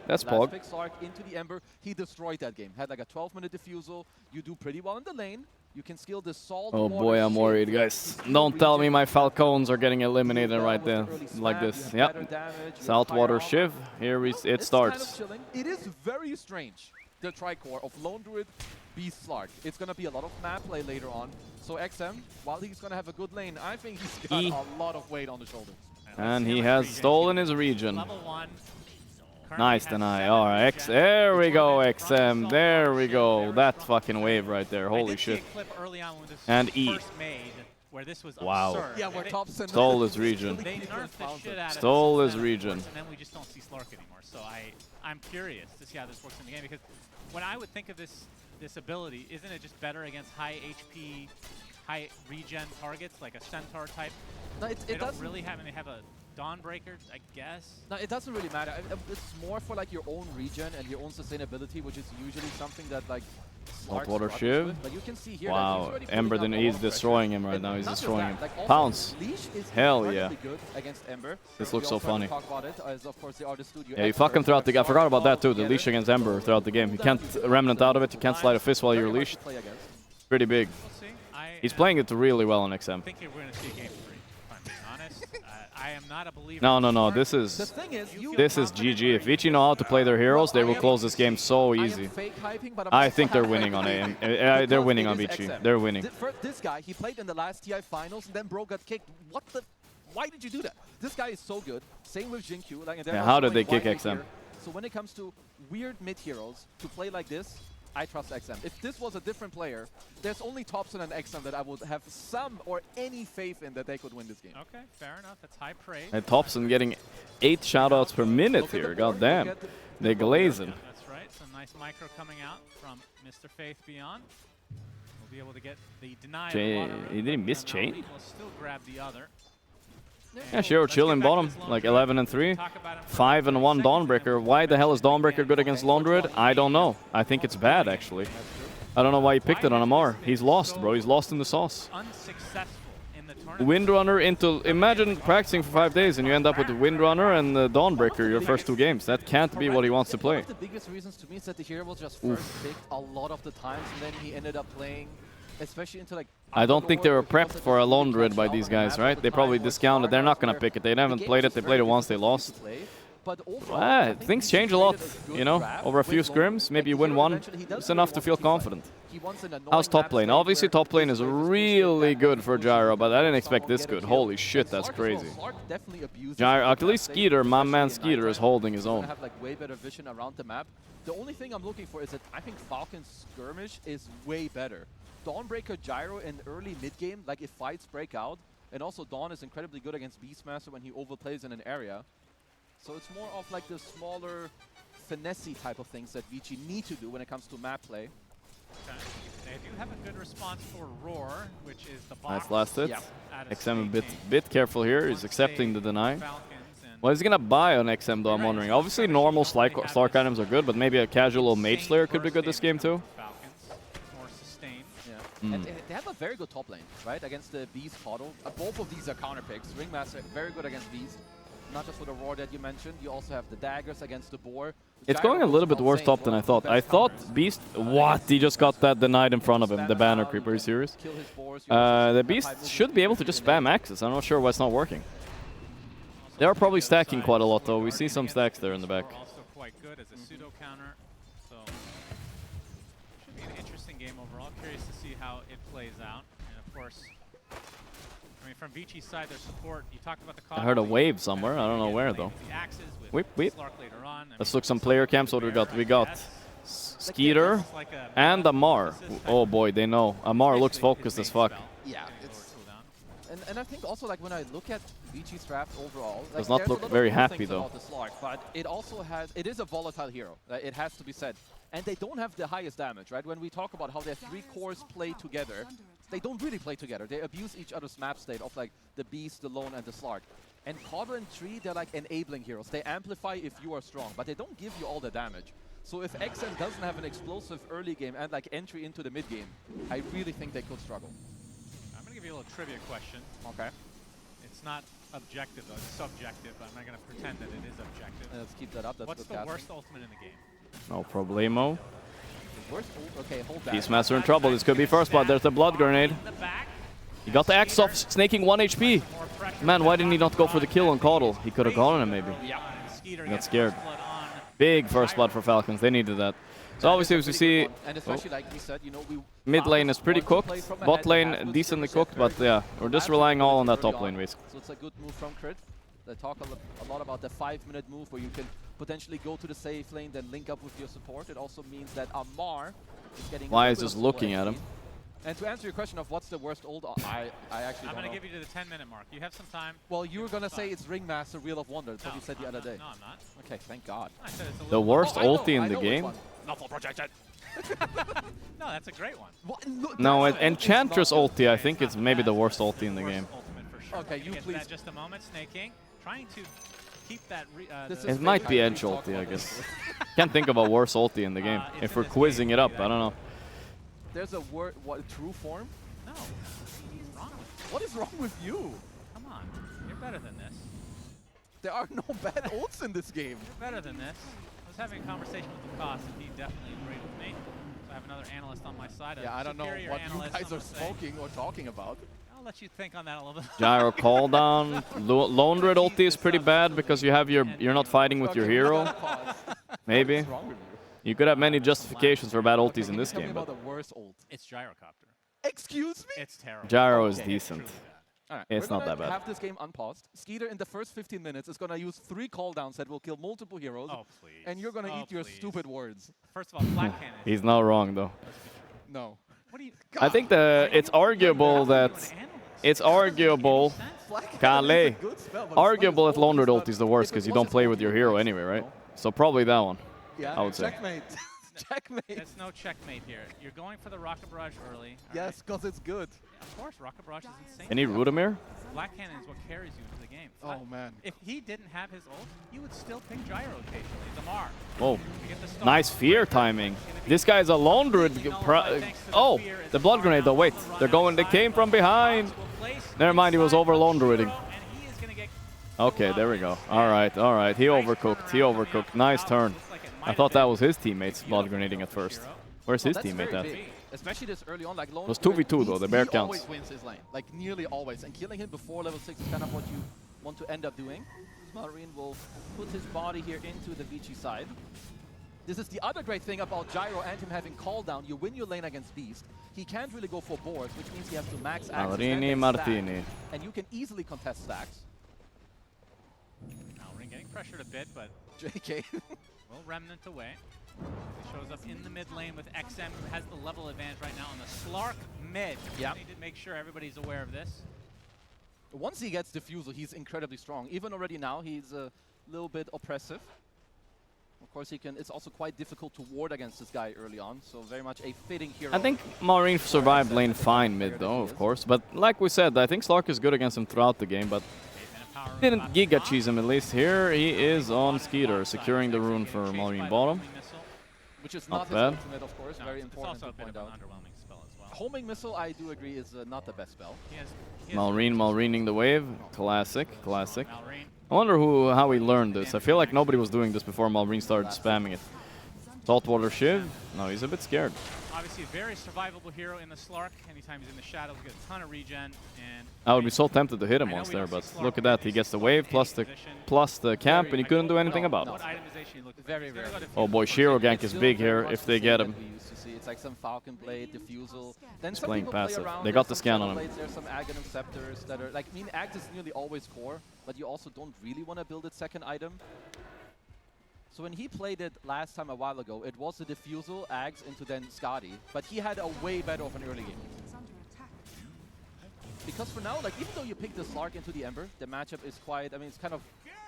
That's Pog. Slark into the Ember. He destroyed that game. Had like a 12-minute defusal. You do pretty well in the lane. You can skill the salt. Oh boy, I'm worried, guys. Don't tell me my Falcons are getting eliminated right there, like this. Yep. Saltwater Shiv. Here it starts. Kind of it is very strange. The tricore of Lone Druid, Beast Slark. It's gonna be a lot of map play later on. So XM, while he's gonna have a good lane, I think he's got a lot of weight on the shoulders. And he has stolen his region. Nice deny. All right, there we go, XM. There we go. That fucking wave right there. Holy shit. And E. Wow. Yeah, where Thompson stole his region. Stole his region. And then we just don't see Slark anymore. So I'm curious to see how this works in the game, because when I would think of this ability, isn't it just better against high HP, high regen targets like a Centaur type? No, they don't really have, they have a Dawnbreaker, I guess. No, it doesn't really matter. It's more for like your own regen and your own sustainability, which is usually something that like Saltwater Shiv. But you can see here wow, Ember, then he's destroying him right now. He's destroying him. Like Pounce. Hell yeah. This looks so funny. Yeah, you fuck him throughout the game. I forgot about that too, the leash against Ember throughout the game. You can't remnant out of it, you can't slide a fist while you're leashed. Pretty big. He's playing it really well on XM. I think we're going to see a game 3, if I'm being honest. I am not a believer. No. This is GG. If Vici know how to play their heroes, they will close this game so easy. I think they're winning on AM. They're winning on Vici. They're winning. This guy, he played in the last TI finals, and then bro got kicked. What the? Why did you do that? This guy is so good. Same with Jinkyu. Like, yeah, how did they kick XM? So when it comes to weird mid heroes to play like this, I trust XM. If this was a different player, there's only Thompson and XM that I would have some or any faith in that they could win this game. Okay, fair enough. That's high praise. And Thompson getting 8 shoutouts per minute here. God damn. They're glazing. That's right. Some nice micro coming out from Mr. Faith Beyond. We'll be able to get the denial. He didn't miss Chain? We'll still grab the other. Yeah, sure, chilling bottom, like 11-3, 5-1 Dawnbreaker. Why the hell is Dawnbreaker good against Lone Druid? I don't know. I think it's bad, actually. I don't know why he picked it on Amar. He's lost, bro. He's lost in the sauce. Windrunner into... Imagine practicing for 5 days and you end up with the Windrunner and the Dawnbreaker your first 2 games. That can't be what he wants to play. One of the biggest reasons to me is that the hero was just first picked a lot of the times, and then he ended up playing, especially into like... I don't think they were prepped for a Lone Druid by these guys, right? They probably discounted. They're not going to pick it. They haven't played it. They played it once. They lost. Things change a lot, you know, over a few scrims. Maybe you win one. It's enough to feel confident. How's top lane? Obviously, top lane is really good for Gyro, but I didn't expect this good. Holy shit, that's crazy. Gyro, at least Skeeter, my man Skeeter, is holding his own. The only thing I'm looking for is that I think Falcon's skirmish is way better. Dawnbreaker Gyro in early mid-game, like if fights break out, and also Dawn is incredibly good against Beastmaster when he overplays in an area. So it's more of like the smaller, finessey type of things that Vici need to do when it comes to map play. Okay. They do have a good response for Roar, which is the box. Nice last hit. XM a bit careful here. He's accepting the deny. Well, he's gonna buy on XM though, I'm wondering. Obviously normal Slark items are good, but maybe a casual Mage Slayer could be good this game too. And they have a very good top lane, right? Against the Beast Coddle. Both of these are counter picks. Ringmaster, very good against Beast. Not just for the Roar that you mentioned. You also have the daggers against the Boar. It's going a little bit worse top than I thought. I thought Beast... What? He just got that denied in front of him. The banner creep. Are you serious? The Beast should be able to just spam axes. I'm not sure why it's not working. They are probably stacking quite a lot though. We see some stacks there in the back. Also quite good as a pseudo counter. So should be an interesting game overall. Curious to see how it plays out. And of course, I mean, from Vici's side, their support. You talked about the. I heard a wave somewhere. I don't know where though. Whip. Let's look some player camps. What do we got? We got Skeeter and Amar. Oh boy, they know. Amar looks focused as fuck. Yeah. And I think also like when I look at Vici's draft overall, like, does not look very happy though. Slark, but it also has, it is a volatile hero. It has to be said. And they don't have the highest damage, right? When we talk about how their 3 cores play together, they don't really play together. They abuse each other's map state of like the Beast, the Lone, and the Slark. And Coddle and Tree, they're like enabling heroes. They amplify if you are strong, but they don't give you all the damage. So if XM doesn't have an explosive early game and like entry into the mid game, I really think they could struggle. I'm going to give you a little trivia question. Okay. It's not objective though, it's subjective. I'm not going to pretend that it is objective. Let's keep that up. That's What's the worst ultimate in the game? No problemo. Worst ult. Okay, hold back. Beastmaster in trouble. This could be first blood. There's the blood grenade. He got the axe off, snaking 1 HP. Man, why didn't he not go for the kill on Caudle? He could have gotten him maybe. He got scared. Big first blood for Falcons. They needed that. So obviously, as we see, and especially like we said, you know, mid lane is pretty cooked. Bot lane decently cooked, but yeah, we're just relying all on that top lane basically. So it's a good move from Crit. They talk a lot about the 5-minute move where you can potentially go to the safe lane, then link up with your support. It also means that Amar is getting. Why is just looking at him? And to answer your question of what's the worst ult, I actually I'm don't going to know. give you to the 10-minute mark. You have some time. Well, you were going to say it's Ringmaster Wheel of Wonder. That's what you said the other day. No, I'm not. Okay, thank God. I said it's a The worst ulti in I the know game? which one. Not full projection. No, that's a great one. What? Look, No, that's Enchantress not ulti I think it's maybe the worst ulti in the game. Okay, you please. Just a moment, Snake King. Trying to keep that. It might be Edge ulti, I guess. Can't think of a worse ulti in the game. If we're quizzing it up, I don't know. There's a word, what, true form? No. What's wrong with you? What is wrong with you? Come on. You're better than this. There are no bad ults in this game. You're better than this. I was having a conversation with Lukas, and he definitely agreed with me. So I have another analyst on my side. Yeah, I don't know what you guys are smoking or talking about. I'll let you think on that a little bit. Gyro cooldown. Lone Red ulti is pretty bad because you have you're not fighting with your hero. Maybe. You could have many justifications for bad ultis in this game, but the worst ult. It's Gyrocopter. Excuse me? It's terrible. Gyro is decent. Right, it's not that bad. Have this game unpaused. Skeeter in the first 15 minutes is going to use 3 cooldowns that will kill multiple heroes. Oh, please. And you're going to eat your stupid words. First of all, Black Cannon. He's not wrong though. No. What do you? I think it's arguable that arguable that Lone Red ulti is the worst because you don't play with your hero anyway, right? So probably that one. Yeah, I would say. checkmate. Checkmate. There's no checkmate here. You're going for the Rocket Barrage early. Yes, because it's good. Yeah, of course, Rocket Barrage is insane. Any Rudimir? Black Cannon is what carries you into the game. Oh, man. If he didn't have his ult, you would still pick Gyro occasionally. Damar. Whoa. Nice fear timing. This guy's a Lone Druid. Oh, the blood grenade though. Wait, they came from behind. Never mind, he was over Lone Druiding. Okay, there we go. All right. He overcooked. Nice turn. I thought that was his teammates blood grenading at first. Where's his teammate at? Especially this early on, like Lone It was 2v2 though, the bear he counts. always wins his lane, like nearly always. And killing him before level 6 is kind of what you want to end up doing. Marine will put his body here into the Vici side. This is the other great thing about Gyro and him having call down. You win your lane against Beast. He can't really go for boards, which means he has to max access Martini. and you can easily contest stacks. Malrine getting pressured a bit, but JK. will Remnant away. He shows up in the mid lane with XM, who has the level advantage right now on the Slark mid. Yeah. Need to make sure everybody's aware of this. Once he gets Diffusal, he's incredibly strong. Even already now, he's a little bit oppressive. Of course, it's also quite difficult to ward against this guy early on, so very much a fitting hero. I think Marine survived lane fine mid though, of course. But like we said, I think Slark is good against him throughout the game, but didn't Giga cheese him at least. Here he is on Skeeter, securing the rune for Marine bottom. Which is not not bad. his ultimate, of course, very important to point out. Homing Missile, I do agree, is not the best spell. Malrining the wave, classic. I wonder how he learned this. I feel like nobody was doing this before Malrine started spamming it. Saltwater Shiv? No, he's a bit scared. Obviously a very survivable hero in the Slark. Anytime he's in the shadows, he gets a ton of regen. And I would be so tempted to hit him once there, but look at that. He gets the wave plus the camp, and he couldn't do anything about it. Very rare. Oh boy, Shiro gank is big here if they get him. It's like some Falcon Blade, Diffusal. Then He's some playing people play passive. around, They got there's the some scan on him. Blades, there's some Aghanim Scepters that are like, I mean, Ags is nearly always core, but you also don't really want to build its second item. So when he played it last time a while ago, it was the Diffusal, Ags into then Skadi, but he had a way better of an early game. Because for now, like, even though you pick the Slark into the Ember, the matchup is quite, I mean, it's kind of,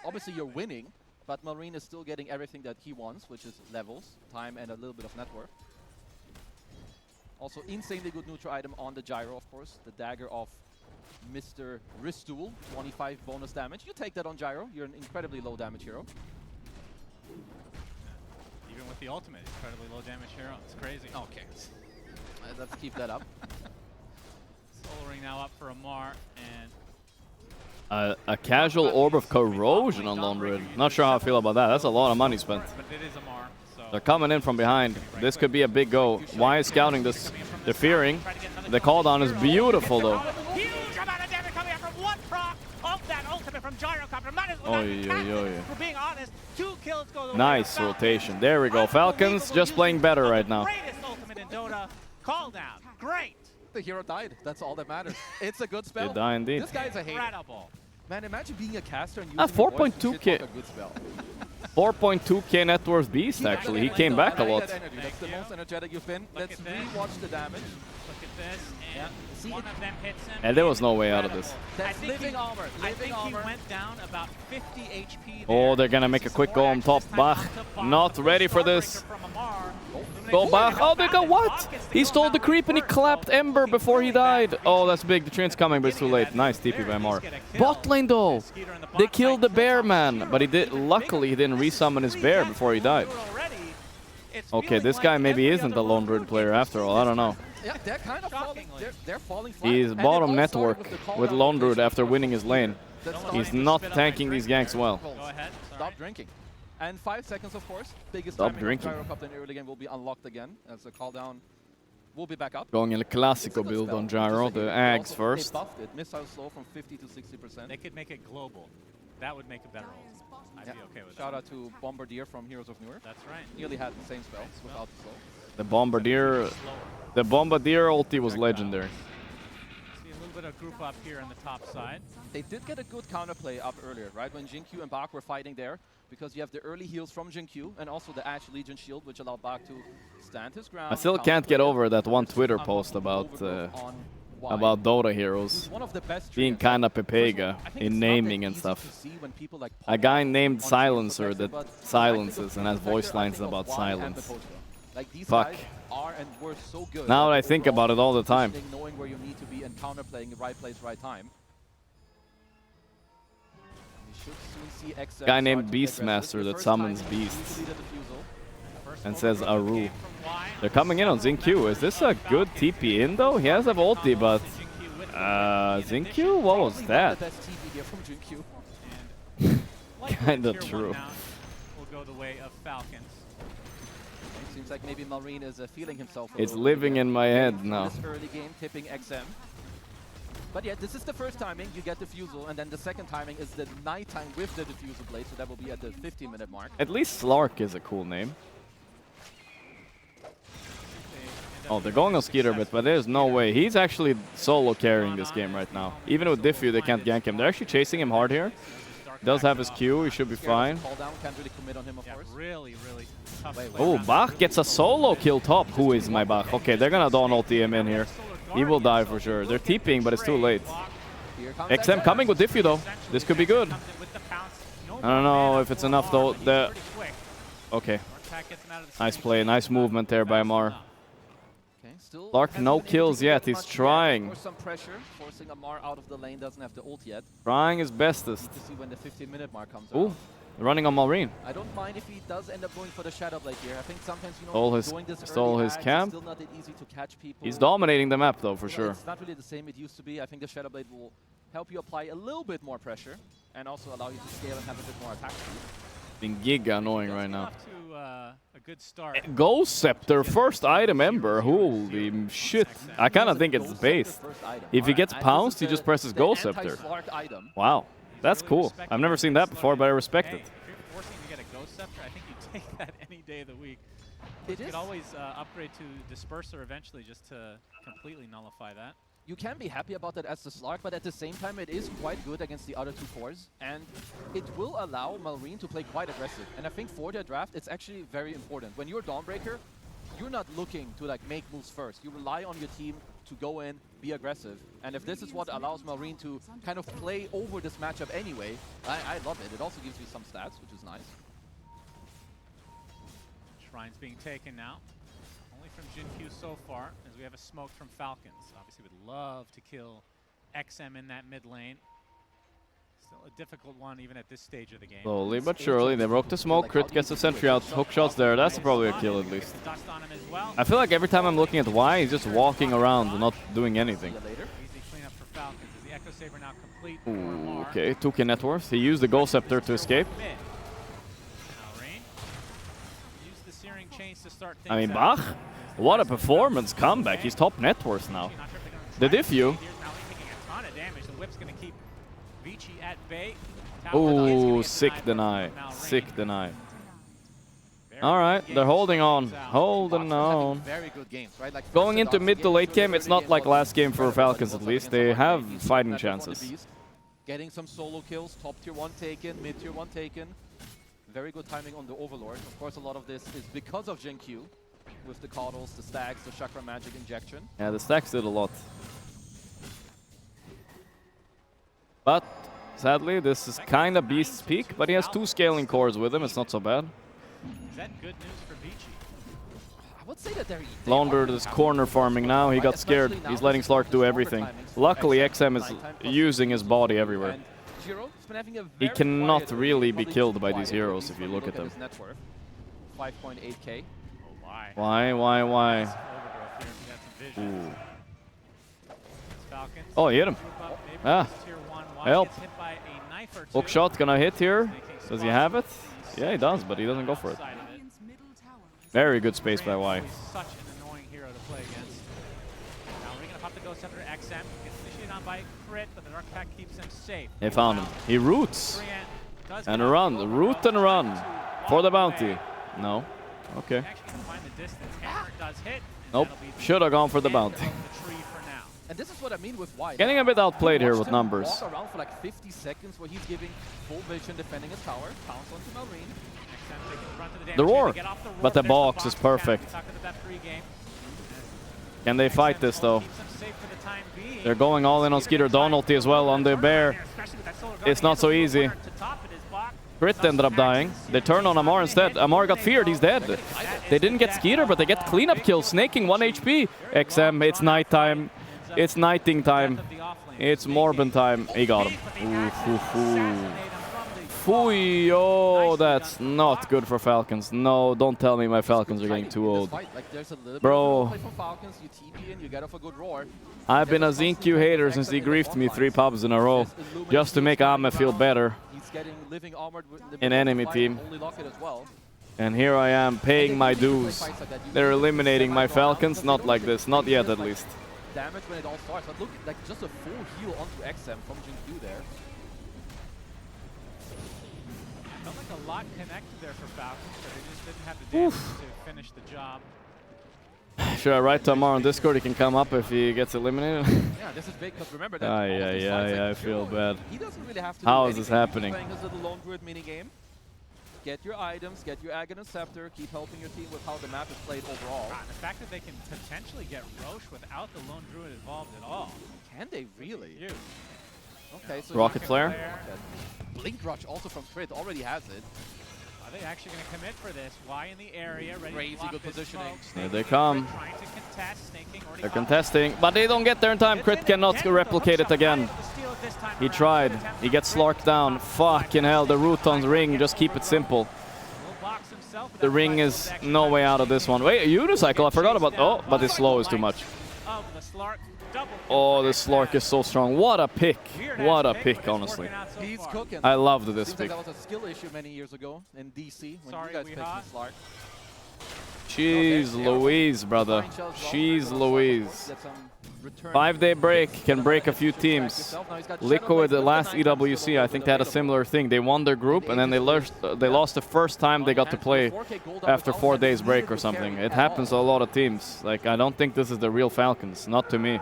obviously you're winning, but Marine is still getting everything that he wants, which is levels, time, and a little bit of net worth. Also, insanely good neutral item on the Gyro, of course. The Dagger of Mr. Ristool, 25 bonus damage. You take that on Gyro, you're an incredibly low damage hero. Even with the ultimate, incredibly low damage hero. It's crazy. Okay. Let's keep that up. Soul Ring now up for Amar, and A casual Orb of Corrosion on Lone Druid. Not sure how I feel about that. That's a lot of money spent. but it is Amar, so They're coming in from behind. This could be a big go. Why is scouting this? They're fearing. The call down is beautiful though. Huge amount of damage coming out from one proc of that ultimate from Gyrocopter. For being honest, 2 kills go the way Nice rotation. There we go. Falcons just playing better right now. Greatest ultimate in Dota. Call down. Great. The hero died. That's all that matters. It's a good spell. They die indeed. This guy's a hater. Incredible. Man, imagine being a caster and using 4.2k. a good spell. 4.2k net worth beast actually. He came back a lot. That's the most energetic you've been. Let's rewatch the damage. Look at this. And one of them hits him. And there was no way out of this. That's living armor. I think he went down about 50 HP. Oh, they're gonna make a quick go on top. Bach, not ready for this. Go Bach. Oh, they got what? He stole the creep and he clapped Ember before he died. Oh, that's big. The train's coming, but it's too late. Nice TP by Mar. Bot lane though. They killed the bear man, but he did. Luckily, he didn't resummon his bear before he died. Okay, this guy maybe isn't a lone druid player after all. I don't know. Yeah, they're kind of falling. They're falling flat. He's bottom network with lone druid after winning his lane. He's not tanking these ganks well. Go ahead. Stop drinking. And 5 seconds, of course. Biggest Stop timing drinking. of Gyrocopter in the early game will be unlocked again as the call down will be back up. Going in a classical build on Gyro, the Ags first. They buffed it. Missile slow from 50 to 60%. They could make it global. That would make a better ult. I'd be okay with that. Shout out to Bombardier from Heroes of Newer. That's right. Nearly had the same spells without the slow. The Bombardier ulti was legendary. See a little bit of group up here on the top side. They did get a good counterplay up earlier, right? When Jin Q and Bach were fighting there, because you have the early heals from Jin Q and also the Ash Legion shield, which allowed Bach to stand his ground. I still can't get over that one Twitter post about Dota heroes being kinda Pepega in naming and stuff. A guy named Silencer that silences and has voice lines about silence. Fuck. Now that I think about it all the time. Knowing where you need to be and counterplaying right place, right time. Guy named Beastmaster that summons beasts and says Aru. They're coming in on Xingqiu. Is this a good TP in though? He has a ulti, but Xingqiu? What was that? Kinda true. Will go the way of Falcons. Seems like maybe Malrine is feeling himself. It's living in my head now. This early game, tipping XM. But yeah, this is the first timing, you get Diffusal, and then the second timing is the nighttime with the Diffusal blade, so that will be at the 15-minute mark. At least Slark is a cool name. Oh, they're going on Skeeter a bit, but there's no way. He's actually solo carrying this game right now. Even with Diffu, they can't gank him. They're actually chasing him hard here. He does have his Q, he should be fine. Oh, Bach gets a solo kill top. Who is my Bach? Okay, they're gonna Dawn ulti him in here. He will die for sure. They're TPing, but it's too late. XM coming with Diffu though. This could be good. I don't know if it's enough though. Okay. Nice play, nice movement there by Amar. Lark no kills yet. He's trying. Some pressure, forcing Amar out of the lane. Doesn't have the ult yet. Trying his bestest. To see when the 15-minute mark comes. Ooh, running on Malrine. I don't mind if he does end up going for the Shadow Blade here. I think sometimes stole his camp. Still not that easy to catch people. He's dominating the map though for sure. It's not really the same it used to be. I think the Shadow Blade will help you apply a little bit more pressure and also allow you to scale and have a bit more attack speed. Being giga annoying right now. A good start. Ghost Scepter, first item Ember. Holy shit. I kind of think it's based. If he gets pounced, he just presses Ghost Scepter. Wow, that's cool. I've never seen that before, but I respect it. If you're forcing to get a Ghost Scepter, I think you take that any day of the week. You could always upgrade to Disperser eventually just to completely nullify that. You can be happy about that as the Slark, but at the same time it is quite good against the other two cores, and it will allow Malrine to play quite aggressive. And I think for their draft, it's actually very important. When you're Dawnbreaker, you're not looking to like make moves first. You rely on your team to go in, be aggressive. And if this is what allows Malrine to kind of play over this matchup anyway, I love it. It also gives you some stats, which is nice. Shrine's being taken now. From Jin Q so far, as we have a smoke from Falcons. Obviously would love to kill XM in that mid lane. Still a difficult one even at this stage of the game. Slowly but surely, they broke the smoke, Crit gets the sentry out, hook shots there, that's probably a kill at least. I feel like every time I'm looking at Y, he's just walking around and not doing anything. Easy cleanup for Falcons. Is the Echo Saber now complete? Ooh, okay, 2k net worth. He used the Ghost Scepter to escape. start I mean, things out. Bach, what a performance comeback. He's top net worth now. The diff you. Here's now taking a ton of damage. The whip's going to keep Vici at bay. Oh, sick deny. Sick deny. All right, they're holding on. Holding on. Very good games, right? Like Going into mid to late game, it's not like last game for Falcons at least. They have fighting chances. Getting some solo kills, top tier 1 taken, mid tier 1 taken. Very good timing on the Overlord. Of course, a lot of this is because of Gen Q, with the Coddles, the Stacks, the Chakra Magic injection. Yeah, the stacks did a lot. But sadly, this is kind of Beast's peak, but he has 2 scaling cores with him. It's not so bad. Is that good news for Vici? I would say that they're Lone Druid is corner farming now. He got scared. He's letting Slark do everything. Luckily, XM is using his body everywhere. He cannot really be killed by these heroes if you look at them. 5.8k. Why? Ooh. Oh, he hit him. Ah, help. Hook shot gonna hit here. Does he have it? Yeah, he does, but he doesn't go for it. Very good space by Y. Such an annoying hero to play against. Now we're gonna pop the Ghost Scepter. XM gets initiated on by Crit, but the Dark Pact keeps him safe. They found him. He roots. And run. Root and run. For the bounty. No. Okay. Nope. Should have gone for the bounty. And this is what I mean with Y. Getting a bit outplayed here with numbers. Walk around for like 50 seconds where he's giving full vision defending his tower. Pounce onto Malrine. The roar. But the box is perfect. Can they fight this though? They're going all in on Skeeter Donalty as well on the bear. It's not so easy. Crit ended up dying. They turn on Amar instead. Amar got feared, he's dead. They didn't get Skeeter, but they get cleanup kill. Snaking 1 HP. XM, it's nighttime. It's nighting time. It's Morbin time. He got him. Fooey, oh, that's not good for Falcons. No, don't tell me my Falcons are getting too old. Bro, I've been a Zinq hater since he griefed me 3 pubs in a row just to make Ame feel better in enemy team. And here I am paying my dues. They're eliminating my Falcons, not like this, not yet at least. Damage when it all starts, but look, like just a full heal onto XM from Jin there. Felt like a lot connected there for Falcons, but they just didn't have the damage to finish the job. Should I write to Amar on Discord? He can come up if he gets eliminated. Yeah, this is big because remember that. I feel bad. He doesn't really have to How is this happening? Playing his little Lone Druid minigame. Get your items, get your Aghanim Scepter, keep helping your team with how the map is played overall. The fact that they can potentially get Roche without the Lone Druid involved at all. Can they really? Huge. Okay, so Rocket Flare. Blink Rush also from Crit already has it. Are they actually going to commit for this? Y in the area, ready to block good positioning. Here they come. Trying to contest, They're contesting, but they don't get there in time. Crit cannot replicate it again. He tried. He gets Slark down. Fucking hell, the Ruton's ring. Just keep it simple. The ring is no way out of this one. Wait, a unicycle. I forgot about. Oh, but his slow is too much. Oh, this Slark is so strong. What a pick. What a pick, honestly. He's cooking. I loved this pick. That was a skill issue many years ago in DC when you guys picked Slark. Jeez Louise, brother. Jeez Louise. 5-day break can break a few teams. Liquid, the last EWC, I think they had a similar thing. They won their group and then they lost the first time they got to play after 4 days break or something. It happens to a lot of teams. Like, I don't think this is the real Falcons. Not to me.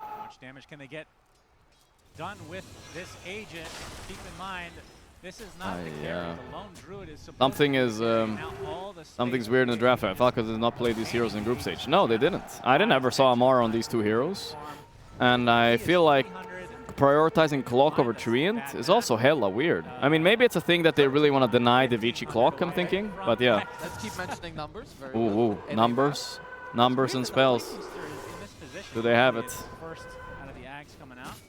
How much damage can they get done with this agent? Keep in mind, this is not the carry. The Lone Druid is something's weird in the draft. Falcons did not play these heroes in group stage. No, they didn't. I never saw Amar on these 2 heroes. And I feel like prioritizing clock over Treant is also hella weird. I mean, maybe it's a thing that they really want to deny the Vici clock, I'm thinking. But yeah. Let's keep mentioning numbers. Ooh, numbers. Numbers and spells. Do they have it?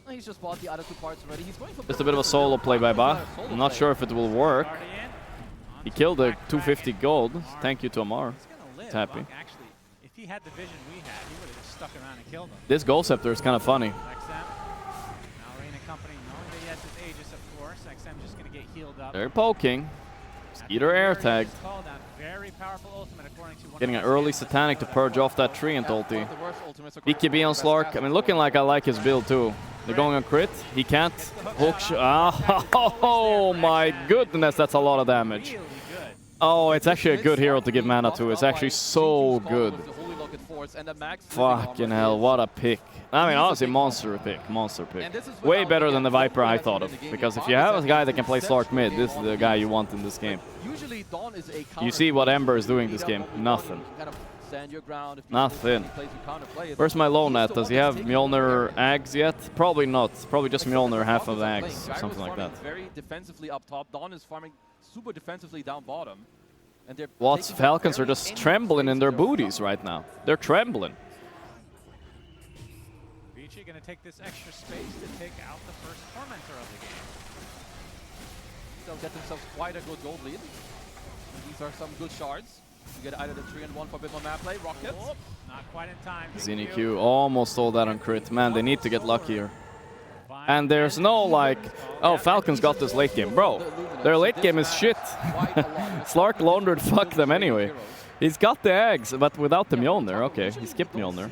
He's just bought the other 2 parts already. He's going for just a bit of a solo play by Bach. I'm not sure if it will work. He killed the 250 gold. Thank you to Amar. He's happy. Actually, if he had the vision we had, he would have just stuck around and killed him. This Ghost Scepter is kind of funny. They're poking. Either air tagged. Called out. Very powerful ultimate according to one Getting of an early Satanic to purge off that tree and ulti. EKB on Slark. I mean, looking like I like his build too. They're going on crit. He can't. Hook oh my goodness, that's a lot of damage. Oh, it's actually a good hero to give mana to. It's actually so good. Fucking hell, what a pick. I mean, honestly, monster pick. Monster pick. Way better than the Viper I thought of. Because if you have a guy that can play Slark mid, this is the guy you want in this game. You see what Ember is doing this game. Nothing. Nothing. Where's my lone at? Does he have Mjolnir Ags yet? Probably not. Probably just Mjolnir half of the Ags or something like that. Very defensively up top. Dawn is farming super defensively down bottom. And What's Falcons are just trembling in their booties right now. They're trembling. Vici going to take this extra space to take out the first Tormentor of the game. They'll get themselves quite a good gold lead. These are some good shards. You get either the 3 and 1 for a bit more map play. Rockets. Oh, not quite in time. ZNQ almost stole that on crit. Man, they need to get luckier. And there's no like, oh, Falcons got this late game. Bro, their late game is shit. Slark laundered fuck them anyway. He's got the eggs, but without the Mjolnir. Okay, he skipped Mjolnir.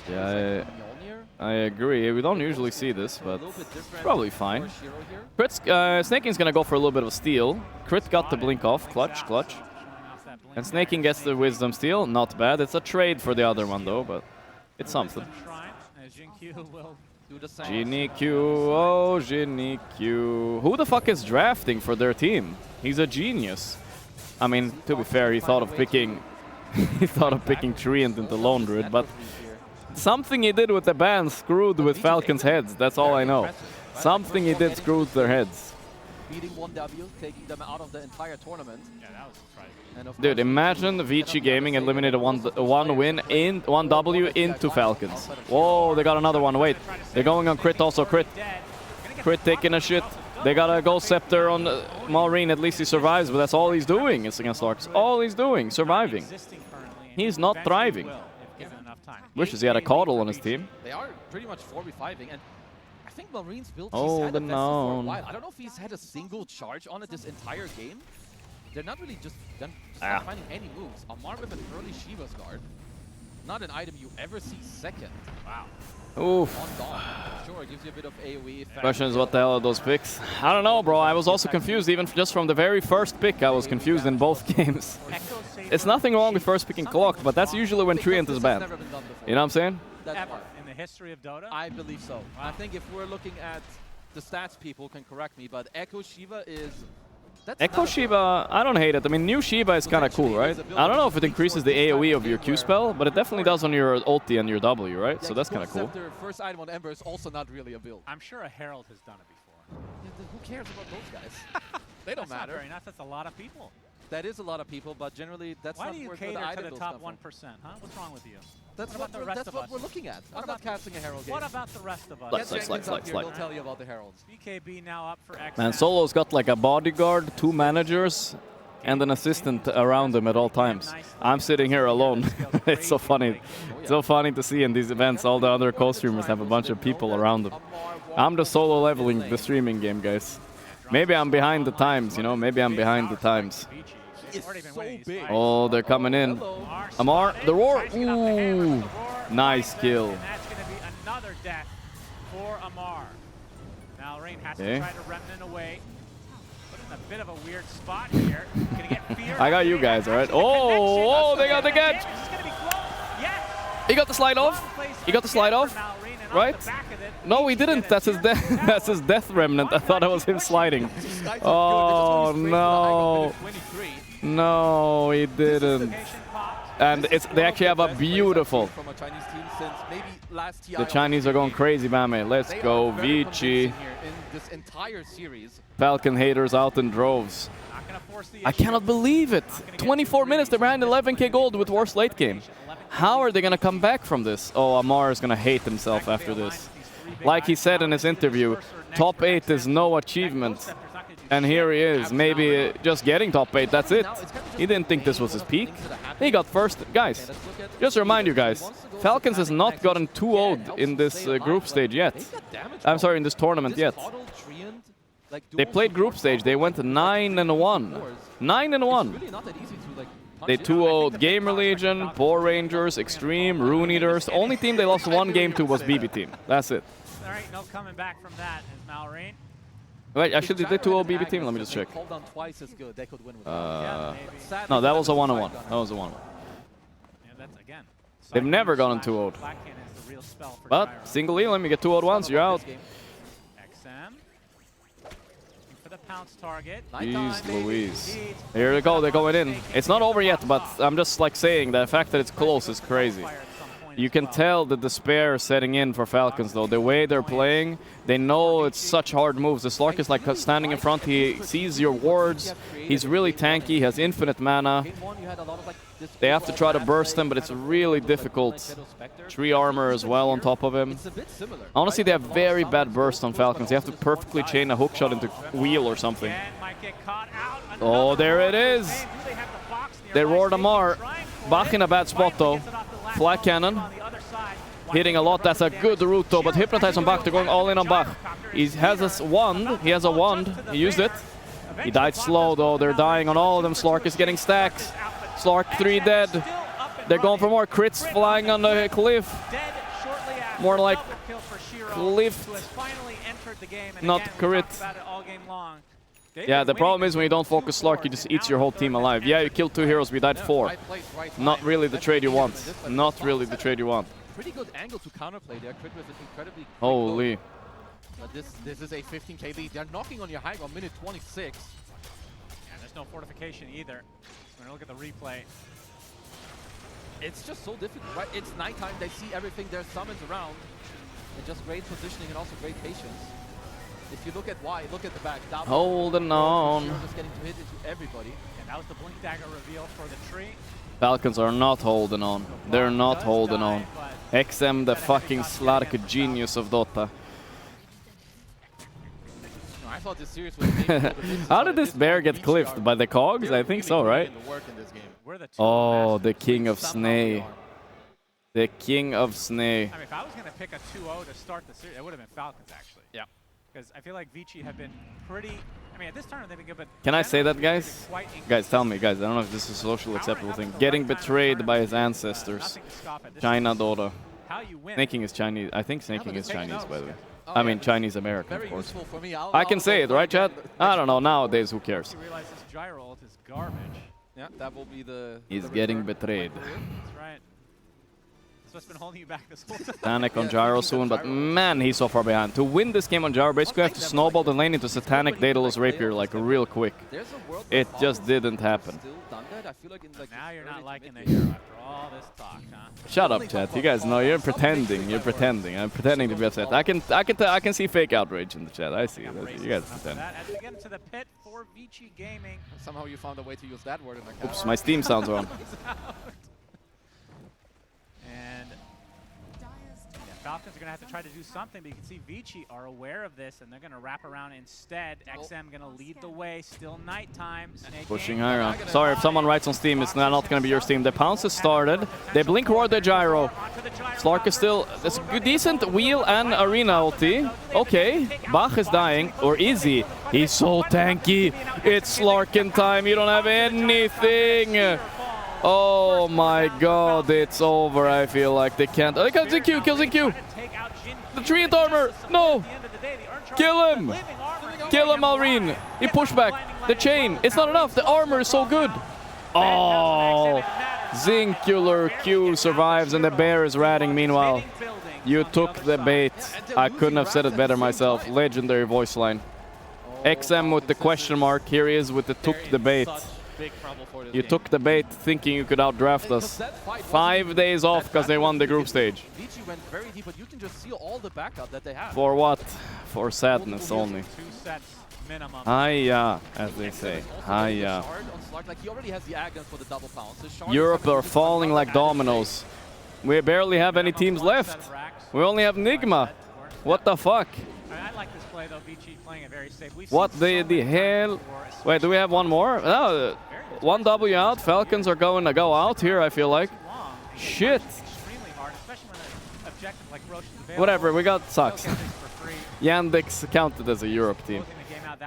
Yeah, I agree. We don't usually see this, but it's probably fine. Snaking's gonna go for a little bit of a steal. Crit got the blink off. Clutch, clutch. And Snaking gets the Wisdom steal. Not bad. It's a trade for the other one, though, but it's something. GNQ, oh GNQ. Who the fuck is drafting for their team? He's a genius. I mean, to be fair, he thought of picking Treant into Lone Druid, but something he did with the band screwed with Falcons' heads. That's all I know. Something he did screwed their heads. Beating 1W, taking them out of the entire tournament. Yeah, that was surprising. Dude, imagine Vici Gaming eliminated one W into Falcons. Whoa, they got another one. Wait, they're going on crit also. Crit taking a shit. They got a Gold Scepter on Maureen. At least he survives, but that's all he's doing. It's against Larks. All he's doing, surviving. He's not thriving. Wishes he had a Caudle on his team. They are pretty much 4v5ing, and I think Maureen's build, oh, he's had a the Vessel for a known. while. I don't know if he's had a single charge on it this entire game. They're not really just not finding any moves. Amar with an early Shiva's guard. Not an item you ever see second. Wow. Oof. On Dawn. Sure, it gives you a bit of AoE effect. Question is, what the hell are those picks? I don't know, bro. I was also confused even just from the very first pick. I was confused in both games. It's nothing wrong with first picking Clock, but that's usually when Treant is banned. You know what I'm saying? Ever in the history of Dota? I believe so. Wow. I think if we're looking at the stats, people can correct me, but Echo Shiva is... Echo Shiva, I don't hate it. I mean, new Shiva is kind of cool, right? I don't know if it increases the AoE of your Q spell, but it definitely does on your ulti and your W, right? So that's kind of cool. First item on Ember is also not really a build. I'm sure a Herald has done it before. Who cares about those guys? They don't matter. Not very nice. That's a lot of people. That is a lot of people, but generally that's Why not do you where cater the to the top 1%, huh? What's wrong with you? That's what we're looking at. I'm not casting a Herald game. What about the rest of us? We'll tell you about the Heralds. BKB now up for X. Man, Solo's got like a bodyguard, 2 managers, and an assistant around him at all times. I'm sitting here alone. It's so funny. It's so funny to see in these events all the other co-streamers have a bunch of people around them. I'm just solo leveling the streaming game, guys. Maybe I'm behind the times, you know? Maybe I'm behind the times. Oh, they're coming in. Amar, the roar. Ooh, nice kill. And that's going to be another death for Amar. Now Rain has to try to remnant away. Put in a bit of a weird spot here. Gonna get fear. I got you guys, all right? Oh, they got the catch. He got the slide off. He got the slide off, right? No, he didn't. That's his death. That's his death remnant. I thought it was him sliding. Oh no. No, he didn't. And they actually have a beautiful. The Chinese are going crazy, Bame. Let's go, Vici. Falcon haters out in droves. I cannot believe it. 24 minutes, they're behind 11k gold with worst late game. How are they going to come back from this? Oh, Amar is going to hate himself after this. Like he said in his interview, top 8 is no achievement. And here he is, maybe just getting top 8, that's it. He didn't think this was his peak. He got first. Guys, just to remind you guys, Falcons has not gotten 2-0'd in this group stage yet. I'm sorry, in this tournament yet. They played group stage. They went 9-1. 9-1. Really not that easy to like. They 2-0'd Gamer Legion, Poor Rangers, Extreme, Rune Eaters. The only team they lost one game to was BB Team. That's it. There ain't no coming back from that, is Malrain. Wait, actually, they 2-0 BB Team. Let me just check. Hold on twice as good. They could win with No, that was a 1-1. That was a 1-1. Yeah, that's again. They've never gone 2-0'd. But single elim, you get 2-0'd once, you're out. XM. For the pounce target. Jeez Louise. Here they go, they're going in. It's not over yet, but I'm just like saying the fact that it's close is crazy. You can tell the despair setting in for Falcons though. The way they're playing, they know it's such hard moves. The Slark is like standing in front, he sees your wards, he's really tanky, he has infinite mana. They have to try to burst him, but it's really difficult. 3 armor as well on top of him. Honestly, they have very bad burst on Falcons. You have to perfectly chain a hook shot into wheel or something. Oh, there it is! They roared Amar. Bach in a bad spot though. Flat cannon. Hitting a lot. That's a good route though, but hypnotize on Bach. They're going all in on Bach. He has a wand. He has a wand. He used it. He died slow though. They're dying on all of them. Slark is getting stacks. Slark 3 dead. They're going for more crits flying on the cliff. More like cliff. Not crit. Yeah, the problem is when you don't focus Slark, he just eats your whole team alive. Yeah, you killed 2 heroes, we died 4. Not really the trade you want. Not really the trade you want. Pretty good angle to counterplay there. Crit with an incredibly holy. But this is a 15k lead. They're knocking on your high ground, minute 26. Yeah, there's no fortification either. We're gonna look at the replay. It's just so difficult, right? It's nighttime, they see everything, there's summons around. And just great positioning and also great patience. If you look at Y, look at the back. Holding on. Just getting to hit into everybody. And that was the Blink Dagger reveal for the tree. Falcons are not holding on. They're not holding on. XM, the fucking Slark genius of Dota. I thought this series was How did this bear get cliffed? By the cogs? I think so, right? Oh, the king of Snay. The king of Snay. I mean, if I was going to pick a 2-0 to start the series, it would have been Falcons, actually. Yeah. Because I feel like Vici have been pretty... I mean, at this tournament they've been good, but... Can I say that, guys? Guys, tell me, guys. I don't know if this is a socially acceptable thing. Getting betrayed by his ancestors. China Dota. Snaking is Chinese. I think snaking is Chinese, by the way. I mean, Chinese American, of course. I can say it, right, Chad? I don't know. Nowadays, who cares? You realize this gyro ult is garbage. Yeah, that will be the... He's getting betrayed. That's right. That's what's been holding you back this whole time. Satanic on gyro soon, but man, he's so far behind. To win this game on gyro, basically have to snowball the lane into Satanic Daedalus Rapier like real quick. It just didn't happen. Now you're not liking the hero after all this talk, huh? Shut up, chat. You guys know you're pretending. You're pretending. I'm pretending to be upset. I can see fake outrage in the chat. I see. You guys pretend. As we get into the pit for Vici Gaming. Somehow you found a way to use that word in the Oops, my Steam sounds wrong. And Falcons are going to have to try to do something, but you can see Vici are aware of this, and they're going to wrap around instead. XM going to lead the way. Still nighttime. Snake pushing high ground. Sorry if someone writes on Steam, it's not going to be your Steam. The pounce has started. They blink roar the gyro. Slark is still... It's a decent wheel and arena ulti. Okay, Bach is dying. Or is he? He's so tanky. It's Slarkin time. You don't have anything. Oh my god, it's over. I feel like they can't. Oh, kills in Q, kills in Q. The treant armor. No. Kill him. Kill him, Malrine. He pushed back. The chain. It's not enough. The armor is so good. Oh. Zincular Q survives and the bear is ratting meanwhile. You took the bait. I couldn't have said it better myself. Legendary voice line. XM with the question mark. Here he is with the took the bait. You took the bait thinking you could outdraft us. 5 days off because they won the group stage. Vici went very deep, but you can just see all the backup that they have. For what? For sadness only. 2 sets minimum. Hiya, as they say. Hiya. Like he already has the Agnes for the double pounce. Europe are falling like dominoes. We barely have any teams left. We only have Nigma. What the fuck? I like this play though, Vici playing it very safe. What the hell? Wait, do we have one more? No, 1 W out. Falcons are going to go out here, I feel like. Shit. Whatever, we got sucks. Yandex counted as a Europe team.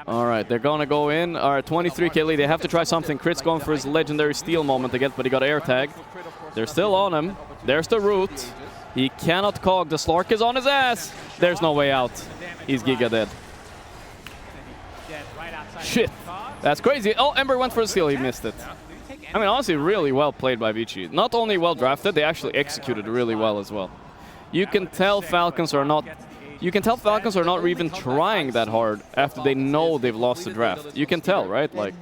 All right, they're gonna go in. All right, 23k lead. They have to try something. Crit's going for his legendary steal moment again, but he got air tagged. They're still on him. There's the root. He cannot cog. The Slark is on his ass. There's no way out. He's Giga dead. Shit. That's crazy. Oh, Ember went for the steal. He missed it. I mean, honestly, really well played by Vici. Not only well drafted, they actually executed really well as well. You can tell Falcons are not... You can tell Falcons are not even trying that hard after they know they've lost the draft. You can tell, right? Like,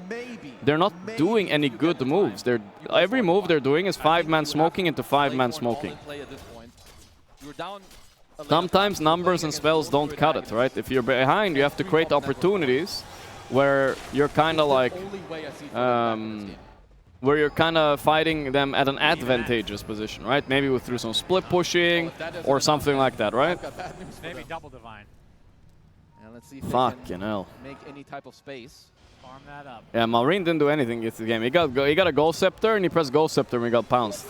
they're not doing any good moves. Every move they're doing is 5-man smoking into 5-man smoking. Sometimes numbers and spells don't cut it, right? If you're behind, you have to create opportunities where you're kind of like... where you're kind of fighting them at an advantageous position, right? Maybe through some split pushing or something like that, right? Maybe double divine. And let's see if Fucking hell. Make any type of space. Farm that up. Yeah, Malrine didn't do anything in this game. He got a Gold Scepter and he pressed Gold Scepter and he got pounced.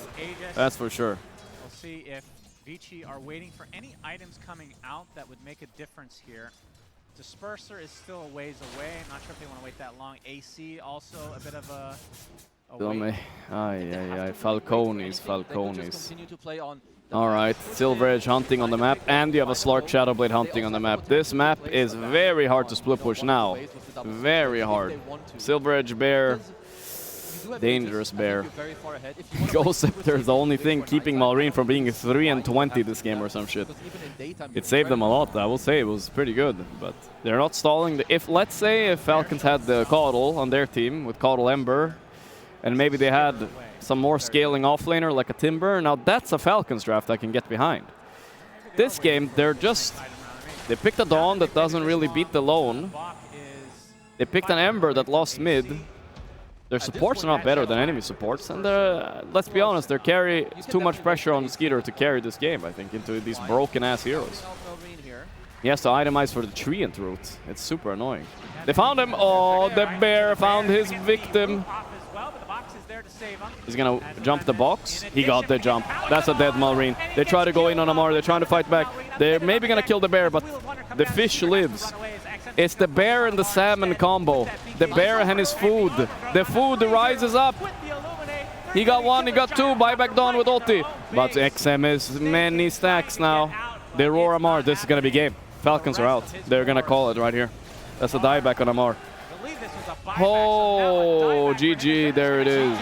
That's for sure. We'll see if Vici are waiting for any items coming out that would make a difference here. Disperser is still a ways away. I'm not sure if they want to wait that long. AC also a bit of a... Falcones. Alright, Silver Edge hunting on the map, and you have a Slark Shadowblade hunting on the map. This map is very hard to split push now. Very hard. Silver Edge Bear, dangerous Bear. Ghost Scepter is the only thing keeping Malrine from being 3-20 this game or some shit. It saved them a lot, I will say. It was pretty good, but they're not stalling. Let's say if Falcons had the Caudle on their team with Caudle Ember, and maybe they had some more scaling offlaner like a Timber. Now that's a Falcons draft I can get behind. This game, they picked a Dawn that doesn't really beat the lone. They picked an Ember that lost mid. Their supports are not better than enemy supports. And let's be honest, their carry is too much pressure on Skeeter to carry this game, I think, into these broken-ass heroes. He has to itemize for the Treant route. It's super annoying. They found him. Oh, the Bear found his victim. He's gonna jump the box. He got the jump. That's a dead Malrine. They try to go in on Amar. They're trying to fight back. They're maybe gonna kill the Bear, but the fish lives. It's the Bear and the salmon combo. The Bear and his food. The food rises up. He got one, he got two. Buyback Dawn with ulti. But XM is many stacks now. They roar Amar. This is gonna be game. Falcons are out. They're gonna call it right here. That's a dieback on Amar. Oh, GG, there it is.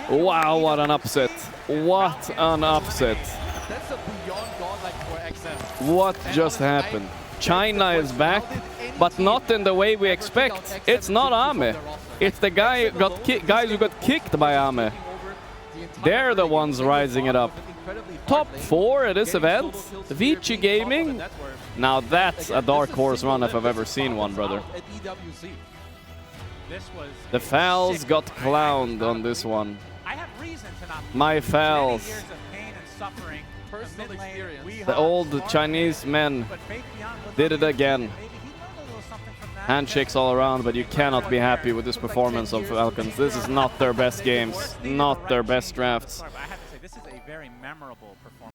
Wow, what an upset. What an upset. What just happened? China is back, but not in the way we expect. It's not Ame. It's the guys who got kicked by Ame. They're the ones rising it up. Top 4 at this event. Vici Gaming. Now that's a dark horse run if I've ever seen one, brother. The Fals got clowned on this one. My Fals. The old Chinese men did it again. Handshakes all around, but you cannot be happy with this performance of Falcons. This is not their best games, not their best drafts. This is a very memorable performance.